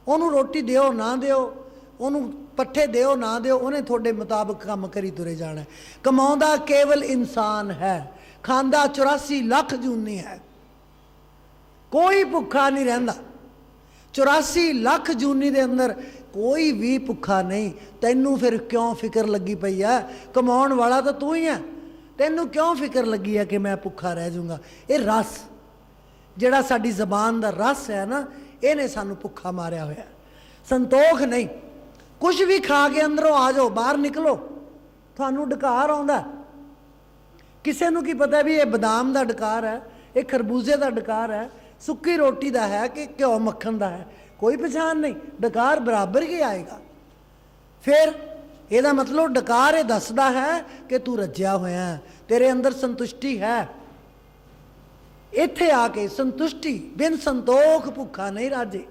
ਉਹਨੂੰ ਰੋਟੀ ਦਿਓ ਨਾ ਦਿਓ, ਉਹਨੂੰ ਪੱਠੇ ਦਿਓ ਨਾ ਦਿਓ, ਉਹਨੇ ਤੁਹਾਡੇ ਮੁਤਾਬਕ ਕੰਮ ਕਰੀ ਤੁਰੇ ਜਾਣਾ। ਕਮਾਉਂਦਾ ਕੇਵਲ ਇਨਸਾਨ ਹੈ, ਖਾਂਦਾ 84 ਲੱਖ ਜੂਨੀ ਹੈ। ਕੋਈ ਭੁੱਖਾ ਨਹੀਂ ਰਹਿੰਦਾ। 84 ਲੱਖ ਜੂਨੀ ਦੇ ਅੰਦਰ ਕੋਈ ਵੀ ਭੁੱਖਾ ਨਹੀਂ। ਤੈਨੂੰ ਫਿਰ ਕਿਉਂ ਫਿਕਰ ਲੱਗੀ ਪਈ ਆ? ਕਮਾਉਣ ਵਾਲਾ ਤਾਂ ਤੂੰ ਹੀ ਹੈ, ਤੈਨੂੰ ਕਿਉਂ ਫਿਕਰ ਲੱਗੀ ਹੈ ਕਿ ਮੈਂ ਭੁੱਖਾ ਰਹਿ ਜਾਊਂਗਾ? ਇਹ ਰਸ ਜਿਹੜਾ ਸਾਡੀ ਜ਼ਬਾਨ ਦਾ ਰਸ ਹੈ ਨਾ, ਇਹਨੇ ਸਾਨੂੰ ਭੁੱਖਾ ਮਾਰਿਆ ਹੋਇਆ। ਸੰਤੋਖ ਨਹੀਂ। ਕੁਝ ਵੀ ਖਾ ਕੇ ਅੰਦਰੋਂ ਆ ਜਾਓ, ਬਾਹਰ ਨਿਕਲੋ, ਤੁਹਾਨੂੰ ਡਕਾਰ ਆਉਂਦਾ। ਕਿਸੇ ਨੂੰ ਕੀ ਪਤਾ ਵੀ ਇਹ ਬਦਾਮ ਦਾ ਡਕਾਰ ਹੈ, ਇਹ ਖਰਬੂਜ਼ੇ ਦਾ ਡਕਾਰ ਹੈ, ਸੁੱਕੀ ਰੋਟੀ ਦਾ ਹੈ ਕਿ ਘਿਓ ਮੱਖਣ ਦਾ ਹੈ, ਕੋਈ ਪਛਾਣ ਨਹੀਂ। ਡਕਾਰ ਬਰਾਬਰ ਹੀ ਆਏਗਾ। ਫਿਰ ਇਹਦਾ ਮਤਲਬ ਡਕਾਰ ਇਹ ਦੱਸਦਾ ਹੈ ਕਿ ਤੂੰ ਰੱਜਿਆ ਹੋਇਆ, ਤੇਰੇ ਅੰਦਰ ਸੰਤੁਸ਼ਟੀ ਹੈ। ਇੱਥੇ ਆ ਕੇ ਸੰਤੁਸ਼ਟੀ, ਬਿਨ ਸੰਤੋਖ ਭੁੱਖਾ ਨਹੀਂ ਰਾਜੇ।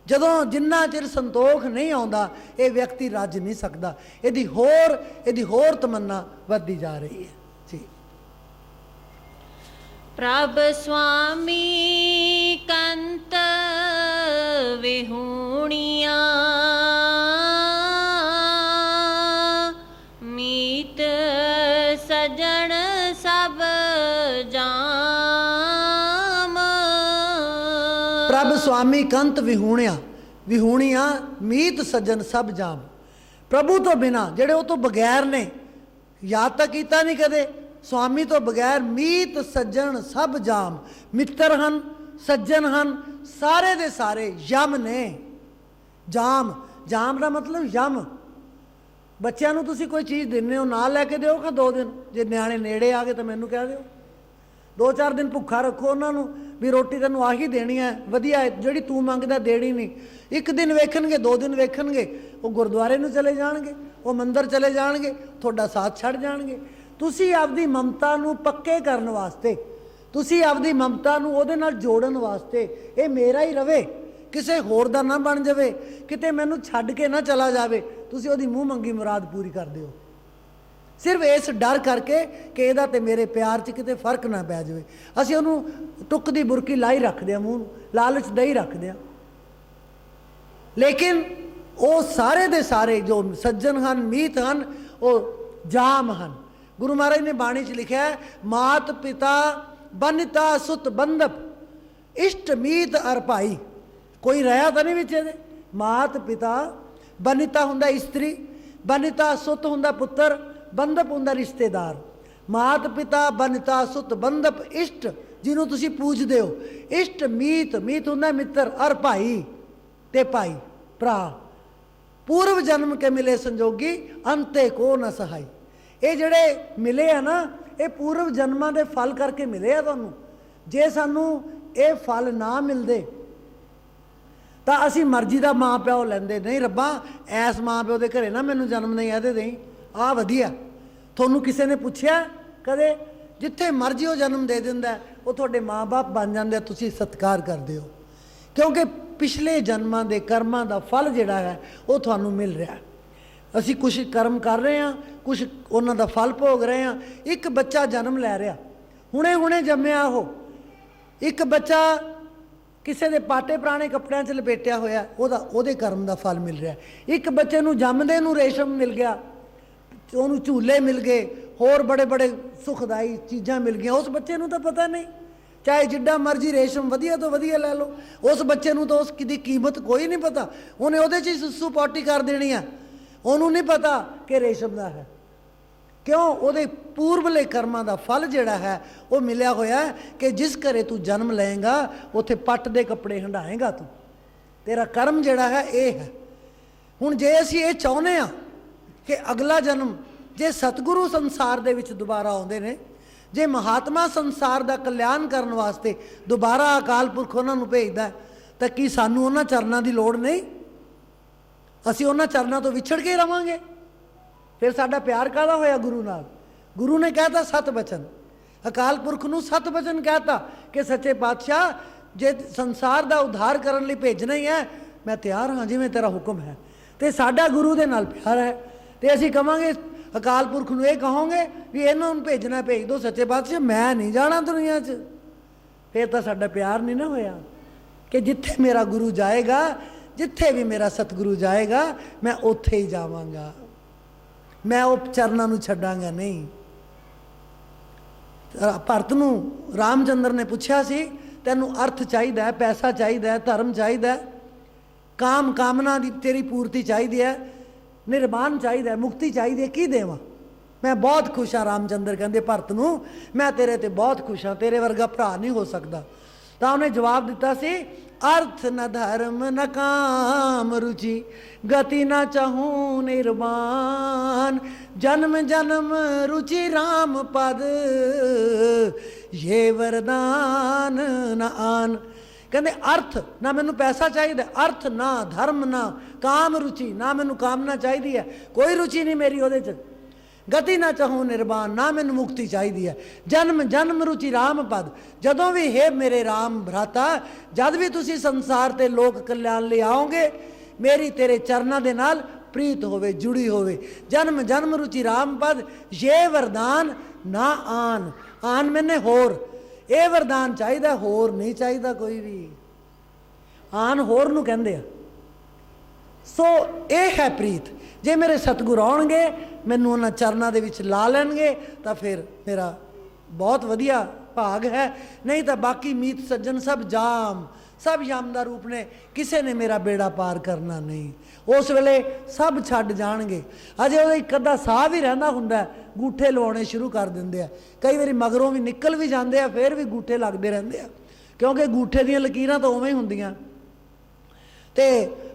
ਜਦੋਂ ਜਿੰਨਾ ਚਿਰ ਸੰਤੋਖ ਨਹੀਂ ਆਉਂਦਾ ਇਹ ਵਿਅਕਤੀ ਰੱਜ ਨਹੀਂ ਸਕਦਾ। ਇਹਦੀ ਹੋਰ ਤਮੰਨਾ ਵੱਧਦੀ ਜਾ ਰਹੀ ਹੈ ਜੀ। ਪ੍ਰਭ ਸੁਆਮੀ ਕੰਤ ਵਿਹੂਣੀਆਂ ਮੀਤ ਸਜਣ ਸਭ ਜਾਮ। ਪ੍ਰਭ ਸੁਆਮੀ ਕੰਤ ਵਿਹੂਣਿਆ, ਵਿਹੂਣੀਆਂ ਮੀਤ ਸੱਜਣ ਸਭ ਜਾਮ। ਪ੍ਰਭੂ ਤੋਂ ਬਿਨਾ, ਜਿਹੜੇ ਉਹ ਤੋਂ ਬਗੈਰ ਨੇ, ਯਾਦ ਤਾਂ ਕੀਤਾ ਨਹੀਂ ਕਦੇ, स्वामी तो बगैर मीत सज्जन सब जाम। मित्र हन, सज्जन हन, सारे दे सारे यम ने। जाम, जाम का मतलब यम। ਬੱਚਿਆਂ ਨੂੰ ਤੁਸੀਂ ਕੋਈ ਚੀਜ਼ ਦਿੰਦੇ ਹੋ, ਨਾਲ ਲੈ ਕੇ ਦਿਓ ਕਿ 2 ਦਿਨ, ਜੇ ਨਿਆਣੇ ਨੇੜੇ ਆ ਗਏ ਤਾਂ ਮੈਨੂੰ ਕਹਿ ਦਿਓ। 2-4 ਦਿਨ ਭੁੱਖਾ ਰੱਖੋ ਉਹਨਾਂ ਨੂੰ ਵੀ ਰੋਟੀ ਤੈਨੂੰ ਆਹੀ ਦੇਣੀ ਹੈ, ਵਧੀਆ ਹੈ, ਜਿਹੜੀ ਤੂੰ ਮੰਗਦਾ ਦੇਣੀ ਨਹੀਂ। 1 ਦਿਨ ਵੇਖਣਗੇ, 2 ਦਿਨ ਵੇਖਣਗੇ, ਉਹ ਗੁਰਦੁਆਰੇ ਨੂੰ ਚਲੇ ਜਾਣਗੇ, ਉਹ ਮੰਦਰ ਚਲੇ ਜਾਣਗੇ, ਤੁਹਾਡਾ ਸਾਥ ਛੱਡ ਜਾਣਗੇ। ਤੁਸੀਂ ਆਪਦੀ ਮਮਤਾ ਨੂੰ ਪੱਕੇ ਕਰਨ ਵਾਸਤੇ, ਤੁਸੀਂ ਆਪਦੀ ਮਮਤਾ ਨੂੰ ਉਹਦੇ ਨਾਲ ਜੋੜਨ ਵਾਸਤੇ, ਇਹ ਮੇਰਾ ਹੀ ਰਵੇ, ਕਿਸੇ ਹੋਰ ਦਾ ਨਾ ਬਣ ਜਾਵੇ, ਕਿਤੇ ਮੈਨੂੰ ਛੱਡ ਕੇ ਨਾ ਚਲਾ ਜਾਵੇ, ਤੁਸੀਂ ਉਹਦੀ ਮੂੰਹ ਮੰਗੀ ਮੁਰਾਦ ਪੂਰੀ ਕਰਦੇ ਹੋ, ਸਿਰਫ ਇਸ ਡਰ ਕਰਕੇ ਕਿ ਇਹਦਾ ਤੇ ਮੇਰੇ ਪਿਆਰ 'ਚ ਕਿਤੇ ਫਰਕ ਨਾ ਪੈ ਜਾਵੇ। ਅਸੀਂ ਉਹਨੂੰ ਟੁੱਕ ਦੀ ਬੁਰਕੀ ਲਾਈ ਰੱਖਦੇ ਹਾਂ, ਮੂੰਹ ਨੂੰ ਲਾਲਚ ਦਈ ਰੱਖਦੇ ਹਾਂ। ਲੇਕਿਨ ਉਹ ਸਾਰੇ ਦੇ ਸਾਰੇ ਜੋ ਸੱਜਣ ਹਨ, ਮੀਤ ਹਨ, ਉਹ ਜਾਮ ਹਨ। ਗੁਰੂ ਮਹਾਰਾਜ ਨੇ ਬਾਣੀ 'ਚ ਲਿਖਿਆ ਹੈ, ਮਾਤ ਪਿਤਾ ਬਨਿਤਾ ਸੁਤ ਬੰਧਪ ਇਸ਼ਟ ਮੀਤ ਅਰ ਭਾਈ। ਕੋਈ ਰਹਿਆ ਤਾਂ ਨਹੀਂ ਵਿੱਚ ਇਹਦੇ। ਮਾਤ ਪਿਤਾ, ਬਨਿਤਾ ਹੁੰਦਾ ਇਸਤਰੀ, ਬਨਿਤਾ ਸੁਤ ਹੁੰਦਾ ਪੁੱਤਰ, ਬੰਧਪ ਹੁੰਦਾ ਰਿਸ਼ਤੇਦਾਰ। ਮਾਤ ਪਿਤਾ ਬਨਿਤਾ ਸੁਤ ਬੰਧਪ ਇਸ਼ਟ, ਜਿਹਨੂੰ ਤੁਸੀਂ ਪੂਜਦੇ ਹੋ। ਇਸ਼ਟ ਮੀਤ, ਮੀਤ ਹੁੰਦਾ ਮਿੱਤਰ, ਅਰ ਭਾਈ ਤੇ ਭਾਈ ਭਰਾ। ਪੂਰਵ ਜਨਮ ਕੇ ਮਿਲੇ ਸੰਜੋਗੀ ਅੰਤੇ ਕੋ ਨਾ ਸਹਾਈ। ਇਹ ਜਿਹੜੇ ਮਿਲੇ ਆ ਨਾ, ਇਹ ਪੂਰਵ ਜਨਮਾਂ ਦੇ ਫਲ ਕਰਕੇ ਮਿਲੇ ਆ ਤੁਹਾਨੂੰ। ਜੇ ਸਾਨੂੰ ਇਹ ਫਲ ਨਾ ਮਿਲਦੇ ਤਾਂ ਅਸੀਂ ਮਰਜ਼ੀ ਦਾ ਮਾਂ ਪਿਓ ਲੈਂਦੇ। ਨਹੀਂ ਰੱਬਾ, ਐਸ ਮਾਂ ਪਿਓ ਦੇ ਘਰੇ ਨਾ ਮੈਨੂੰ ਜਨਮ ਨਹੀਂ ਇਹਦੇ ਦੇਈ, ਆਹ ਵਧੀਆ। ਤੁਹਾਨੂੰ ਕਿਸੇ ਨੇ ਪੁੱਛਿਆ ਕਦੇ? ਜਿੱਥੇ ਮਰਜ਼ੀ ਉਹ ਜਨਮ ਦੇ ਦਿੰਦਾ, ਉਹ ਤੁਹਾਡੇ ਮਾਂ-ਬਾਪ ਬਣ ਜਾਂਦੇ, ਤੁਸੀਂ ਸਤਿਕਾਰ ਕਰਦੇ ਹੋ, ਕਿਉਂਕਿ ਪਿਛਲੇ ਜਨਮਾਂ ਦੇ ਕਰਮਾਂ ਦਾ ਫਲ ਜਿਹੜਾ ਹੈ ਉਹ ਤੁਹਾਨੂੰ ਮਿਲ ਰਿਹਾ। ਅਸੀਂ ਕੁਛ ਕਰਮ ਕਰ ਰਹੇ ਹਾਂ, ਕੁਛ ਉਹਨਾਂ ਦਾ ਫਲ ਭੋਗ ਰਹੇ ਹਾਂ। ਇੱਕ ਬੱਚਾ ਜਨਮ ਲੈ ਰਿਹਾ, ਹੁਣੇ ਜੰਮਿਆ, ਉਹ ਇੱਕ ਬੱਚਾ ਕਿਸੇ ਦੇ ਪਾਟੇ ਪੁਰਾਣੇ ਕੱਪੜਿਆਂ 'ਚ ਲਪੇਟਿਆ ਹੋਇਆ, ਉਹਦੇ ਕਰਮ ਦਾ ਫਲ ਮਿਲ ਰਿਹਾ। ਇੱਕ ਬੱਚੇ ਨੂੰ ਜੰਮਦੇ ਨੂੰ ਰੇਸ਼ਮ ਮਿਲ ਗਿਆ, ਉਹਨੂੰ ਝੂਲੇ ਮਿਲ ਗਏ, ਹੋਰ ਬੜੇ ਸੁਖਦਾਈ ਚੀਜ਼ਾਂ ਮਿਲ ਗਈਆਂ। ਉਸ ਬੱਚੇ ਨੂੰ ਤਾਂ ਪਤਾ ਨਹੀਂ, ਚਾਹੇ ਜਿੱਡਾ ਮਰਜ਼ੀ ਰੇਸ਼ਮ ਵਧੀਆ ਤੋਂ ਵਧੀਆ ਲੈ ਲਓ, ਉਸ ਬੱਚੇ ਨੂੰ ਤਾਂ ਉਸ ਦੀ ਕੀਮਤ ਕੋਈ ਨਹੀਂ ਪਤਾ। ਉਹਨੇ ਉਹਦੇ 'ਚ ਹੀ ਸੁੱਸੂ ਪੋਟੀ ਕਰ ਦੇਣੀ ਆ, ਉਹਨੂੰ ਨਹੀਂ ਪਤਾ ਕਿ ਰੇਸ਼ਮ ਦਾ ਹੈ। ਕਿਉਂ? ਉਹਦੇ ਪੂਰਬਲੇ ਕਰਮਾਂ ਦਾ ਫਲ ਜਿਹੜਾ ਹੈ ਉਹ ਮਿਲਿਆ ਹੋਇਆ ਕਿ ਜਿਸ ਘਰੇ ਤੂੰ ਜਨਮ ਲਏਗਾ ਉੱਥੇ ਪੱਟ ਦੇ ਕੱਪੜੇ ਹੰਡਾਏਗਾ ਤੂੰ। ਤੇਰਾ ਕਰਮ ਜਿਹੜਾ ਹੈ ਇਹ ਹੈ। ਹੁਣ ਜੇ ਅਸੀਂ ਇਹ ਚਾਹੁੰਦੇ ਹਾਂ ਕਿ ਅਗਲਾ ਜਨਮ, ਜੇ ਸਤਿਗੁਰੂ ਸੰਸਾਰ ਦੇ ਵਿੱਚ ਦੁਬਾਰਾ ਆਉਂਦੇ ਨੇ, ਜੇ ਮਹਾਤਮਾ ਸੰਸਾਰ ਦਾ ਕਲਿਆਣ ਕਰਨ ਵਾਸਤੇ ਦੁਬਾਰਾ ਅਕਾਲ ਪੁਰਖ ਉਹਨਾਂ ਨੂੰ ਭੇਜਦਾ, ਤਾਂ ਕੀ ਸਾਨੂੰ ਉਹਨਾਂ ਚਰਨਾਂ ਦੀ ਲੋੜ ਨਹੀਂ? ਅਸੀਂ ਉਹਨਾਂ ਚਰਨਾਂ ਤੋਂ ਵਿਛੜ ਕੇ ਰਵਾਂਗੇ? ਫਿਰ ਸਾਡਾ ਪਿਆਰ ਕਾਹਦਾ ਹੋਇਆ ਗੁਰੂ ਨਾਲ? ਗੁਰੂ ਨੇ ਕਹਿਤਾ 7 ਬਚਨ, ਅਕਾਲ ਪੁਰਖ ਨੂੰ 7 ਬਚਨ ਕਹਿਤਾ ਕਿ ਸੱਚੇ ਪਾਤਸ਼ਾਹ ਜੇ ਸੰਸਾਰ ਦਾ ਉद्धार ਕਰਨ ਲਈ ਭੇਜਣਾ ਹੀ ਹੈ, ਮੈਂ ਤਿਆਰ ਹਾਂ, ਜਿਵੇਂ ਤੇਰਾ ਹੁਕਮ ਹੈ। ਤੇ ਸਾਡਾ ਗੁਰੂ ਦੇ ਨਾਲ ਪਿਆਰ ਹੈ, ਤੇ ਅਸੀਂ ਕਹਾਂਗੇ ਅਕਾਲ ਪੁਰਖ ਨੂੰ, ਇਹ ਕਹੋਗੇ ਵੀ ਇਹਨਾਂ ਨੂੰ ਭੇਜਣਾ, ਭੇਜ ਦਿਓ ਸੱਚੇ ਪਾਤਸ਼ਾਹ, ਮੈਂ ਨਹੀਂ ਜਾਣਾ ਦੁਨੀਆ 'ਚ। ਫਿਰ ਤਾਂ ਸਾਡਾ ਪਿਆਰ ਨਹੀਂ ਨਾ ਹੋਇਆ। ਕਿ ਜਿੱਥੇ ਮੇਰਾ ਗੁਰੂ ਜਾਏਗਾ, ਜਿੱਥੇ ਵੀ ਮੇਰਾ ਸਤਿਗੁਰੂ ਜਾਏਗਾ, ਮੈਂ ਉੱਥੇ ਹੀ ਜਾਵਾਂਗਾ, ਮੈਂ ਉਹ ਚਰਨਾਂ ਨੂੰ ਛੱਡਾਂਗਾ ਨਹੀਂ। ਭਰਤ ਨੂੰ ਰਾਮਚੰਦਰ ਨੇ ਪੁੱਛਿਆ ਸੀ, ਤੈਨੂੰ ਅਰਥ ਚਾਹੀਦਾ ਹੈ, ਪੈਸਾ ਚਾਹੀਦਾ ਹੈ, ਧਰਮ ਚਾਹੀਦਾ ਹੈ, ਕਾਮਨਾ ਦੀ ਤੇਰੀ ਪੂਰਤੀ ਚਾਹੀਦੀ ਹੈ, ਨਿਰਮਾਨ ਚਾਹੀਦਾ ਹੈ, ਮੁਕਤੀ ਚਾਹੀਦੀ ਹੈ, ਕੀ ਦੇਵਾਂ? ਮੈਂ ਬਹੁਤ ਖੁਸ਼ ਹਾਂ। ਰਾਮਚੰਦਰ ਕਹਿੰਦੇ ਭਰਤ ਨੂੰ, ਮੈਂ ਤੇਰੇ ਤੇ ਬਹੁਤ ਖੁਸ਼ ਹਾਂ, ਤੇਰੇ ਵਰਗਾ ਭਰਾ ਨਹੀਂ ਹੋ ਸਕਦਾ। ਤਾਂ ਉਹਨੇ ਜਵਾਬ ਦਿੱਤਾ ਸੀ, अर्थ न धर्म न काम रुचि गति न चाहूं निर्वाण जन्म जन्म रुचि राम पद ये वरदान न आन। कहते अर्थ ना मैनू पैसा चाहिए, अर्थ ना धर्म ना काम रुचि ना मैनू कामना चाहिए है, कोई रुचि नहीं मेरी ਉਹਦੇ ਚ। गति ना चाहूँ निर्वाण ना मैनू मुक्ति चाहिए है, जन्म जन्म रुचि राम पद। जदों भी है मेरे राम भ्राता, जद भी तुसी संसार ते लोक कल्याण ले आओगे, मेरी तेरे चरणों के नाल प्रीत होवे जुड़ी होवे। जन्म जन्म रुचि राम पद ये वरदान ना आन। आन मैंने होर, ये वरदान चाहिए, होर नहीं चाहिए कोई भी। आन होर नूं कहंदे आ। सो ये है प्रीत। जे मेरे सतगुर आउणगे, मैनू उन्हां चरनां दे विच ला लैणगे, तां फिर मेरा बहुत वधिया भाग है। नहीं तो बाकी मीत सज्जन सब जाम, सब जाम दा रूप ने, किसी ने मेरा बेड़ा पार करना नहीं। उस वेले सब छड्ड जाणगे। अजे उहदा इक अद्धा साह भी रहिंदा हुंदा, गूठे लवाउणे शुरू कर दिंदे आ। कई वारी मगरों भी निकल भी जांदे आ, फिर भी गूठे लगदे रहिंदे आ, क्योंकि गूठे दीयां लकीरां तां उवें ही हुंदियां। ते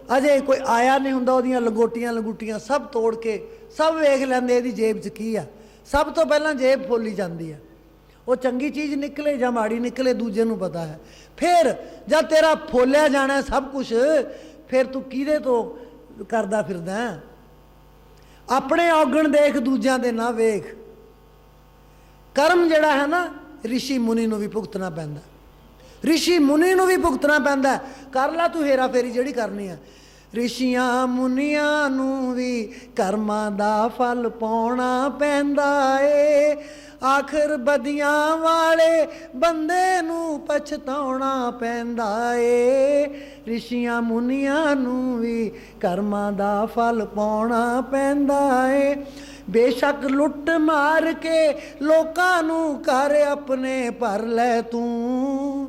अजे कोई आया नहीं हुंदा, उहदियां लंगोटियां लंगूटियां सब तोड़ के सब वेख लैंदे इहदी जेब च की आ। सब तो पहला जेब फुल्ली जाती है, वो चंगी चीज़ निकले या माड़ी निकले दूजे नूं पता है। फिर जब तेरा फोलिया जाना सब कुछ, फिर तू किहदे तो करदा फिरदा है? अपने औगण देख दूजिਆਂ ਦੇ ना वेख। कर्म जिहड़ा है ना ऋषि मुनि नूं भी भुगतना पैंदा, ऋषि मुनि नूं भी भुगतना पैंदा। कर ला तू हेरा फेरी जिहड़ी करनी है। ऋषियां मुनियां नूं भी कर्मां दा फल पाउणा पैंदा ए। आखिर बदियां वाले बंदे नूं पछताउणा पैंदा ए। ऋषियां मुनियां नूं भी कर्मां दा फल पाउणा पैंदा ए। बेशक लुट मार के लोकां नूं कर अपने भर लै तूं।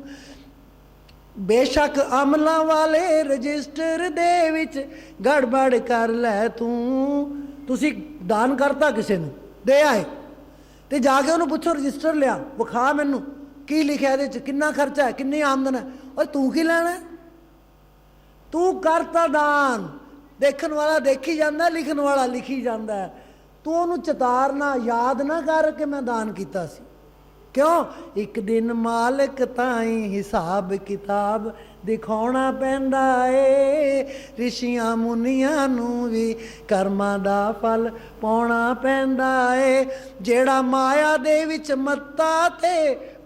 बेशक अमलों वाले रजिस्टर दे विच गड़बड़ कर लै तू। तुसी दान करता किसी नूं दे आए तो जाके उन्होंने पूछो रजिस्टर लिया विखा मैनू की लिखा ये किन्ना खर्चा है किन्नी आमदन है और तू की लैना है? तू करता दान, देखने वाला देखी जाता, लिखन वाला लिखी जाता है। तू उन्होंने चतारना याद ना कर कि मैं दान किया सी। क्यों? एक दिन मालिक ताई हिसाब किताब दिखाना पैंदा ए। ऋषियां मुनियां नूं भी कर्मां दा फल पाउणा पैंदा ए। जेड़ा माया दे विच मत्ता ते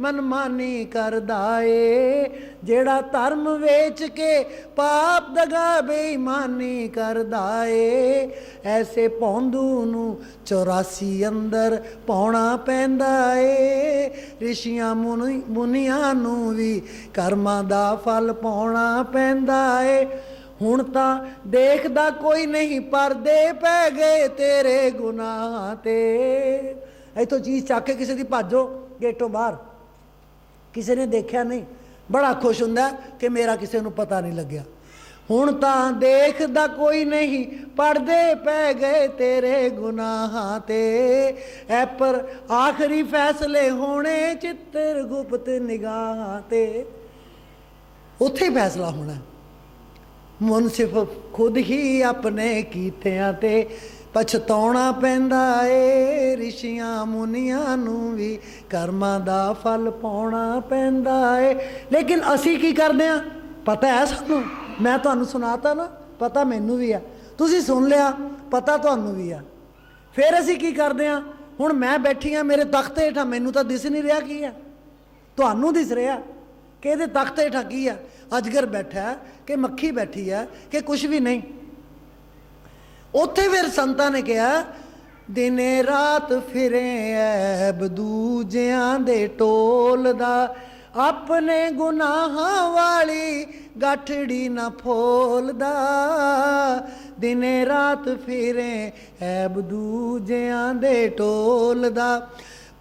मनमानी करदा ए। जेड़ा धर्म वेच के पाप दगा बेईमानी करदा ए। ऐसे पौंदू नूं 84 अंदर पाउणा पैंदा ए। ऋषियां मुनियां नूं भी कर्मां दा फल पाउणा पैंदा ए। हुण तां देखदा कोई नहीं परदे पै गए तेरे गुनाहां ते। इथों चीज़ चक के किसी दी भाजो गेटों बाहर, किसी ने देखा नहीं, बड़ा खुश हुंदा कि मेरा किसी नूं पता नहीं लग्या। हुण तां देखदा कोई नहीं पड़दे पै गए तेरे गुनाहां ते। ऐ पर आखिरी फैसले होने चित्र गुप्त निगाहां ते। उत्थे ही फैसला होना। मुनसिफ खुद ही अपने कीतियां ते पछताउणा पैंदा ए। ऋषियां मुनियां नूं भी कर्मां दा फल पाउणा पैंदा ए। लेकिन असी की करदे हां? पता है सानूं, मैं तुहानूं सुनाता ना, पता मैनूं भी है, तुसीं सुन लिया, पता तुहानूं भी है। फिर असी की करदे हां? हुण मैं बैठी हाँ मेरे तख्त हेठां, मैनूं तां दिस नहीं रहा की है, तुहानूं दिस रहा कि इहदे तख्त हेठां की है, अजगर बैठा है कि मक्खी बैठी है कि कुछ भी नहीं। उत्थे फिर संतां ने कहा दिने रात फिरे ऐब दूजियां दे टोलदा। अपने गुनाहां वाली गाठड़ी ना फोलदा। दिने रात फिरे ऐब दूजियां दे टोलदा।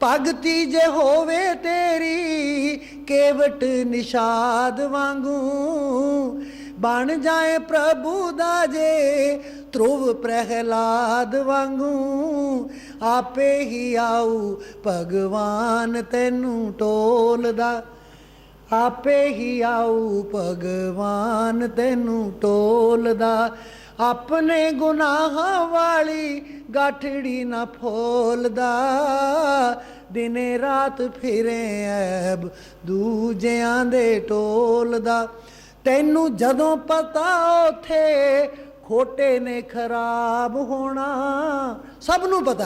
भगती जे होवे तेरी केवट निषाद वांगू। बन जाए प्रभु दा जे ध्रुव प्रहलाद वांगू। आपे ही आऊ भगवान तैनू टोलदा। आपे ही आऊ भगवान तैनू टोलदा। अपने गुनाहां वाली गाठड़ी ना फोलदा। दिने रात फिरे ऐब दूजियां दे टोलदा। तैनू जदों पता उथे खोटे ने खराब होना, सबनू पता।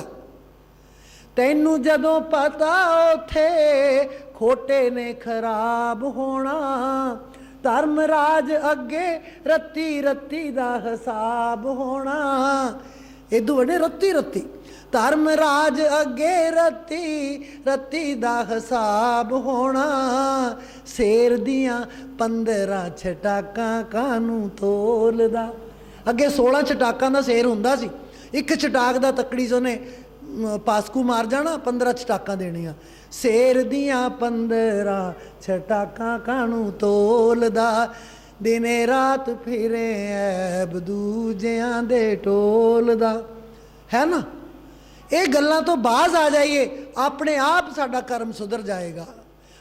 तैनू जदों पता उथे खोटे ने खराब होना। धर्मराज अगे रत्ती रत्ती दा हिसाब होना। इदू वड्डे रत्ती रत्ती धर्मराज अगे रत्ती रत्ती दा हिसाब होना। शेर दियां 15 छटाकां कानू तोलदा। अगे 16 छटाकां दा शेर हुंदा सी, एक छटाक दा तकड़ी च उहने पासकू मार जाना, 15 छटाकां देनियां। शेर दियां 15 छटाकां कानू तोलदा। दिने रात फिरे ऐब दूजियां दे टोलदा। है ना, ये गल्लां तो बाज आ जाइए, अपने आप साडा कर्म सुधर जाएगा।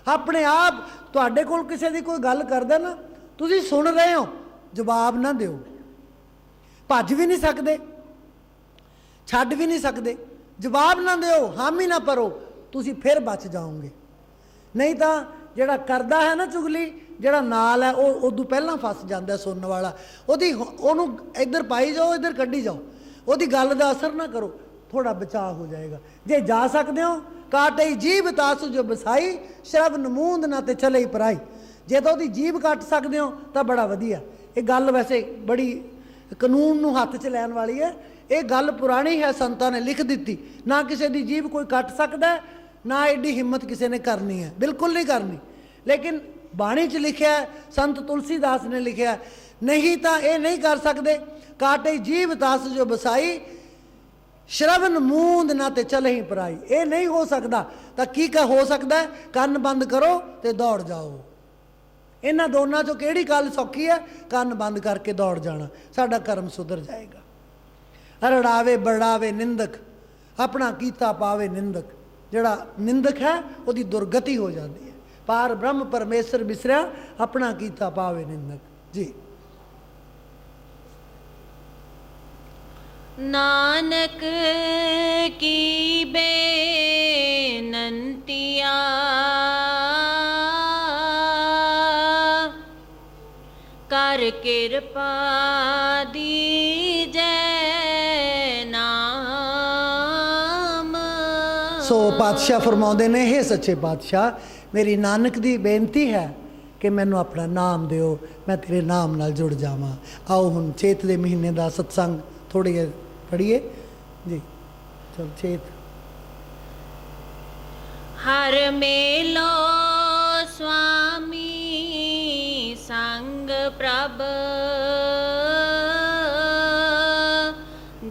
अपने आप तुहाडे कोल किसी दी कोई गल करदा ना, तुसीं सुन रहे हो, जवाब ना दिओ, भज भी नहीं सकते। ਛੱਡ ਵੀ ਨਹੀਂ ਸਕਦੇ। ਜਵਾਬ ਨਾ ਦਿਓ, ਹਾਮੀ ਨਾ ਭਰੋ, ਤੁਸੀਂ ਫਿਰ ਬਚ ਜਾਓਗੇ। ਨਹੀਂ ਤਾਂ ਜਿਹੜਾ ਕਰਦਾ ਹੈ ਨਾ ਚੁਗਲੀ, ਜਿਹੜਾ ਨਾਲ ਹੈ ਉਹ ਉਦੋਂ ਪਹਿਲਾਂ ਫਸ ਜਾਂਦਾ ਸੁਣਨ ਵਾਲਾ। ਉਹਨੂੰ ਇੱਧਰ ਪਾਈ ਜਾਓ, ਇੱਧਰ ਕੱਢੀ ਜਾਓ, ਉਹਦੀ ਗੱਲ ਦਾ ਅਸਰ ਨਾ ਕਰੋ, ਥੋੜਾ ਬਚਾਅ ਹੋ ਜਾਏਗਾ। ਜੇ ਜਾ ਸਕਦੇ ਹੋ, ਕਾਟਈ ਜੀਭ ਤਾਸੂ ਜੋ ਬਸਾਈ, ਸ਼ਰਬ ਨਮੂੰਦ ਨਾ ਤੇ ਚਲੇ ਹੀ ਪਰਾਈ। ਜੇ ਤਾਂ ਉਹਦੀ ਜੀਭ ਕੱਟ ਸਕਦੇ ਹੋ ਤਾਂ ਬੜਾ ਵਧੀਆ। ਇਹ ਗੱਲ ਵੈਸੇ ਬੜੀ ਕਾਨੂੰਨ ਨੂੰ ਹੱਥ 'ਚ ਲੈਣ ਵਾਲੀ ਹੈ। ਇਹ ਗੱਲ ਪੁਰਾਣੀ ਹੈ, ਸੰਤਾਂ ਨੇ ਲਿਖ ਦਿੱਤੀ। ਨਾ ਕਿਸੇ ਦੀ ਜੀਭ ਕੋਈ ਕੱਟ ਸਕਦਾ, ਨਾ ਐਡੀ ਹਿੰਮਤ ਕਿਸੇ ਨੇ ਕਰਨੀ ਹੈ, ਬਿਲਕੁਲ ਨਹੀਂ ਕਰਨੀ। ਲੇਕਿਨ ਬਾਣੀ 'ਚ ਲਿਖਿਆ, ਸੰਤ ਤੁਲਸੀਦਾਸ ਨੇ ਲਿਖਿਆ, ਨਹੀਂ ਤਾਂ ਇਹ ਨਹੀਂ ਕਰ ਸਕਦੇ। ਕਾਟੇ ਜੀਭ ਤਾਸ ਜੋ ਬਸਾਈ, ਸ਼ਰਵਨ ਮੂੰਦ ਨਾ ਤੇ ਚਲੇ ਹੀ ਪਰਾਈ। ਇਹ ਨਹੀਂ ਹੋ ਸਕਦਾ ਤਾਂ ਕੀ ਹੋ ਸਕਦਾ? ਕੰਨ ਬੰਦ ਕਰੋ ਤੇ ਦੌੜ ਜਾਓ। ਇਹਨਾਂ ਦੋਨਾਂ 'ਚੋਂ ਕਿਹੜੀ ਗੱਲ ਸੌਖੀ ਹੈ? ਕੰਨ ਬੰਦ ਕਰਕੇ ਦੌੜ ਜਾਣਾ, ਸਾਡਾ ਕਰਮ ਸੁਧਰ ਜਾਏਗਾ। ਰੜਾਵੇ ਬੜਾਵੇ ਨਿੰਦਕ, ਆਪਣਾ ਕੀਤਾ ਪਾਵੇ ਨਿੰਦਕ। ਜਿਹੜਾ ਨਿੰਦਕ ਹੈ ਉਹਦੀ ਦੁਰਗਤੀ ਹੋ ਜਾਂਦੀ ਹੈ। ਪਾਰ ਬ੍ਰਹਮ ਪਰਮੇਸ਼ਰ ਬਿਸਰਿਆ, ਆਪਣਾ ਕੀਤਾ ਪਾਵੇ ਨਿੰਦਕ। ਜੀ। ਨਾਨਕ ਕੀ ਬੇਨੰਤੀਆ, ਕਰ ਕਿਰਪਾ ਦੀਜੈ ਨਾਮ। ਸੋ ਪਾਤਸ਼ਾਹ ਫਰਮਾਉਂਦੇ ਨੇ, ਹੇ ਸੱਚੇ ਪਾਤਸ਼ਾਹ, ਮੇਰੀ ਨਾਨਕ ਦੀ ਬੇਨਤੀ ਹੈ ਕਿ ਮੈਨੂੰ ਆਪਣਾ ਨਾਮ ਦਿਓ, ਮੈਂ ਤੇਰੇ ਨਾਮ ਨਾਲ ਜੁੜ ਜਾਵਾਂ। ਆਓ ਹੁਣ ਚੇਤ ਦੇ ਮਹੀਨੇ ਦਾ ਸਤਸੰਗ ਥੋੜ੍ਹੀ ਜਿਹੀ ਪੜ੍ਹੀਏ ਜੀ। ਚਲ ਚੇਤ। ਹਰ ਮੇਲੋ ਸੁਆਮੀ ਸੰਗ ਪ੍ਰਭ,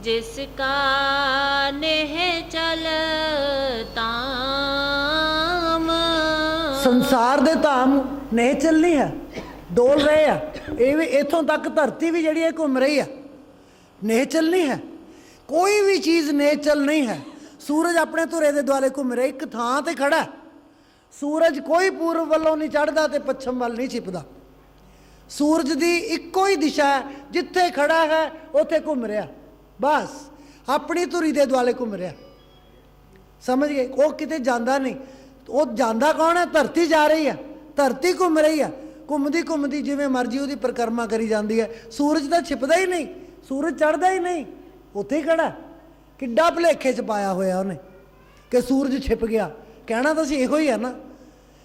ਜਿਸ ਕਾ ਨੇਹ ਚਲ ਤਾਮ। ਸੰਸਾਰ ਦੇ ਧਾਮ ਨੇਹ ਚੱਲਣੀ ਹੈ, ਡੋਲ ਰਹੇ ਆ। ਇਹ ਵੀ ਇੱਥੋਂ ਤੱਕ ਧਰਤੀ ਵੀ ਜਿਹੜੀ ਹੈ ਘੁੰਮ ਰਹੀ ਆ, ਨੇਹ ਚੱਲਣੀ ਹੈ। ਕੋਈ ਵੀ ਚੀਜ਼ ਨੇਹ ਚੱਲ ਨਹੀਂ ਹੈ। ਸੂਰਜ ਆਪਣੇ ਧੁਰੇ ਦੇ ਦੁਆਲੇ ਘੁੰਮ ਰਿਹਾ, ਇੱਕ ਥਾਂ ਤੇ ਖੜਾ। ਸੂਰਜ ਕੋਈ ਪੂਰਬ ਵੱਲੋਂ ਨਹੀਂ ਚੜ੍ਹਦਾ ਤੇ ਪੱਛਮ ਵੱਲ ਨਹੀਂ ਛਿਪਦਾ। ਸੂਰਜ ਦੀ ਇੱਕੋ ਹੀ ਦਿਸ਼ਾ ਹੈ, ਜਿੱਥੇ ਖੜਾ ਹੈ ਉੱਥੇ ਘੁੰਮ ਰਿਹਾ, ਬਸ ਆਪਣੀ ਧੁਰੀ ਦੇ ਦੁਆਲੇ ਘੁੰਮ ਰਿਹਾ। ਸਮਝ ਗਏ? ਉਹ ਕਿਤੇ ਜਾਂਦਾ ਨਹੀਂ। ਉਹ ਜਾਂਦਾ ਕੌਣ ਹੈ? ਧਰਤੀ ਜਾ ਰਹੀ ਹੈ, ਧਰਤੀ ਘੁੰਮ ਰਹੀ ਹੈ। ਘੁੰਮਦੀ ਘੁੰਮਦੀ ਜਿਵੇਂ ਮਰਜ਼ੀ ਉਹਦੀ ਪਰਿਕਰਮਾ ਕਰੀ ਜਾਂਦੀ ਹੈ। ਸੂਰਜ ਤਾਂ ਛਿਪਦਾ ਹੀ ਨਹੀਂ, ਸੂਰਜ ਚੜ੍ਹਦਾ ਹੀ ਨਹੀਂ, ਉੱਥੇ ਹੀ ਖੜਾ। ਕਿੱਡਾ ਭੁਲੇਖੇ 'ਚ ਪਾਇਆ ਹੋਇਆ ਉਹਨੇ ਕਿ ਸੂਰਜ ਛਿਪ ਗਿਆ। ਕਹਿਣਾ ਤਾਂ ਸੀ ਇਹੋ ਹੀ ਹੈ ਨਾ।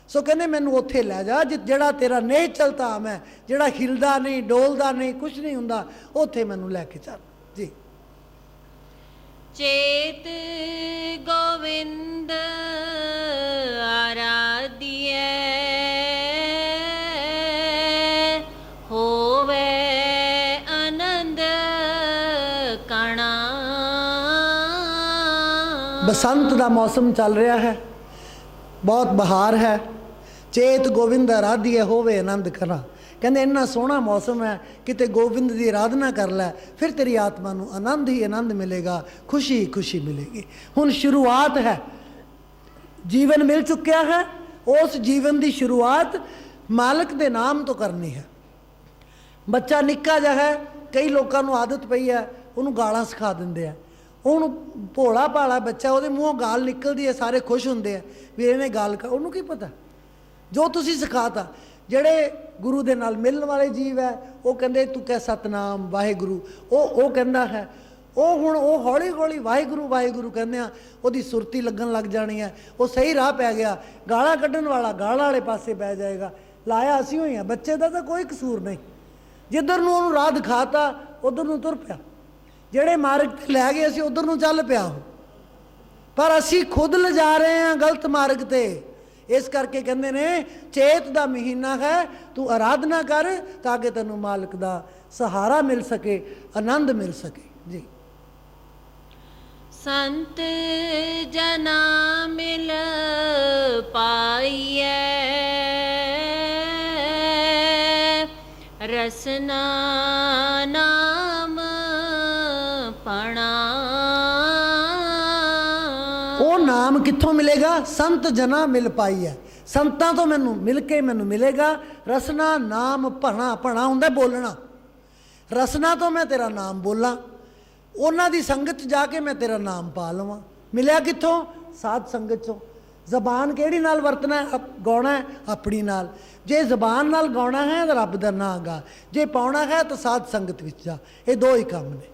ਸੋ ਕਹਿੰਦੇ ਮੈਨੂੰ ਉੱਥੇ ਲੈ ਜਾ ਜਿਹੜਾ ਤੇਰਾ ਨੇਹ ਚਲਤਾਮ ਹੈ, ਜਿਹੜਾ ਹਿਲਦਾ ਨਹੀਂ, ਡੋਲਦਾ ਨਹੀਂ, ਕੁਛ ਨਹੀਂ ਹੁੰਦਾ, ਉੱਥੇ ਮੈਨੂੰ ਲੈ ਕੇ ਚੱਲ। ਜੀ। ਚੇਤ ਗੋਵਿੰਦ ਆਰਾਧਿਐ, ਹੋਵੇ ਆਨੰਦ ਕਣਾ। ਬਸੰਤ ਦਾ ਮੌਸਮ ਚੱਲ ਰਿਹਾ ਹੈ, ਬਹੁਤ ਬਹਾਰ ਹੈ। ਚੇਤ ਗੋਬਿੰਦ ਆਰਾਧਿਐ, ਹੋਵੇ ਆਨੰਦ ਕਣਾ। ਕਹਿੰਦੇ ਇੰਨਾ ਸੋਹਣਾ ਮੌਸਮ ਹੈ, ਕਿਤੇ ਗੋਬਿੰਦ ਦੀ ਆਰਾਧਨਾ ਕਰ ਲੈ, ਫਿਰ ਤੇਰੀ ਆਤਮਾ ਨੂੰ ਆਨੰਦ ਹੀ ਆਨੰਦ ਮਿਲੇਗਾ, ਖੁਸ਼ੀ ਹੀ ਖੁਸ਼ੀ ਮਿਲੇਗੀ। ਹੁਣ ਸ਼ੁਰੂਆਤ ਹੈ, ਜੀਵਨ ਮਿਲ ਚੁੱਕਿਆ ਹੈ। ਉਸ ਜੀਵਨ ਦੀ ਸ਼ੁਰੂਆਤ ਮਾਲਕ ਦੇ ਨਾਮ ਤੋਂ ਕਰਨੀ ਹੈ। ਬੱਚਾ ਨਿੱਕਾ ਜਿਹਾ ਹੈ, ਕਈ ਲੋਕਾਂ ਨੂੰ ਆਦਤ ਪਈ ਹੈ, ਉਹਨੂੰ ਗਾਲਾਂ ਸਿਖਾ ਦਿੰਦੇ ਆ। ਉਹਨੂੰ ਭੋਲਾ ਭਾਲਾ ਬੱਚਾ, ਉਹਦੇ ਮੂੰਹੋਂ ਗਾਲ ਨਿਕਲਦੀ ਹੈ, ਸਾਰੇ ਖੁਸ਼ ਹੁੰਦੇ ਆ ਵੀ ਇਹਨੇ ਗਾਲ ਉਹਨੂੰ ਕੀ ਪਤਾ ਜੋ ਤੁਸੀਂ ਸਿਖਾਤਾ। ਜਿਹੜੇ ਗੁਰੂ ਦੇ ਨਾਲ ਮਿਲਣ ਵਾਲੇ ਜੀਵ ਹੈ, ਉਹ ਕਹਿੰਦੇ ਤੂੰ ਕਹਿ ਸਤਨਾਮ ਵਾਹਿਗੁਰੂ, ਉਹ ਕਹਿੰਦਾ ਹੈ। ਉਹ ਹੁਣ ਉਹ ਹੌਲੀ ਹੌਲੀ ਵਾਹਿਗੁਰੂ ਵਾਹਿਗੁਰੂ ਕਹਿੰਦੇ ਆ, ਉਹਦੀ ਸੁਰਤੀ ਲੱਗਣ ਲੱਗ ਜਾਣੀ ਹੈ, ਉਹ ਸਹੀ ਰਾਹ ਪੈ ਗਿਆ। ਗਾਲਾਂ ਕੱਢਣ ਵਾਲਾ ਗਾਲਾਂ ਵਾਲੇ ਪਾਸੇ ਪੈ ਜਾਏਗਾ। ਲਾਇਆ ਅਸੀਂ ਹੋਈ ਹਾਂ, ਬੱਚੇ ਦਾ ਤਾਂ ਕੋਈ ਕਸੂਰ ਨਹੀਂ। ਜਿੱਧਰ ਨੂੰ ਉਹਨੂੰ ਰਾਹ ਦਿਖਾਤਾ ਉਧਰ ਨੂੰ ਤੁਰ ਪਿਆ। ਜਿਹੜੇ ਮਾਰਗ 'ਤੇ ਲੈ ਗਏ ਅਸੀਂ ਉਧਰ ਨੂੰ ਚੱਲ ਪਿਆ। ਪਰ ਅਸੀਂ ਖੁਦ ਲਿਜਾ ਰਹੇ ਹਾਂ ਗਲਤ ਮਾਰਗ 'ਤੇ। ਇਸ ਕਰਕੇ ਕਹਿੰਦੇ ਨੇ ਚੇਤ ਦਾ ਮਹੀਨਾ ਹੈ, ਤੂੰ ਆਰਾਧਨਾ ਕਰ ਤਾਂ ਕਿ ਤੈਨੂੰ ਮਾਲਕ ਦਾ ਸਹਾਰਾ ਮਿਲ ਸਕੇ, ਆਨੰਦ ਮਿਲ ਸਕੇ। ਜੀ। ਸੰਤ ਜਨਾ ਮਿਲ ਪਾਈਐ, ਰਸਨਾ ਨਾਮ ਪਣਾ। ਉਹ ਨਾਮ ਕਿੱਥੋਂ ਮਿਲੇਗਾ? ਸੰਤ ਜਨਾ ਮਿਲ ਪਾਈ ਹੈ। ਸੰਤਾਂ ਤੋਂ ਮੈਨੂੰ ਮਿਲ ਕੇ ਮੈਨੂੰ ਮਿਲੇਗਾ। ਰਸਨਾ ਨਾਮ ਭਣਾ, ਭਣਾ ਹੁੰਦਾ ਬੋਲਣਾ। ਰਸਨਾ ਤੋਂ ਮੈਂ ਤੇਰਾ ਨਾਮ ਬੋਲਾਂ। ਉਹਨਾਂ ਦੀ ਸੰਗਤ 'ਚ ਜਾ ਕੇ ਮੈਂ ਤੇਰਾ ਨਾਮ ਪਾ ਲਵਾਂ। ਮਿਲਿਆ ਕਿੱਥੋਂ? ਸਾਧ ਸੰਗਤ 'ਚੋਂ। ਜ਼ਬਾਨ ਕਿਹੜੀ ਨਾਲ ਵਰਤਣਾ ਹੈ? ਗਾਉਣਾ ਹੈ ਆਪਣੀ ਨਾਲ। ਜੇ ਜ਼ਬਾਨ ਨਾਲ ਗਾਉਣਾ ਹੈ ਤਾਂ ਰੱਬ ਦਾ ਨਾਂ ਗਾ, ਜੇ ਪਾਉਣਾ ਹੈ ਤਾਂ ਸਾਧ ਸੰਗਤ ਵਿੱਚ ਜਾ। ਇਹ ਦੋ ਹੀ ਕੰਮ ਨੇ,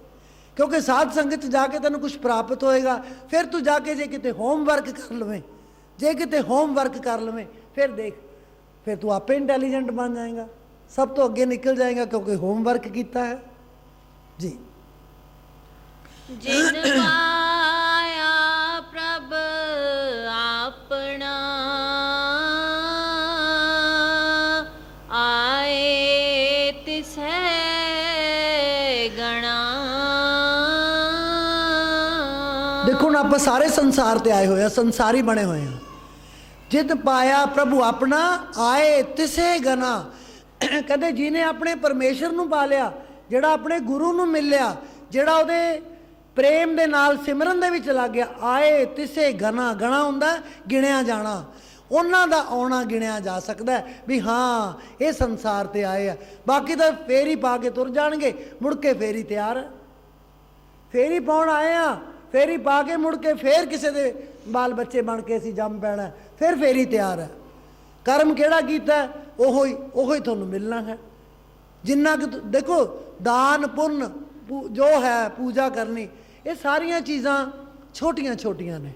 ਕਿਉਂਕਿ ਸਾਧ ਸੰਗਤ 'ਚ ਜਾ ਕੇ ਤੈਨੂੰ ਕੁਝ ਪ੍ਰਾਪਤ ਹੋਏਗਾ। ਫਿਰ ਤੂੰ ਜਾ ਕੇ ਜੇ ਕਿਤੇ ਹੋਮਵਰਕ ਕਰ ਲਵੇਂ, ਜੇ ਕਿਤੇ ਹੋਮਵਰਕ ਕਰ ਲਵੇਂ, ਫਿਰ ਦੇਖ, ਫਿਰ ਤੂੰ ਆਪੇ ਇੰਟੈਲੀਜੈਂਟ ਬਣ ਜਾਏਗਾ, ਸਭ ਤੋਂ ਅੱਗੇ ਨਿਕਲ ਜਾਏਗਾ, ਕਿਉਂਕਿ ਹੋਮਵਰਕ ਕੀਤਾ ਹੈ ਜੀ। ਜਿਨ ਪਾਇਆ ਪ੍ਰਭ ਆਪਣਾ, ਆਏ ਤਿਸੈ ਗਣਾ। ਦੇਖੋ ਹੁਣ ਆਪਾਂ ਸਾਰੇ ਸੰਸਾਰ ਤੇ ਆਏ ਹੋਏ ਆ, ਸੰਸਾਰੀ ਬਣੇ ਹੋਏ ਆ। ਜਿਤ ਪਾਇਆ ਪ੍ਰਭੂ ਆਪਣਾ, ਆਏ ਤਿਸੇ ਗਨਾ। ਕਹਿੰਦੇ ਜਿਹਨੇ ਆਪਣੇ ਪਰਮੇਸ਼ਰ ਨੂੰ ਪਾ ਲਿਆ, ਜਿਹੜਾ ਆਪਣੇ ਗੁਰੂ ਨੂੰ ਮਿਲ ਲਿਆ, ਜਿਹੜਾ ਉਹਦੇ ਪ੍ਰੇਮ ਦੇ ਨਾਲ ਸਿਮਰਨ ਦੇ ਵਿੱਚ ਲੱਗ ਗਿਆ, ਆਏ ਤਿਸੇ ਗਨਾ। ਗਣਾ ਹੁੰਦਾ ਗਿਣਿਆ ਜਾਣਾ, ਉਹਨਾਂ ਦਾ ਆਉਣਾ ਗਿਣਿਆ ਜਾ ਸਕਦਾ ਵੀ ਹਾਂ ਇਹ ਸੰਸਾਰ ਤੇ ਆਏ ਆ। ਬਾਕੀ ਤਾਂ ਫੇਰੀ ਪਾ ਕੇ ਤੁਰ ਜਾਣਗੇ, ਮੁੜ ਕੇ ਫੇਰੀ ਤਿਆਰ ਹੈ। ਫੇਰੀ ਪਾਉਣ ਆਏ ਆ, ਫੇਰੀ ਪਾ ਕੇ ਮੁੜ ਕੇ ਫੇਰ ਕਿਸੇ ਦੇ ਬਾਲ ਬੱਚੇ ਬਣ ਕੇ ਅਸੀਂ ਜੰਮ ਪੈਣਾ, ਫਿਰ ਫੇਰੀ ਤਿਆਰ ਹੈ। ਕਰਮ ਕਿਹੜਾ ਕੀਤਾ ਉਹੋ ਹੀ ਤੁਹਾਨੂੰ ਮਿਲਣਾ ਹੈ। ਜਿੰਨਾ ਕਿ ਦੇਖੋ ਦਾਨ ਪੁੰਨ ਜੋ ਹੈ, ਪੂਜਾ ਕਰਨੀ, ਇਹ ਸਾਰੀਆਂ ਚੀਜ਼ਾਂ ਛੋਟੀਆਂ ਛੋਟੀਆਂ ਨੇ,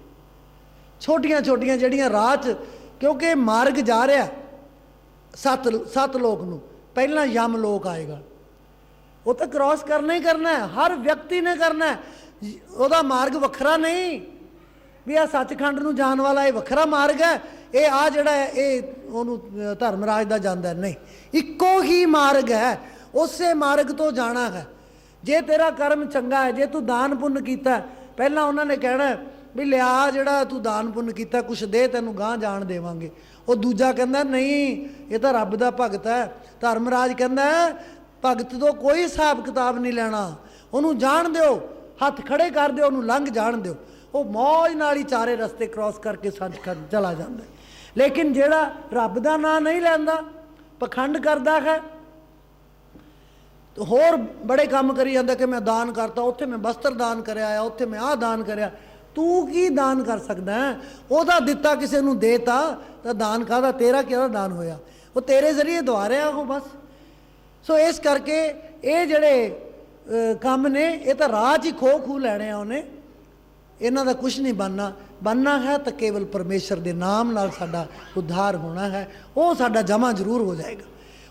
ਛੋਟੀਆਂ ਛੋਟੀਆਂ ਜਿਹੜੀਆਂ ਰਾਹ 'ਚ, ਕਿਉਂਕਿ ਮਾਰਗ ਜਾ ਰਿਹਾ ਸੱਤ ਲੋਕ ਨੂੰ। ਪਹਿਲਾਂ ਯਮ ਲੋਕ ਆਏਗਾ, ਉਹ ਤਾਂ ਕ੍ਰਾਸ ਕਰਨਾ ਹੀ ਕਰਨਾ ਹੈ, ਹਰ ਵਿਅਕਤੀ ਨੇ ਕਰਨਾ ਹੈ। ਉਹਦਾ ਮਾਰਗ ਵੱਖਰਾ ਨਹੀਂ ਵੀ ਆ ਸੱਚਖੰਡ ਨੂੰ ਜਾਣ ਵਾਲਾ ਇਹ ਵੱਖਰਾ ਮਾਰਗ ਹੈ, ਇਹ ਆ ਜਿਹੜਾ ਹੈ ਇਹ ਉਹਨੂੰ ਧਰਮਰਾਜ ਦਾ ਜਾਂਦਾ, ਨਹੀਂ, ਇੱਕੋ ਹੀ ਮਾਰਗ ਹੈ, ਉਸੇ ਮਾਰਗ ਤੋਂ ਜਾਣਾ ਹੈ। ਜੇ ਤੇਰਾ ਕਰਮ ਚੰਗਾ ਹੈ, ਜੇ ਤੂੰ ਦਾਨ ਪੁੰਨ ਕੀਤਾ, ਪਹਿਲਾਂ ਉਹਨਾਂ ਨੇ ਕਹਿਣਾ ਵੀ ਲਿਆ ਜਿਹੜਾ ਤੂੰ ਦਾਨ ਪੁੰਨ ਕੀਤਾ ਕੁਛ ਦੇ, ਤੈਨੂੰ ਗਾਂਹ ਜਾਣ ਦੇਵਾਂਗੇ। ਉਹ ਦੂਜਾ ਕਹਿੰਦਾ ਨਹੀਂ, ਇਹ ਤਾਂ ਰੱਬ ਦਾ ਭਗਤ ਹੈ। ਧਰਮਰਾਜ ਕਹਿੰਦਾ ਭਗਤ ਤੋਂ ਕੋਈ ਹਿਸਾਬ ਕਿਤਾਬ ਨਹੀਂ ਲੈਣਾ, ਉਹਨੂੰ ਜਾਣ ਦਿਓ, ਹੱਥ ਖੜੇ ਕਰ ਦਿਓ, ਉਹਨੂੰ ਲੰਘ ਜਾਣ ਦਿਓ। ਉਹ ਮੌਜ ਨਾਲ ਹੀ ਚਾਰੇ ਰਸਤੇ ਕ੍ਰਾਸ ਕਰਕੇ ਸੱਚਖੰਡ ਚਲਾ ਜਾਂਦਾ। ਲੇਕਿਨ ਜਿਹੜਾ ਰੱਬ ਦਾ ਨਾਂ ਨਹੀਂ ਲੈਂਦਾ, ਪਖੰਡ ਕਰਦਾ ਹੈ, ਹੋਰ ਬੜੇ ਕੰਮ ਕਰੀ ਜਾਂਦਾ ਕਿ ਮੈਂ ਦਾਨ ਕਰਤਾ, ਉੱਥੇ ਮੈਂ ਬਸਤਰ ਦਾਨ ਕਰਿਆ ਆ, ਉੱਥੇ ਮੈਂ ਆਹ ਦਾਨ ਕਰਿਆ। ਤੂੰ ਕੀ ਦਾਨ ਕਰ ਸਕਦਾ ਹੈ? ਉਹਦਾ ਦਿੱਤਾ ਕਿਸੇ ਨੂੰ ਦੇਤਾ ਤਾਂ ਦਾਨ ਕਾਹਦਾ? ਤੇਰਾ ਕਿਹੜਾ ਦਾਨ ਹੋਇਆ? ਉਹ ਤੇਰੇ ਜ਼ਰੀਏ ਦਵਾ ਰਿਹਾ ਉਹ ਬਸ। ਸੋ ਇਸ ਕਰਕੇ ਇਹ ਜਿਹੜੇ ਕੰਮ ਨੇ, ਇਹ ਤਾਂ ਰਾਹ 'ਚ ਹੀ ਖੂਹ ਲੈਣੇ ਆ ਉਹਨੇ, ਇਹਨਾਂ ਦਾ ਕੁਛ ਨਹੀਂ ਬਣਨਾ ਹੈ ਤਾਂ ਕੇਵਲ ਪਰਮੇਸ਼ਰ ਦੇ ਨਾਮ ਨਾਲ ਸਾਡਾ ਉद्धार ਹੋਣਾ ਹੈ। ਉਹ ਸਾਡਾ ਜਮ੍ਹਾਂ ਜ਼ਰੂਰ ਹੋ ਜਾਏਗਾ,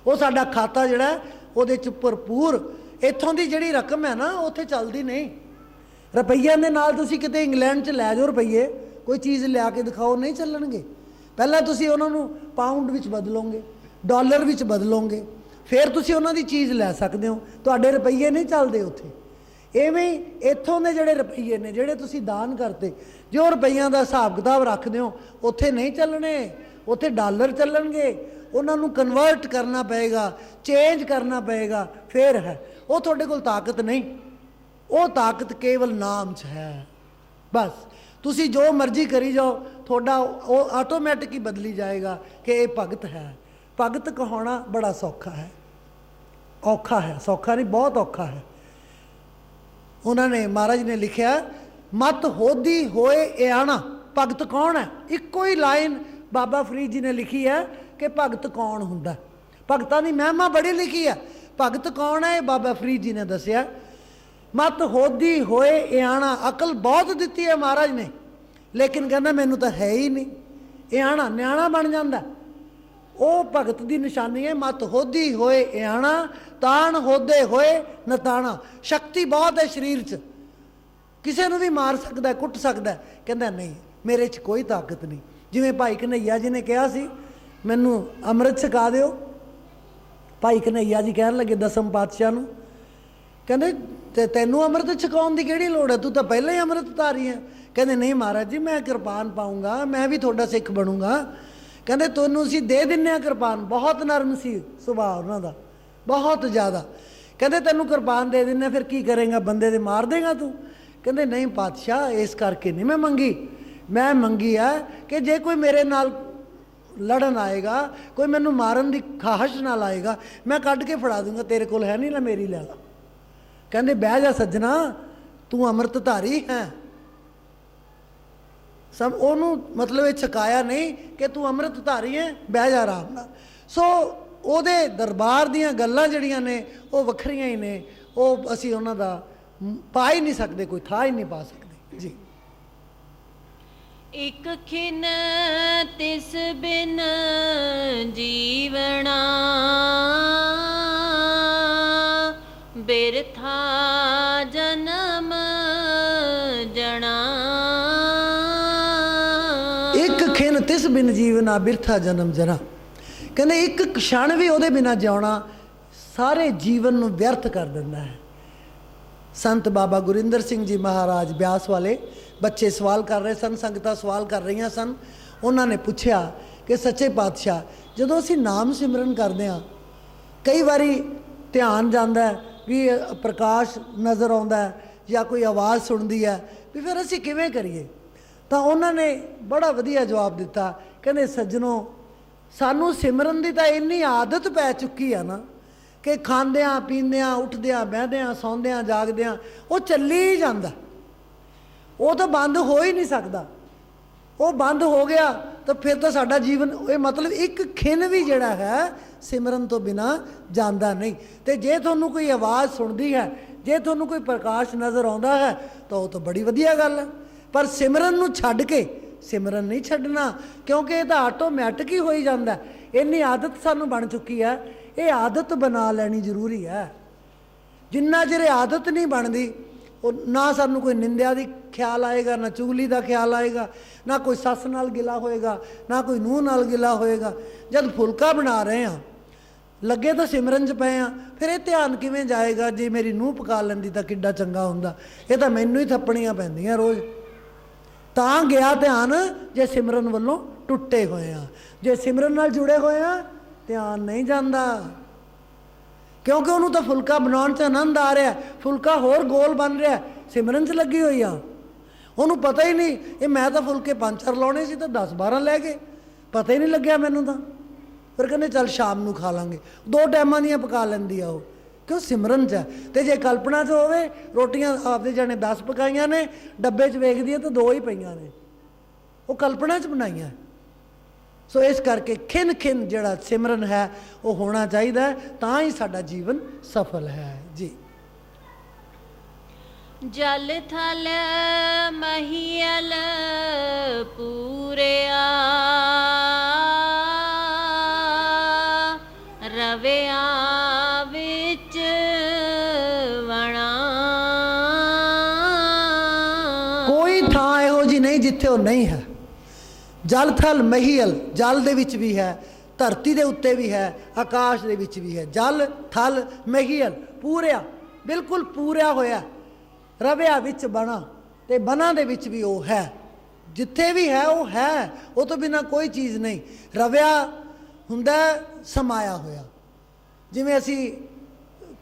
ਉਹ ਸਾਡਾ ਖਾਤਾ ਜਿਹੜਾ ਉਹਦੇ 'ਚ ਭਰਪੂਰ। ਇੱਥੋਂ ਦੀ ਜਿਹੜੀ ਰਕਮ ਹੈ ਨਾ, ਉੱਥੇ ਚੱਲਦੀ ਨਹੀਂ। ਰੁਪਈਆਂ ਦੇ ਨਾਲ ਤੁਸੀਂ ਕਿਤੇ ਇੰਗਲੈਂਡ 'ਚ ਲੈ ਜਾਓ ਰੁਪਈਏ, ਕੋਈ ਚੀਜ਼ ਲਿਆ ਕੇ ਦਿਖਾਓ, ਨਹੀਂ ਚੱਲਣਗੇ। ਪਹਿਲਾਂ ਤੁਸੀਂ ਉਹਨਾਂ ਨੂੰ ਪਾਊਂਡ ਵਿੱਚ ਬਦਲੋਗੇ, ਡਾਲਰ ਵਿੱਚ ਬਦਲੋਗੇ, ਫਿਰ ਤੁਸੀਂ ਉਹਨਾਂ ਦੀ ਚੀਜ਼ ਲੈ ਸਕਦੇ ਹੋ। ਤੁਹਾਡੇ ਰੁਪਈਏ ਨਹੀਂ ਚੱਲਦੇ ਉੱਥੇ। ਇਵੇਂ ਹੀ ਇੱਥੋਂ ਦੇ ਜਿਹੜੇ ਰੁਪਈਏ ਨੇ, ਜਿਹੜੇ ਤੁਸੀਂ ਦਾਨ ਕਰਤੇ, ਜੋ ਰੁਪਈਆਂ ਦਾ ਹਿਸਾਬ ਕਿਤਾਬ ਰੱਖਦੇ ਹੋ, ਉੱਥੇ ਨਹੀਂ ਚੱਲਣੇ, ਉੱਥੇ ਡਾਲਰ ਚੱਲਣਗੇ। ਉਹਨਾਂ ਨੂੰ ਕਨਵਰਟ ਕਰਨਾ ਪਏਗਾ, ਚੇਂਜ ਕਰਨਾ ਪਏਗਾ, ਫਿਰ ਹੈ। ਉਹ ਤੁਹਾਡੇ ਕੋਲ ਤਾਕਤ ਨਹੀਂ, ਉਹ ਤਾਕਤ ਕੇਵਲ ਨਾਮ 'ਚ ਹੈ। ਬਸ ਤੁਸੀਂ ਜੋ ਮਰਜ਼ੀ ਕਰੀ ਜਾਓ, ਤੁਹਾਡਾ ਉਹ ਆਟੋਮੈਟਿਕ ਹੀ ਬਦਲੀ ਜਾਏਗਾ ਕਿ ਇਹ ਭਗਤ ਹੈ। ਭਗਤ ਕਹਾਉਣਾ ਬੜਾ ਸੌਖਾ ਹੈ, ਔਖਾ ਹੈ, ਸੌਖਾ ਨਹੀਂ, ਬਹੁਤ ਔਖਾ ਹੈ। ਉਹਨਾਂ ਨੇ, ਮਹਾਰਾਜ ਨੇ ਲਿਖਿਆ, ਮਤ ਹੋਦੀ ਹੋਏ ਇਆਣਾ। ਭਗਤ ਕੌਣ ਹੈ? ਇੱਕੋ ਹੀ ਲਾਈਨ ਬਾਬਾ ਫਰੀਦ ਜੀ ਨੇ ਲਿਖੀ ਹੈ ਕਿ ਭਗਤ ਕੌਣ ਹੁੰਦਾ। ਭਗਤਾਂ ਦੀ ਮਹਿਮਾ ਬੜੀ ਲਿਖੀ ਹੈ। ਭਗਤ ਕੌਣ ਹੈ? ਇਹ ਬਾਬਾ ਫਰੀਦ ਜੀ ਨੇ ਦੱਸਿਆ। ਮਤ ਹੋਦੀ ਹੋਏ ਇਆਣਾ। ਅਕਲ ਬਹੁਤ ਦਿੱਤੀ ਹੈ ਮਹਾਰਾਜ ਨੇ, ਲੇਕਿਨ ਕਹਿੰਦਾ ਮੈਨੂੰ ਤਾਂ ਹੈ ਹੀ ਨਹੀਂ। ਇਆਣਾ ਨਿਆਣਾ ਬਣ ਜਾਂਦਾ, ਉਹ ਭਗਤ ਦੀ ਨਿਸ਼ਾਨੀ ਹੈ। ਮਤ ਹੋਦੀ ਹੋਏ ਇਆਣਾ, ਤਾਣ ਹੋਦੇ ਹੋਏ ਨਤਾਣਾ। ਸ਼ਕਤੀ ਬਹੁਤ ਹੈ ਸਰੀਰ 'ਚ, ਕਿਸੇ ਨੂੰ ਵੀ ਮਾਰ ਸਕਦਾ, ਕੁੱਟ ਸਕਦਾ। ਕਹਿੰਦਾ ਨਹੀਂ, ਮੇਰੇ 'ਚ ਕੋਈ ਤਾਕਤ ਨਹੀਂ। ਜਿਵੇਂ ਭਾਈ ਕਨ੍ਹਈਆ ਜੀ ਨੇ ਕਿਹਾ ਸੀ, ਮੈਨੂੰ ਅੰਮ੍ਰਿਤ ਛਕਾ ਦਿਓ। ਭਾਈ ਕਨ੍ਹਈਆ ਜੀ ਕਹਿਣ ਲੱਗੇ ਦਸਮ ਪਾਤਸ਼ਾਹ ਨੂੰ, ਕਹਿੰਦੇ ਤੇ ਤੈਨੂੰ ਅੰਮ੍ਰਿਤ ਛਕਾਉਣ ਦੀ ਕਿਹੜੀ ਲੋੜ ਹੈ, ਤੂੰ ਤਾਂ ਪਹਿਲਾਂ ਹੀ ਅੰਮ੍ਰਿਤ ਧਾਰੀ ਹੈ। ਕਹਿੰਦੇ ਨਹੀਂ ਮਹਾਰਾਜ ਜੀ, ਮੈਂ ਕਿਰਪਾਨ ਪਾਊਂਗਾ, ਮੈਂ ਵੀ ਤੁਹਾਡਾ ਸਿੱਖ ਬਣੂੰਗਾ। ਕਹਿੰਦੇ ਤੁਹਾਨੂੰ ਅਸੀਂ ਦੇ ਦਿੰਦੇ ਹਾਂ ਕਿਰਪਾਨ। ਬਹੁਤ ਨਰਮ ਸੀ ਸੁਭਾਅ ਉਹਨਾਂ ਦਾ, ਬਹੁਤ ਜ਼ਿਆਦਾ। ਕਹਿੰਦੇ ਤੈਨੂੰ ਕਿਰਪਾਨ ਦੇ ਦਿੰਦੇ, ਫਿਰ ਕੀ ਕਰੇਗਾ? ਬੰਦੇ ਦੇ ਮਾਰ ਦੇਗਾ ਤੂੰ? ਕਹਿੰਦੇ ਨਹੀਂ ਪਾਤਸ਼ਾਹ, ਇਸ ਕਰਕੇ ਨਹੀਂ ਮੈਂ ਮੰਗੀ। ਮੈਂ ਮੰਗੀ ਆ ਕਿ ਜੇ ਕੋਈ ਮੇਰੇ ਨਾਲ ਲੜਨ ਆਏਗਾ, ਕੋਈ ਮੈਨੂੰ ਮਾਰਨ ਦੀ ਖਾਹਸ਼ ਨਾਲ ਆਏਗਾ, ਮੈਂ ਕੱਢ ਕੇ ਫੜਾ ਦੂੰਗਾ, ਤੇਰੇ ਕੋਲ ਹੈ ਨਹੀਂ, ਲੈ ਮੇਰੀ ਲੈ ਲਾ। ਕਹਿੰਦੇ ਬਹਿ ਜਾ ਸੱਜਣਾ, ਤੂੰ ਅੰਮ੍ਰਿਤਧਾਰੀ ਹੈ। ਸਭ ਉਹਨੂੰ ਮਤਲਬ ਇਹ ਛਕਾਇਆ ਨਹੀਂ ਕਿ ਤੂੰ ਅੰਮ੍ਰਿਤਧਾਰੀ ਹੈ, ਬਹਿ ਜਾ ਆਰਾਮ ਨਾਲ। ਸੋ ਉਹਦੇ ਦਰਬਾਰ ਦੀਆਂ ਗੱਲਾਂ ਜਿਹੜੀਆਂ ਨੇ ਉਹ ਵੱਖਰੀਆਂ ਹੀ ਨੇ, ਉਹ ਅਸੀਂ ਉਹਨਾਂ ਦਾ ਪਾ ਹੀ ਨਹੀਂ ਸਕਦੇ, ਕੋਈ ਥਾਂ ਹੀ ਨਹੀਂ ਪਾ ਸਕਦੇ ਜੀ। ਇਕ ਖਿਨ ਤਿਸ ਬਿਨ ਜੀਵਣਾ, ਬਿਰਥਾ ਜਨਮ ਜਣਾ। ਇੱਕ ਖਿਨ ਤਿਸ ਬਿਨ ਜੀਵਨਾ, ਬਿਰਥਾ ਜਨਮ ਜਣਾ। ਕਹਿੰਦੇ ਇੱਕ ਕਸ਼ਣ ਵੀ ਉਹਦੇ ਬਿਨਾਂ ਜਿਉਣਾ ਸਾਰੇ ਜੀਵਨ ਨੂੰ ਵਿਅਰਥ ਕਰ ਦਿੰਦਾ ਹੈ। ਸੰਤ ਬਾਬਾ ਗੁਰਿੰਦਰ ਸਿੰਘ ਜੀ ਮਹਾਰਾਜ ਬਿਆਸ ਵਾਲੇ ਬੱਚੇ ਸਵਾਲ ਕਰ ਰਹੇ ਸਨ, ਸੰਗਤਾਂ ਸਵਾਲ ਕਰ ਰਹੀਆਂ ਸਨ। ਉਹਨਾਂ ਨੇ ਪੁੱਛਿਆ ਕਿ ਸੱਚੇ ਪਾਤਸ਼ਾਹ, ਜਦੋਂ ਅਸੀਂ ਨਾਮ ਸਿਮਰਨ ਕਰਦੇ ਹਾਂ, ਕਈ ਵਾਰੀ ਧਿਆਨ ਜਾਂਦਾ ਵੀ ਪ੍ਰਕਾਸ਼ ਨਜ਼ਰ ਆਉਂਦਾ ਜਾਂ ਕੋਈ ਆਵਾਜ਼ ਸੁਣਦੀ ਹੈ, ਵੀ ਫਿਰ ਅਸੀਂ ਕਿਵੇਂ ਕਰੀਏ? ਤਾਂ ਉਹਨਾਂ ਨੇ ਬੜਾ ਵਧੀਆ ਜਵਾਬ ਦਿੱਤਾ। ਕਹਿੰਦੇ ਸੱਜਣੋ, ਸਾਨੂੰ ਸਿਮਰਨ ਦੀ ਤਾਂ ਇੰਨੀ ਆਦਤ ਪੈ ਚੁੱਕੀ ਆ ਨਾ ਕਿ ਖਾਂਦਿਆਂ ਪੀਂਦਿਆਂ ਉੱਠਦਿਆਂ ਬਹਿੰਦਿਆਂ ਸੌਂਦਿਆਂ ਜਾਗਦਿਆਂ ਉਹ ਚੱਲੀ ਹੀ ਜਾਂਦਾ, ਉਹ ਤਾਂ ਬੰਦ ਹੋ ਹੀ ਨਹੀਂ ਸਕਦਾ। ਉਹ ਬੰਦ ਹੋ ਗਿਆ ਤਾਂ ਫਿਰ ਤਾਂ ਸਾਡਾ ਜੀਵਨ, ਇਹ ਮਤਲਬ ਇੱਕ ਖਿਨ ਵੀ ਜਿਹੜਾ ਹੈ ਸਿਮਰਨ ਤੋਂ ਬਿਨਾਂ ਜਾਂਦਾ ਨਹੀਂ। ਤੇ ਜੇ ਤੁਹਾਨੂੰ ਕੋਈ ਆਵਾਜ਼ ਸੁਣਦੀ ਹੈ, ਜੇ ਤੁਹਾਨੂੰ ਕੋਈ ਪ੍ਰਕਾਸ਼ ਨਜ਼ਰ ਆਉਂਦਾ ਹੈ, ਤਾਂ ਉਹ ਤਾਂ ਬੜੀ ਵਧੀਆ ਗੱਲ ਹੈ। ਪਰ ਸਿਮਰਨ ਨੂੰ ਛੱਡ ਕੇ ਸਿਮਰਨ ਨਹੀਂ ਛੱਡਣਾ, ਕਿਉਂਕਿ ਇਹ ਤਾਂ ਆਟੋਮੈਟਿਕ ਹੀ ਹੋਈ ਜਾਂਦਾ। ਇੰਨੀ ਆਦਤ ਸਾਨੂੰ ਬਣ ਚੁੱਕੀ ਹੈ, ਇਹ ਆਦਤ ਬਣਾ ਲੈਣੀ ਜ਼ਰੂਰੀ ਹੈ। ਜਿੰਨਾ ਚਿਰ ਇਹ ਆਦਤ ਨਹੀਂ ਬਣਦੀ, ਉਹ ਨਾ ਸਾਨੂੰ ਕੋਈ ਨਿੰਦਿਆ ਦੀ ਖਿਆਲ ਆਏਗਾ, ਨਾ ਚੁਗਲੀ ਦਾ ਖਿਆਲ ਆਏਗਾ, ਨਾ ਕੋਈ ਸੱਸ ਨਾਲ ਗਿਲਾ ਹੋਏਗਾ, ਨਾ ਕੋਈ ਨੂੰਹ ਨਾਲ ਗਿਲਾ ਹੋਏਗਾ। ਜਦ ਫੁਲਕਾ ਬਣਾ ਰਹੇ ਹਾਂ, ਲੱਗੇ ਤਾਂ ਸਿਮਰਨ 'ਚ ਪਏ ਹਾਂ, ਫਿਰ ਇਹ ਧਿਆਨ ਕਿਵੇਂ ਜਾਏਗਾ? ਜੇ ਮੇਰੀ ਨੂੰਹ ਪਕਾ ਲੈਂਦੀ ਤਾਂ ਕਿੱਡਾ ਚੰਗਾ ਹੁੰਦਾ, ਇਹ ਤਾਂ ਮੈਨੂੰ ਹੀ ਥੱਪਣੀਆਂ ਪੈਂਦੀਆਂ ਰੋਜ਼। ਤਾਂ ਗਿਆ ਧਿਆਨ ਜੇ ਸਿਮਰਨ ਵੱਲੋਂ ਟੁੱਟੇ ਹੋਏ ਆ। ਜੇ ਸਿਮਰਨ ਨਾਲ ਜੁੜੇ ਹੋਏ ਆ, ਧਿਆਨ ਨਹੀਂ ਜਾਂਦਾ, ਕਿਉਂਕਿ ਉਹਨੂੰ ਤਾਂ ਫੁਲਕਾ ਬਣਾਉਣ 'ਚ ਆਨੰਦ ਆ ਰਿਹਾ, ਫੁਲਕਾ ਹੋਰ ਗੋਲ ਬਣ ਰਿਹਾ, ਸਿਮਰਨ 'ਚ ਲੱਗੀ ਹੋਈ ਆ। ਉਹਨੂੰ ਪਤਾ ਹੀ ਨਹੀਂ ਇਹ ਮੈਂ ਤਾਂ ਫੁਲਕੇ 5-4 ਲਾਉਣੇ ਸੀ ਤਾਂ 10-12 ਲੈ ਗਏ, ਪਤਾ ਹੀ ਨਹੀਂ ਲੱਗਿਆ ਮੈਨੂੰ ਤਾਂ। ਫਿਰ ਕਹਿੰਦੇ ਚੱਲ ਸ਼ਾਮ ਨੂੰ ਖਾ ਲਾਂਗੇ, 2 ਟਾਈਮਾਂ ਦੀਆਂ ਪਕਾ ਲੈਂਦੀ ਆ ਉਹ, ਕਿਉਂ? ਸਿਮਰਨ 'ਚ ਹੈ। ਤੇ ਜੇ ਕਲਪਨਾ 'ਚ ਹੋਵੇ, ਰੋਟੀਆਂ ਆਪਦੇ ਜਾਣੇ 10 ਪਕਾਈਆਂ ਨੇ, ਡੱਬੇ 'ਚ ਵੇਖਦੀ ਹੈ ਤਾਂ 2 ਹੀ ਪਈਆਂ ਨੇ, ਉਹ ਕਲਪਨਾ 'ਚ ਬਣਾਈਆਂ। ਸੋ ਇਸ ਕਰਕੇ ਖਿਨ ਖਿਨ ਜਿਹੜਾ ਸਿਮਰਨ ਹੈ ਉਹ ਹੋਣਾ ਚਾਹੀਦਾ, ਤਾਂ ਹੀ ਸਾਡਾ ਜੀਵਨ ਸਫਲ ਹੈ ਜੀ। ਜਲ ਥਲ ਮਹੀਲ ਪੂਰਿਆ, ਰਵਿਆ ਵਿੱਚ ਵਣਾ। ਕੋਈ ਥਾਂ ਇਹੋ ਜਿਹੀ ਨਹੀਂ ਜਿੱਥੇ ਉਹ ਨਹੀਂ ਹੈ। ਜਲ ਥਲ ਮਹੀਲ, ਜਲ ਦੇ ਵਿੱਚ ਵੀ ਹੈ, ਧਰਤੀ ਦੇ ਉੱਤੇ ਵੀ ਹੈ, ਆਕਾਸ਼ ਦੇ ਵਿੱਚ ਵੀ ਹੈ। ਜਲ ਥਲ ਮਹੀਲ, ਪੂਰਿਆ, ਬਿਲਕੁਲ ਪੂਰਿਆ ਹੋਇਆ। ਰਵਿਆ ਵਿੱਚ ਬਣਾ, ਤੇ ਬਨਾਂ ਦੇ ਵਿੱਚ ਵੀ ਉਹ ਹੈ। ਜਿੱਥੇ ਵੀ ਹੈ ਉਹ ਹੈ, ਉਹ ਤੋਂ ਬਿਨਾਂ ਕੋਈ ਚੀਜ਼ ਨਹੀਂ। ਰਵਿਆ ਹੁੰਦਾ ਸਮਾਇਆ ਹੋਇਆ। ਜਿਵੇਂ ਅਸੀਂ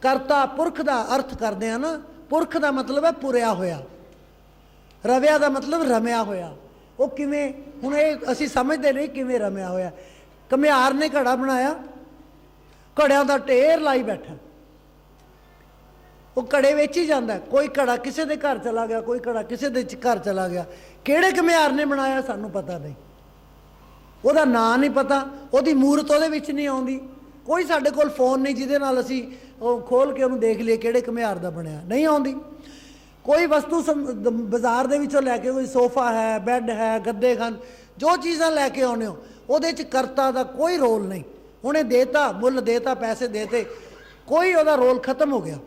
ਕਰਤਾ ਪੁਰਖ ਦਾ ਅਰਥ ਕਰਦੇ ਹਾਂ ਨਾ, ਪੁਰਖ ਦਾ ਮਤਲਬ ਹੈ ਪੁਰਿਆ ਹੋਇਆ, ਰਵਿਆ ਦਾ ਮਤਲਬ ਰਮਿਆ ਹੋਇਆ। ਉਹ ਕਿਵੇਂ? ਹੁਣ ਇਹ ਅਸੀਂ ਸਮਝਦੇ ਨਹੀਂ ਕਿਵੇਂ ਰਮਿਆ ਹੋਇਆ। ਘੁਮਿਆਰ ਨੇ ਘੜਾ ਬਣਾਇਆ, ਘੜਿਆਂ ਦਾ ਢੇਰ ਲਾਈ ਬੈਠਾ, ਉਹ ਘੜੇ ਵਿੱਚ ਹੀ ਜਾਂਦਾ। ਕੋਈ ਘੜਾ ਕਿਸੇ ਦੇ ਘਰ ਚਲਾ ਗਿਆ, ਕੋਈ ਘੜਾ ਕਿਸੇ ਦੇ ਘਰ ਚਲਾ ਗਿਆ। ਕਿਹੜੇ ਘੁਮਿਆਰ ਨੇ ਬਣਾਇਆ ਸਾਨੂੰ ਪਤਾ ਨਹੀਂ, ਉਹਦਾ ਨਾਂ ਨਹੀਂ ਪਤਾ, ਉਹਦੀ ਮੂਰਤ ਉਹਦੇ ਵਿੱਚ ਨਹੀਂ ਆਉਂਦੀ। ਕੋਈ ਸਾਡੇ ਕੋਲ ਫੋਨ ਨਹੀਂ ਜਿਹਦੇ ਨਾਲ ਅਸੀਂ ਉਹ ਖੋਲ ਕੇ ਉਹਨੂੰ ਦੇਖ ਲਈਏ ਕਿਹੜੇ ਘੁਮਿਆਰ ਦਾ ਬਣਿਆ, ਨਹੀਂ ਆਉਂਦੀ। ਕੋਈ ਵਸਤੂ ਬਾਜ਼ਾਰ ਦੇ ਵਿੱਚੋਂ ਲੈ ਕੇ, ਕੋਈ ਸੋਫਾ ਹੈ, ਬੈੱਡ ਹੈ, ਗੱਦੇ ਹਨ, ਜੋ ਚੀਜ਼ਾਂ ਲੈ ਕੇ ਆਉਂਦੇ ਹੋ, ਉਹਦੇ 'ਚ ਕਰਤਾ ਦਾ ਕੋਈ ਰੋਲ ਨਹੀਂ। ਉਹਨੇ ਦੇਤਾ, ਮੁੱਲ ਦੇਤਾ, ਪੈਸੇ ਦੇਤੇ, ਕੋਈ ਉਹਦਾ ਰੋਲ ਖਤਮ ਹੋ ਗਿਆ।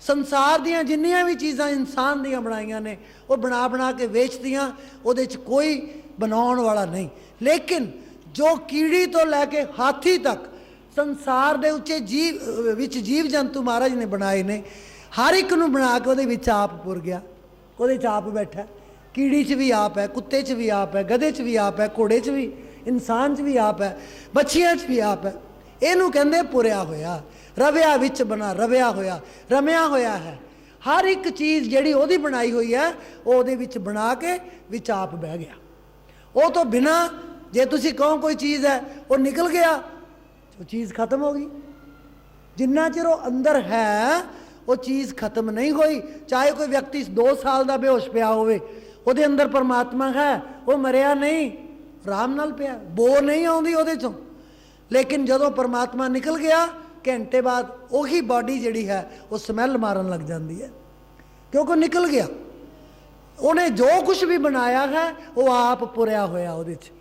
ਸੰਸਾਰ ਦੀਆਂ ਜਿੰਨੀਆਂ ਵੀ ਚੀਜ਼ਾਂ ਇਨਸਾਨ ਦੀਆਂ ਬਣਾਈਆਂ ਨੇ, ਉਹ ਬਣਾ ਬਣਾ ਕੇ ਵੇਚਦੀਆਂ, ਉਹਦੇ 'ਚ ਕੋਈ ਬਣਾਉਣ ਵਾਲਾ ਨਹੀਂ। ਲੇਕਿਨ ਜੋ ਕੀੜੀ ਤੋਂ ਲੈ ਕੇ ਹਾਥੀ ਤੱਕ ਸੰਸਾਰ ਦੇ ਉੱਚੇ ਜੀਵ ਵਿੱਚ ਜੀਵ ਜੰਤੂ ਮਹਾਰਾਜ ਨੇ ਬਣਾਏ ਨੇ, ਹਰ ਇੱਕ ਨੂੰ ਬਣਾ ਕੇ ਉਹਦੇ ਵਿੱਚ ਆਪ ਪੁਰ ਗਿਆ, ਉਹਦੇ 'ਚ ਆਪ ਬੈਠਾ। ਕੀੜੀ 'ਚ ਵੀ ਆਪ ਹੈ, ਕੁੱਤੇ 'ਚ ਵੀ ਆਪ ਹੈ, ਗਧੇ 'ਚ ਵੀ ਆਪ ਹੈ, ਘੋੜੇ 'ਚ ਵੀ, ਇਨਸਾਨ 'ਚ ਵੀ ਆਪ ਹੈ, ਬੱਚੀਆਂ 'ਚ ਵੀ ਆਪ ਹੈ। ਇਹਨੂੰ ਕਹਿੰਦੇ ਪੁਰਿਆ ਹੋਇਆ। ਰਵਿਆ ਵਿੱਚ ਬਣਾ, ਰਵਿਆ ਹੋਇਆ, ਰਮਿਆ ਹੋਇਆ ਹੈ। ਹਰ ਇੱਕ ਚੀਜ਼ ਜਿਹੜੀ ਉਹਦੀ ਬਣਾਈ ਹੋਈ ਹੈ, ਉਹ ਉਹਦੇ ਵਿੱਚ ਬਣਾ ਕੇ ਵਿੱਚ ਆਪ ਬਹਿ ਗਿਆ। ਉਹ ਤੋਂ ਬਿਨਾਂ ਜੇ ਤੁਸੀਂ ਕਹੋ ਕੋਈ ਚੀਜ਼ ਹੈ, ਉਹ ਨਿਕਲ ਗਿਆ, ਉਹ ਚੀਜ਼ ਖਤਮ ਹੋ ਗਈ। ਜਿੰਨਾ ਚਿਰ ਉਹ ਅੰਦਰ ਹੈ, ਉਹ ਚੀਜ਼ ਖਤਮ ਨਹੀਂ ਹੋਈ। ਚਾਹੇ ਕੋਈ ਵਿਅਕਤੀ 2 ਸਾਲ ਦਾ ਬੇਹੋਸ਼ ਪਿਆ ਹੋਵੇ, ਉਹਦੇ ਅੰਦਰ ਪਰਮਾਤਮਾ ਹੈ, ਉਹ ਮਰਿਆ ਨਹੀਂ, ਆਰਾਮ ਨਾਲ ਪਿਆ, ਬੋ ਨਹੀਂ ਆਉਂਦੀ ਉਹਦੇ ਚੋਂ। ਲੇਕਿਨ ਜਦੋਂ ਪਰਮਾਤਮਾ ਨਿਕਲ ਗਿਆ, ਘੰਟੇ ਬਾਅਦ ਉਹੀ ਬਾਡੀ ਜਿਹੜੀ ਹੈ ਉਹ ਸਮੈਲ ਮਾਰਨ ਲੱਗ ਜਾਂਦੀ ਹੈ, ਕਿਉਂਕਿ ਉਹ ਨਿਕਲ ਗਿਆ। ਉਹਨੇ ਜੋ ਕੁਝ ਵੀ ਬਣਾਇਆ ਹੈ ਉਹ ਆਪ ਪੁਰਿਆ ਹੋਇਆ ਉਹਦੇ 'ਚ।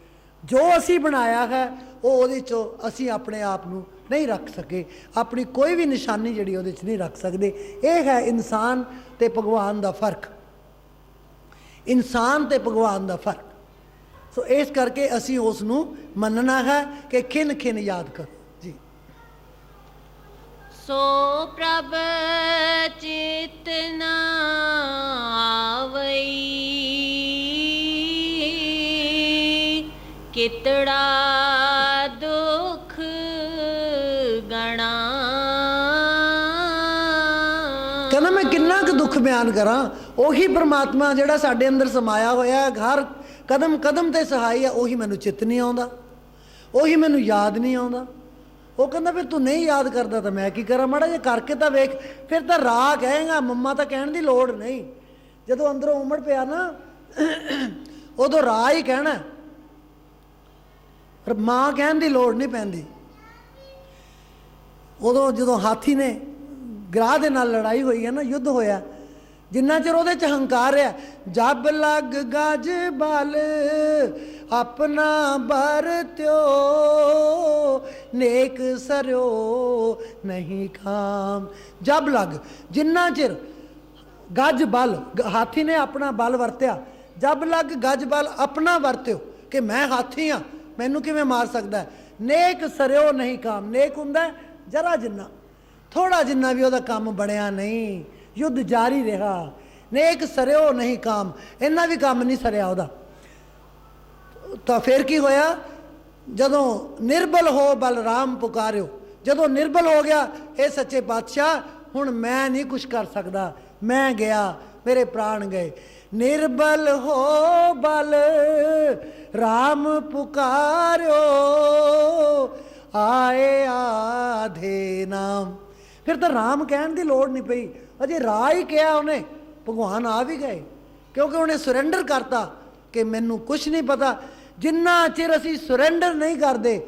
ਜੋ ਅਸੀਂ ਬਣਾਇਆ ਹੈ ਉਹ ਉਹਦੇ 'ਚੋਂ ਅਸੀਂ ਆਪਣੇ ਆਪ ਨੂੰ ਨਹੀਂ ਰੱਖ ਸਕੇ, ਆਪਣੀ ਕੋਈ ਵੀ ਨਿਸ਼ਾਨੀ ਜਿਹੜੀ ਉਹਦੇ 'ਚ ਨਹੀਂ ਰੱਖ ਸਕਦੇ। ਇਹ ਹੈ ਇਨਸਾਨ ਤੇ ਭਗਵਾਨ ਦਾ ਫਰਕ, ਇਨਸਾਨ ਤੇ ਭਗਵਾਨ ਦਾ ਫਰਕ। ਸੋ ਇਸ ਕਰਕੇ ਅਸੀਂ ਉਸ ਨੂੰ ਮੰਨਣਾ ਹੈ ਕਿ ਖਿਨ ਖਿਨ ਯਾਦ ਕਰੋ ਜੀ। ਸੋ ਪ੍ਰਭ ਚਿਤ ਨ ਆਵਈ, ਕਿਤੜਾ ਦੁਖ ਗਣਾ। ਕਹਿੰਦਾ ਮੈਂ ਕਿੰਨਾ ਕੁ ਦੁੱਖ ਬਿਆਨ ਕਰਾਂ। ਉਹੀ ਪਰਮਾਤਮਾ ਜਿਹੜਾ ਸਾਡੇ ਅੰਦਰ ਸਮਾਇਆ ਹੋਇਆ, ਹਰ ਕਦਮ ਕਦਮ ਤੇ ਸਹਾਈ ਆ, ਉਹੀ ਮੈਨੂੰ ਚਿੱਤ ਨਹੀਂ ਆਉਂਦਾ, ਉਹੀ ਮੈਨੂੰ ਯਾਦ ਨਹੀਂ ਆਉਂਦਾ। ਉਹ ਕਹਿੰਦਾ ਫਿਰ ਤੂੰ ਨਹੀਂ ਯਾਦ ਕਰਦਾ ਤਾਂ ਮੈਂ ਕੀ ਕਰਾਂ, ਮਾੜਾ ਜੇ ਕਰਕੇ ਤਾਂ ਵੇਖ। ਫਿਰ ਤਾਂ ਰਾਹ ਕਹੇਗਾ, ਮੰਮਾ ਤਾਂ ਕਹਿਣ ਦੀ ਲੋੜ ਨਹੀਂ। ਜਦੋਂ ਅੰਦਰੋਂ ਉਮੜ ਪਿਆ ਨਾ, ਉਦੋਂ ਰਾਹ ਹੀ ਕਹਿਣਾ, ਮਾਂ ਕਹਿਣ ਦੀ ਲੋੜ ਨਹੀਂ ਪੈਂਦੀ। ਉਦੋਂ ਜਦੋਂ ਹਾਥੀ ਨੇ ਗ੍ਰਾਹ ਦੇ ਨਾਲ ਲੜਾਈ ਹੋਈ ਹੈ ਨਾ, ਯੁੱਧ ਹੋਇਆ, ਜਿੰਨਾ ਚਿਰ ਉਹਦੇ 'ਚ ਹੰਕਾਰ ਹੈ, ਜਬ ਲੱਗ ਗਜ ਬਲ ਆਪਣਾ ਬਰਤਿਓ, ਨੇਕ ਸਰਿਓ ਨਹੀਂ ਕਾਮ। ਜਬ ਲੱਗ, ਜਿੰਨਾ ਚਿਰ ਗਜ ਬਲ, ਹਾਥੀ ਨੇ ਆਪਣਾ ਬਲ ਵਰਤਿਆ, ਜਬ ਲੱਗ ਗਜ ਬਲ ਆਪਣਾ ਵਰਤਿਓ, ਕਿ ਮੈਂ ਹਾਥੀ ਹਾਂ, ਮੈਨੂੰ ਕਿਵੇਂ ਮਾਰ ਸਕਦਾ ਹੈ। ਨੇਕ ਸਰਿਓ ਨਹੀਂ ਕਾਮ, ਨੇਕ ਹੁੰਦਾ ਜਰਾ ਜਿੰਨਾ, ਥੋੜਾ ਜਿੰਨਾ ਵੀ ਉਹਦਾ ਕੰਮ ਬਣਿਆ ਨਹੀਂ, ਯੁੱਧ ਜਾਰੀ ਰਿਹਾ। ਨੇਕ ਸਰਿਓ ਨਹੀਂ ਕਾਮ, ਇੰਨਾ ਵੀ ਕੰਮ ਨਹੀਂ ਸਰਿਆ ਉਹਦਾ। ਤਾਂ ਫਿਰ ਕੀ ਹੋਇਆ, ਜਦੋਂ ਨਿਰਬਲ ਹੋ ਬਲਰਾਮ ਪੁਕਾਰਿਓ, ਜਦੋਂ ਨਿਰਬਲ ਹੋ ਗਿਆ, ਇਹ ਸੱਚੇ ਪਾਤਸ਼ਾਹ ਹੁਣ ਮੈਂ ਨਹੀਂ ਕੁਛ ਕਰ ਸਕਦਾ, ਮੈਂ ਗਿਆ, ਮੇਰੇ ਪ੍ਰਾਣ ਗਏ। ਨਿਰਬਲ ਹੋ ਬਲ ਰਾਮ ਪੁਕਾਰਿਓ, ਆਏ ਆਧੇ ਨਾਮ। ਫਿਰ ਤਾਂ ਰਾਮ ਕਹਿਣ ਦੀ ਲੋੜ ਨਹੀਂ ਪਈ, ਅਜੇ ਰਾਹ ਹੀ ਕਿਹਾ ਉਹਨੇ, ਭਗਵਾਨ ਆ ਵੀ ਗਏ, ਕਿਉਂਕਿ ਉਹਨੇ ਸਰੈਂਡਰ ਕਰਤਾ ਕਿ ਮੈਨੂੰ ਕੁਛ ਨਹੀਂ ਪਤਾ। ਜਿੰਨਾ ਚਿਰ ਅਸੀਂ ਸਰੈਂਡਰ ਨਹੀਂ ਕਰਦੇ,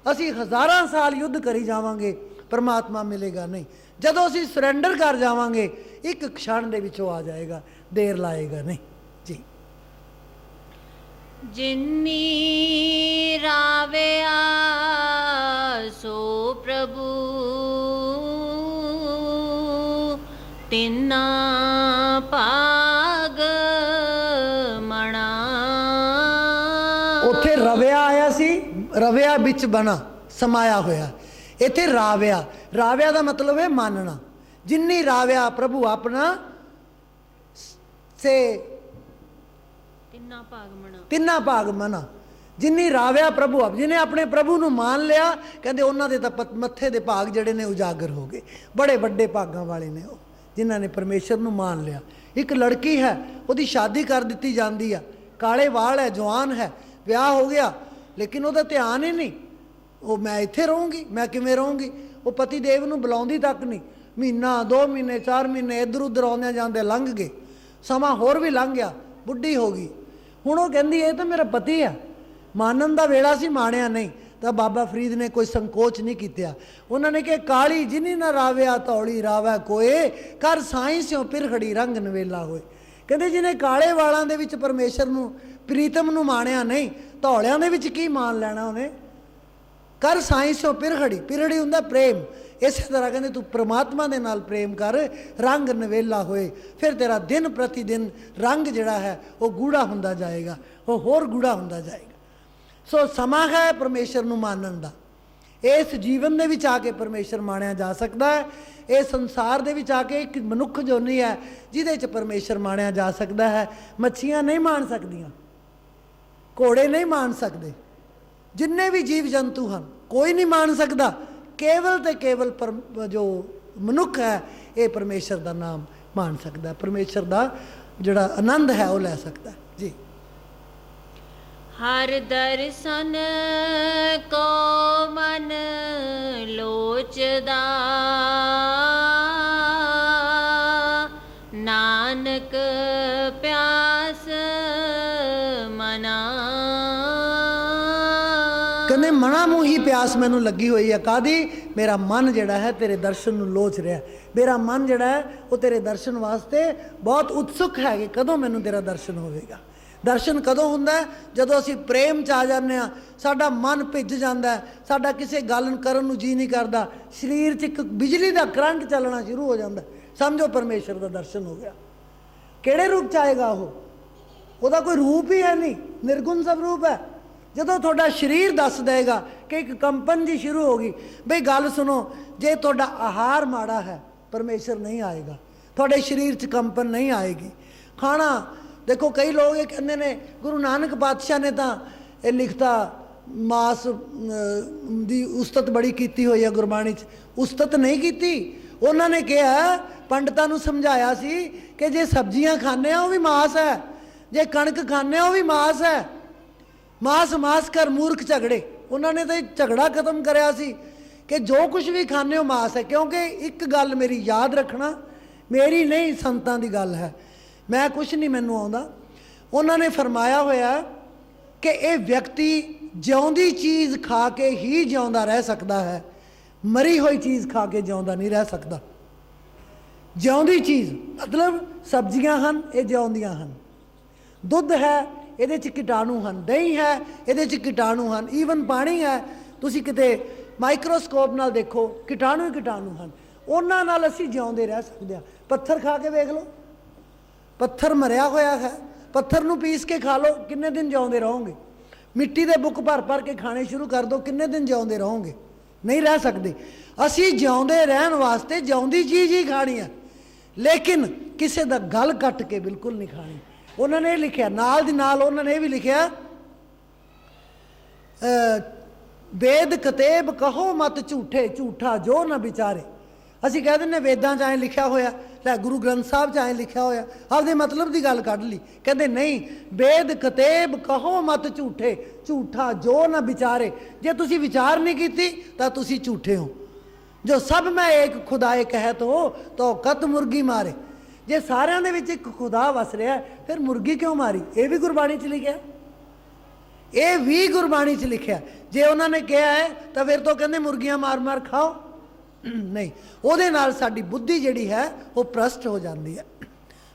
ਅਸੀਂ ਹਜ਼ਾਰਾਂ ਸਾਲ ਯੁੱਧ ਕਰੀ ਜਾਵਾਂਗੇ, ਪਰਮਾਤਮਾ ਮਿਲੇਗਾ ਨਹੀਂ। ਜਦੋਂ ਅਸੀਂ ਸਰੈਂਡਰ ਕਰ ਜਾਵਾਂਗੇ, ਇੱਕ ਖਿਆਲ ਦੇ ਵਿੱਚੋਂ ਆ ਜਾਏਗਾ, ਦੇਰ ਲਾਏਗਾ ਨਹੀਂ ਜੀ। ਜਿਨੀ ਰਾਵਿਆ ਸੋ ਪ੍ਰਭੂ, ਤਿੰਨਾ ਭਾਗ ਮਣਾ। ਉੱਥੇ ਰਵਿਆ ਆਇਆ ਸੀ, ਰਵਿਆ ਵਿੱਚ ਬਣਾ ਸਮਾਇਆ ਹੋਇਆ। ਇੱਥੇ ਰਾਵਿਆ, ਰਾਵਿਆ ਦਾ ਮਤਲਬ ਹੈ ਮੰਨਣਾ। ਜਿੰਨੀ ਰਾਵਿਆ ਪ੍ਰਭੂ ਆਪਣਾ ਸੇ ਤਿੰਨਾ ਭਾਗ ਮਨਾ, ਜਿੰਨੀ ਰਾਵਿਆ ਪ੍ਰਭੂ ਆਪ, ਜਿਹਨੇ ਆਪਣੇ ਪ੍ਰਭੂ ਨੂੰ ਮੰਨ ਲਿਆ, ਕਹਿੰਦੇ ਉਹਨਾਂ ਦੇ ਤਾਂ ਮੱਥੇ ਦੇ ਭਾਗ ਜਿਹੜੇ ਨੇ ਉਜਾਗਰ ਹੋ ਗਏ। ਬੜੇ ਵੱਡੇ ਭਾਗਾਂ ਵਾਲੇ ਨੇ ਉਹ, ਜਿਨ੍ਹਾਂ ਨੇ ਪਰਮੇਸ਼ਰ ਨੂੰ ਮੰਨ ਲਿਆ। ਇੱਕ ਲੜਕੀ ਹੈ, ਉਹਦੀ ਸ਼ਾਦੀ ਕਰ ਦਿੱਤੀ ਜਾਂਦੀ ਆ, ਕਾਲੇ ਵਾਲ ਹੈ, ਜਵਾਨ ਹੈ, ਵਿਆਹ ਹੋ ਗਿਆ, ਲੇਕਿਨ ਉਹਦਾ ਧਿਆਨ ਹੀ ਨਹੀਂ, ਉਹ ਮੈਂ ਇੱਥੇ ਰਹੂੰਗੀ, ਮੈਂ ਕਿਵੇਂ ਰਹੂੰਗੀ। ਉਹ ਪਤੀ ਦੇਵ ਨੂੰ ਬੁਲਾਉਂਦੀ ਤੱਕ ਨਹੀਂ। ਮਹੀਨਾ, 2 ਮਹੀਨੇ, 4 ਮਹੀਨੇ ਇੱਧਰ ਉੱਧਰ ਆਉਂਦੇ ਜਾਂਦੇ ਲੰਘ ਗਏ, ਸਮਾਂ ਹੋਰ ਵੀ ਲੰਘ ਗਿਆ, ਬੁੱਢੀ ਹੋ ਗਈ। ਹੁਣ ਉਹ ਕਹਿੰਦੀ ਇਹ ਤਾਂ ਮੇਰਾ ਪਤੀ ਆ, ਮਾਨਣ ਦਾ ਵੇਲਾ ਸੀ, ਮਾਣਿਆ ਨਹੀਂ। ਤਾਂ ਬਾਬਾ ਫਰੀਦ ਨੇ ਕੋਈ ਸੰਕੋਚ ਨਹੀਂ ਕੀਤਾ। ਉਹਨਾਂ ਨੇ ਕਿ ਕਾਲੀ ਜਿਨੀ ਨਾ ਰਾਵਿਆ ਧੌਲੀ ਰਾਵੈ ਕੋਏ, ਕਰ ਸਾਈਂ ਸਿਓ ਪਿਰਖੜੀ ਰੰਗ ਨਵੇਲਾ ਹੋਏ। ਕਹਿੰਦੇ ਜਿਹਨੇ ਕਾਲੇ ਵਾਲਾਂ ਦੇ ਵਿੱਚ ਪਰਮੇਸ਼ਰ ਨੂੰ, ਪ੍ਰੀਤਮ ਨੂੰ ਮਾਣਿਆ ਨਹੀਂ, ਧੌਲਿਆਂ ਦੇ ਵਿੱਚ ਕੀ ਮਾਣ ਲੈਣਾ ਉਹਨੇ। ਕਰ ਸਾਈਂ ਸਿਓ ਪਿਰਖੜੀ, ਪਿਰਖੜੀ ਹੁੰਦਾ ਪ੍ਰੇਮ। ਇਸੇ ਤਰ੍ਹਾਂ ਕਹਿੰਦੇ ਤੂੰ ਪ੍ਰਮਾਤਮਾ ਦੇ ਨਾਲ ਪ੍ਰੇਮ ਕਰ, ਰੰਗ ਨਵੇਲਾ ਹੋਏ, ਫਿਰ ਤੇਰਾ ਦਿਨ ਪ੍ਰਤੀ ਦਿਨ ਰੰਗ ਜਿਹੜਾ ਹੈ ਉਹ ਗੂੜਾ ਹੁੰਦਾ ਜਾਏਗਾ, ਉਹ ਹੋਰ ਗੂੜਾ ਹੁੰਦਾ ਜਾਏਗਾ। ਸੋ ਸਮਾਂ ਹੈ ਪਰਮੇਸ਼ਰ ਨੂੰ ਮੰਨਣ ਦਾ। ਇਸ ਜੀਵਨ ਦੇ ਵਿੱਚ ਆ ਕੇ ਪਰਮੇਸ਼ਰ ਮਾਣਿਆ ਜਾ ਸਕਦਾ ਹੈ। ਇਹ ਸੰਸਾਰ ਦੇ ਵਿੱਚ ਆ ਕੇ ਇੱਕ ਮਨੁੱਖ ਜੋਨੀ ਹੈ ਜਿਹਦੇ 'ਚ ਪਰਮੇਸ਼ਰ ਮਾਣਿਆ ਜਾ ਸਕਦਾ ਹੈ। ਮੱਛੀਆਂ ਨਹੀਂ ਮਾਣ ਸਕਦੀਆਂ, ਘੋੜੇ ਨਹੀਂ ਮਾਣ ਸਕਦੇ, ਜਿੰਨੇ ਵੀ ਜੀਵ ਜੰਤੂ ਹਨ ਕੋਈ ਨਹੀਂ ਮਾਣ ਸਕਦਾ। ਕੇਵਲ ਤੇ ਕੇਵਲ ਜੋ ਮਨੁੱਖ ਹੈ ਇਹ ਪਰਮੇਸ਼ਰ ਦਾ ਨਾਮ ਮਾਣ ਸਕਦਾ, ਪਰਮੇਸ਼ਰ ਦਾ ਜਿਹੜਾ ਆਨੰਦ ਹੈ ਉਹ ਲੈ ਸਕਦਾ ਜੀ। ਹਰ ਦਰਸ਼ਨ ਕੋ ਮਨ ਲੋਚਦਾ, ਨਾਨਕ ਪਿਆਸ ਮਨਾ। ਕਹਿੰਦੇ ਮਨਾਂ ਨੂੰ ਹੀ ਪਿਆਸ ਮੈਨੂੰ ਲੱਗੀ ਹੋਈ ਹੈ। ਕਾਹਦੀ? ਮੇਰਾ ਮਨ ਜਿਹੜਾ ਹੈ ਤੇਰੇ ਦਰਸ਼ਨ ਨੂੰ ਲੋਚ ਰਿਹਾ। ਮੇਰਾ ਮਨ ਜਿਹੜਾ ਹੈ ਉਹ ਤੇਰੇ ਦਰਸ਼ਨ ਵਾਸਤੇ ਬਹੁਤ ਉਤਸੁਕ ਹੈ ਕਿ ਕਦੋਂ ਮੈਨੂੰ ਤੇਰਾ ਦਰਸ਼ਨ ਹੋਵੇਗਾ। ਦਰਸ਼ਨ ਕਦੋਂ ਹੁੰਦਾ? ਜਦੋਂ ਅਸੀਂ ਪ੍ਰੇਮ 'ਚ ਆ ਜਾਂਦੇ ਹਾਂ, ਸਾਡਾ ਮਨ ਭਿੱਜ ਜਾਂਦਾ, ਸਾਡਾ ਕਿਸੇ ਗੱਲ ਨੂੰ ਕਰਨ ਨੂੰ ਜੀ ਨਹੀਂ ਕਰਦਾ, ਸਰੀਰ 'ਚ ਇੱਕ ਬਿਜਲੀ ਦਾ ਕਰੰਟ ਚੱਲਣਾ ਸ਼ੁਰੂ ਹੋ ਜਾਂਦਾ, ਸਮਝੋ ਪਰਮੇਸ਼ਰ ਦਾ ਦਰਸ਼ਨ ਹੋ ਗਿਆ। ਕਿਹੜੇ ਰੂਪ 'ਚ ਆਏਗਾ ਉਹ? ਉਹਦਾ ਕੋਈ ਰੂਪ ਹੀ ਹੈ ਨਹੀਂ, ਨਿਰਗੁਣ ਸਵਰੂਪ ਹੈ। ਜਦੋਂ ਤੁਹਾਡਾ ਸਰੀਰ ਦੱਸ ਦੇਗਾ ਕਿ ਇੱਕ ਕੰਪਨ ਜੀ ਸ਼ੁਰੂ ਹੋ ਗਈ, ਬਈ ਗੱਲ ਸੁਣੋ, ਜੇ ਤੁਹਾਡਾ ਆਹਾਰ ਮਾੜਾ ਹੈ ਪਰਮੇਸ਼ਰ ਨਹੀਂ ਆਏਗਾ, ਤੁਹਾਡੇ ਸਰੀਰ 'ਚ ਕੰਪਨ ਨਹੀਂ ਆਏਗੀ। ਖਾਣਾ ਦੇਖੋ, ਕਈ ਲੋਕ ਇਹ ਕਹਿੰਦੇ ਨੇ ਗੁਰੂ ਨਾਨਕ ਪਾਤਸ਼ਾਹ ਨੇ ਤਾਂ ਇਹ ਲਿਖਤਾ ਮਾਸ ਦੀ ਉਸਤਤ ਬੜੀ ਕੀਤੀ ਹੋਈ ਹੈ ਗੁਰਬਾਣੀ 'ਚ। ਉਸਤਤ ਨਹੀਂ ਕੀਤੀ, ਉਹਨਾਂ ਨੇ ਕਿਹਾ, ਪੰਡਤਾਂ ਨੂੰ ਸਮਝਾਇਆ ਸੀ ਕਿ ਜੇ ਸਬਜ਼ੀਆਂ ਖਾਂਦੇ ਆ ਉਹ ਵੀ ਮਾਸ ਹੈ, ਜੇ ਕਣਕ ਖਾਂਦੇ ਆ ਉਹ ਵੀ ਮਾਸ ਹੈ। ਮਾਸ ਮਾਸ ਕਰ ਮੂਰਖ ਝਗੜੇ। ਉਹਨਾਂ ਨੇ ਤਾਂ ਝਗੜਾ ਖਤਮ ਕਰਿਆ ਸੀ ਕਿ ਜੋ ਕੁਝ ਵੀ ਖਾਂਦੇ ਹੋ ਮਾਸ ਹੈ। ਕਿਉਂਕਿ ਇੱਕ ਗੱਲ ਮੇਰੀ ਯਾਦ ਰੱਖਣਾ, ਮੇਰੀ ਨਹੀਂ ਸੰਤਾਂ ਦੀ ਗੱਲ ਹੈ, ਮੈਂ ਕੁਛ ਨਹੀਂ ਮੈਨੂੰ ਆਉਂਦਾ। ਉਹਨਾਂ ਨੇ ਫਰਮਾਇਆ ਹੋਇਆ ਕਿ ਇਹ ਵਿਅਕਤੀ ਜਿਉਂਦੀ ਚੀਜ਼ ਖਾ ਕੇ ਹੀ ਜਿਉਂਦਾ ਰਹਿ ਸਕਦਾ ਹੈ, ਮਰੀ ਹੋਈ ਚੀਜ਼ ਖਾ ਕੇ ਜਿਉਂਦਾ ਨਹੀਂ ਰਹਿ ਸਕਦਾ। ਜਿਉਂਦੀ ਚੀਜ਼ ਮਤਲਬ ਸਬਜ਼ੀਆਂ ਹਨ, ਇਹ ਜਿਉਂਦੀਆਂ ਹਨ। ਦੁੱਧ ਹੈ, ਇਹਦੇ 'ਚ ਕੀਟਾਣੂ ਹਨ। ਦਹੀਂ ਹੈ, ਇਹਦੇ 'ਚ ਕੀਟਾਣੂ ਹਨ। ਈਵਨ ਪਾਣੀ ਹੈ, ਤੁਸੀਂ ਕਿਤੇ ਮਾਈਕਰੋਸਕੋਪ ਨਾਲ ਦੇਖੋ, ਕੀਟਾਣੂ ਹੀ ਕੀਟਾਣੂ ਹਨ। ਉਹਨਾਂ ਨਾਲ ਅਸੀਂ ਜਿਉਂਦੇ ਰਹਿ ਸਕਦੇ ਹਾਂ। ਪੱਥਰ ਖਾ ਕੇ ਵੇਖ ਲਓ, ਪੱਥਰ ਮਰਿਆ ਹੋਇਆ ਹੈ, ਪੱਥਰ ਨੂੰ ਪੀਸ ਕੇ ਖਾ ਲਓ, ਕਿੰਨੇ ਦਿਨ ਜਿਉਂਦੇ ਰਹੋਗੇ। ਮਿੱਟੀ ਦੇ ਬੁੱਕ ਭਰ ਭਰ ਕੇ ਖਾਣੇ ਸ਼ੁਰੂ ਕਰ ਦਿਓ, ਕਿੰਨੇ ਦਿਨ ਜਿਉਂਦੇ ਰਹੋਗੇ? ਨਹੀਂ ਰਹਿ ਸਕਦੇ। ਅਸੀਂ ਜਿਉਂਦੇ ਰਹਿਣ ਵਾਸਤੇ ਜਿਉਂਦੀ ਚੀਜ਼ ਹੀ ਖਾਣੀ ਹੈ, ਲੇਕਿਨ ਕਿਸੇ ਦਾ ਗਲ ਕੱਟ ਕੇ ਬਿਲਕੁਲ ਨਹੀਂ ਖਾਣੀ। ਉਹਨਾਂ ਨੇ ਇਹ ਲਿਖਿਆ, ਨਾਲ ਦੀ ਨਾਲ ਉਹਨਾਂ ਨੇ ਇਹ ਵੀ ਲਿਖਿਆ, ਵੇਦ ਕਤੇਬ ਕਹੋ ਮਤ ਝੂਠੇ, ਝੂਠਾ ਜੋ ਨਾ ਵਿਚਾਰੇ। ਅਸੀਂ ਕਹਿ ਦਿੰਦੇ ਵੇਦਾਂ 'ਚ ਐਂ ਲਿਖਿਆ ਹੋਇਆ, ਲੈ ਗੁਰੂ ਗ੍ਰੰਥ ਸਾਹਿਬ 'ਚ ਐਂ ਲਿਖਿਆ ਹੋਇਆ, ਆਪਦੇ ਮਤਲਬ ਦੀ ਗੱਲ ਕੱਢ ਲਈ। ਕਹਿੰਦੇ ਨਹੀਂ, ਵੇਦ ਕਤੇਬ ਕਹੋ ਮਤ ਝੂਠੇ, ਝੂਠਾ ਜੋ ਨਾ ਵਿਚਾਰੇ। ਜੇ ਤੁਸੀਂ ਵਿਚਾਰ ਨਹੀਂ ਕੀਤੀ ਤਾਂ ਤੁਸੀਂ ਝੂਠੇ ਹੋ। ਜੋ ਸਭ ਮੈਂ ਏਕ ਖੁਦਾਏ ਕਹਿਤ ਹੋ ਤੋ ਕਤ ਮੁਰਗੀ ਮਾਰੇ। ਜੇ ਸਾਰਿਆਂ ਦੇ ਵਿੱਚ ਇੱਕ ਖੁਦਾ ਵਸ ਰਿਹਾ, ਫਿਰ ਮੁਰਗੀ ਕਿਉਂ ਮਾਰੀ? ਇਹ ਵੀ ਗੁਰਬਾਣੀ 'ਚ ਲਿਖਿਆ, ਇਹ ਵੀ ਗੁਰਬਾਣੀ 'ਚ ਲਿਖਿਆ। ਜੇ ਉਹਨਾਂ ਨੇ ਕਿਹਾ ਹੈ ਤਾਂ ਫਿਰ ਤੋਂ ਕਹਿੰਦੇ ਮੁਰਗੀਆਂ ਮਾਰ ਮਾਰ ਖਾਓ। ਨਹੀਂ, ਉਹਦੇ ਨਾਲ ਸਾਡੀ ਬੁੱਧੀ ਜਿਹੜੀ ਹੈ ਉਹ ਭ੍ਰਸ਼ਟ ਹੋ ਜਾਂਦੀ ਹੈ,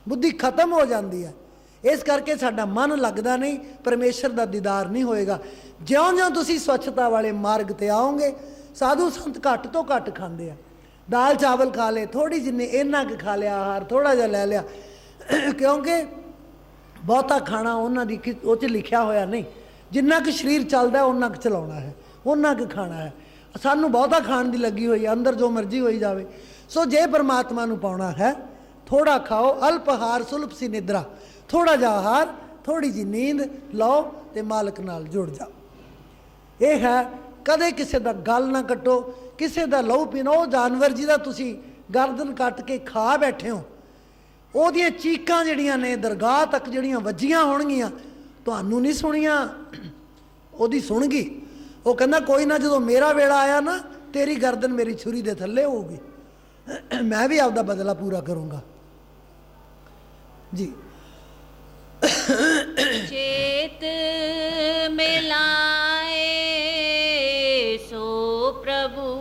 ਬੁੱਧੀ ਖਤਮ ਹੋ ਜਾਂਦੀ ਹੈ। ਇਸ ਕਰਕੇ ਸਾਡਾ ਮਨ ਲੱਗਦਾ ਨਹੀਂ, ਪਰਮੇਸ਼ਰ ਦਾ ਦੀਦਾਰ ਨਹੀਂ ਹੋਏਗਾ। ਜਿਉਂ-ਜਿਉਂ ਤੁਸੀਂ ਸਵੱਛਤਾ ਵਾਲੇ ਮਾਰਗ 'ਤੇ ਆਓਗੇ, ਸਾਧੂ ਸੰਤ ਘੱਟ ਤੋਂ ਘੱਟ ਖਾਂਦੇ ਆ। ਦਾਲ ਚਾਵਲ ਖਾ ਲਏ ਥੋੜ੍ਹੀ ਜਿੰਨੀ, ਇੰਨਾ ਕੁ ਖਾ ਲਿਆ ਆਹਾਰ, ਥੋੜ੍ਹਾ ਜਿਹਾ ਲੈ ਲਿਆ, ਕਿਉਂਕਿ ਬਹੁਤਾ ਖਾਣਾ ਉਹਨਾਂ ਦੀ ਉਹ 'ਚ ਲਿਖਿਆ ਹੋਇਆ ਨਹੀਂ। ਜਿੰਨਾ ਕੁ ਸਰੀਰ ਚੱਲਦਾ ਉਹਨਾਂ ਕੁ ਚਲਾਉਣਾ ਹੈ, ਉਹਨਾਂ ਕੁ ਖਾਣਾ ਹੈ। ਸਾਨੂੰ ਬਹੁਤਾ ਖਾਣ ਦੀ ਲੱਗੀ ਹੋਈ ਹੈ, ਅੰਦਰ ਜੋ ਮਰਜ਼ੀ ਹੋਈ ਜਾਵੇ। ਸੋ ਜੇ ਪਰਮਾਤਮਾ ਨੂੰ ਪਾਉਣਾ ਹੈ, ਥੋੜਾ ਖਾਓ, ਅਲਪ ਆਹਾਰ ਸੁਲਭ ਸੀ ਨਿਦਰਾ। ਥੋੜਾ ਜਿਹਾ ਆਹਾਰ, ਥੋੜੀ ਜਿਹੀ ਨੀਂਦ ਲਓ ਤੇ ਮਾਲਕ ਨਾਲ ਜੁੜ ਜਾਓ। ਇਹ ਹੈ, ਕਦੇ ਕਿਸੇ ਦਾ ਗਲ ਨਾ ਕੱਟੋ, ਕਿਸੇ ਦਾ ਲਹੂ ਪੀਣਾ। ਉਹ ਜਾਨਵਰ ਜਿਹਦਾ ਤੁਸੀਂ ਗਰਦਨ ਕੱਟ ਕੇ ਖਾ ਬੈਠੇ ਹੋ, ਉਹਦੀਆਂ ਚੀਕਾਂ ਜਿਹੜੀਆਂ ਨੇ ਦਰਗਾਹ ਤੱਕ ਜਿਹੜੀਆਂ ਵੱਜੀਆਂ ਹੋਣਗੀਆਂ, ਤੁਹਾਨੂੰ ਨਹੀਂ ਸੁਣੀਆਂ, ਉਹਦੀ ਸੁਣ ਗਈ। ਉਹ ਕਹਿੰਦਾ ਕੋਈ ਨਾ, ਜਦੋਂ ਮੇਰਾ ਵੇਲਾ ਆਇਆ ਨਾ, ਤੇਰੀ ਗਰਦਨ ਮੇਰੀ ਛੁਰੀ ਦੇ ਥੱਲੇ ਹੋਊਗੀ, ਮੈਂ ਵੀ ਆਪਦਾ ਬਦਲਾ ਪੂਰਾ ਕਰੂੰਗਾ ਜੀ। ਚੇਤ ਮਿਲਾਏ ਸੋ ਪ੍ਰਭੂ,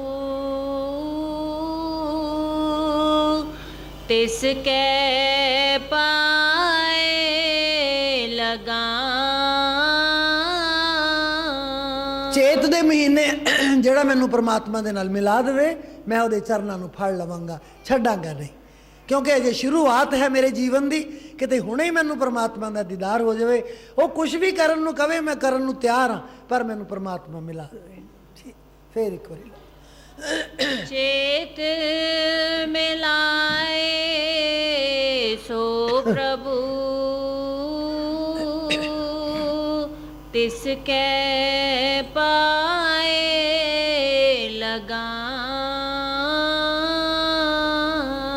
ਤਿਸ ਕੈ ਪਾਏ ਲਗਾ। ਚੇਤ ਦੇ ਮਹੀਨੇ ਜਿਹੜਾ ਮੈਨੂੰ ਪਰਮਾਤਮਾ ਦੇ ਨਾਲ ਮਿਲਾ ਦੇਵੇ, ਮੈਂ ਉਹਦੇ ਚਰਨਾਂ ਨੂੰ ਫੜ ਲਵਾਂਗਾ, ਛੱਡਾਂਗਾ ਨਹੀਂ। ਕਿਉਂਕਿ ਅਜੇ ਸ਼ੁਰੂਆਤ ਹੈ ਮੇਰੇ ਜੀਵਨ ਦੀ, ਕਿਤੇ ਹੁਣੇ ਹੀ ਮੈਨੂੰ ਪਰਮਾਤਮਾ ਦਾ ਦੀਦਾਰ ਹੋ ਜਾਵੇ। ਉਹ ਕੁਝ ਵੀ ਕਰਨ ਨੂੰ ਕਵੇ, ਮੈਂ ਕਰਨ ਨੂੰ ਤਿਆਰ ਹਾਂ, ਪਰ ਮੈਨੂੰ ਪਰਮਾਤਮਾ ਮਿਲਾ ਦੇਵੇ। ਫੇਰ ਇੱਕ ਵਾਰੀ ਚੇਤ ਮਿਲਾਏ ਸੋ ਪ੍ਰਭੂ, ਤਿਸ ਕੈ ਪਾਏ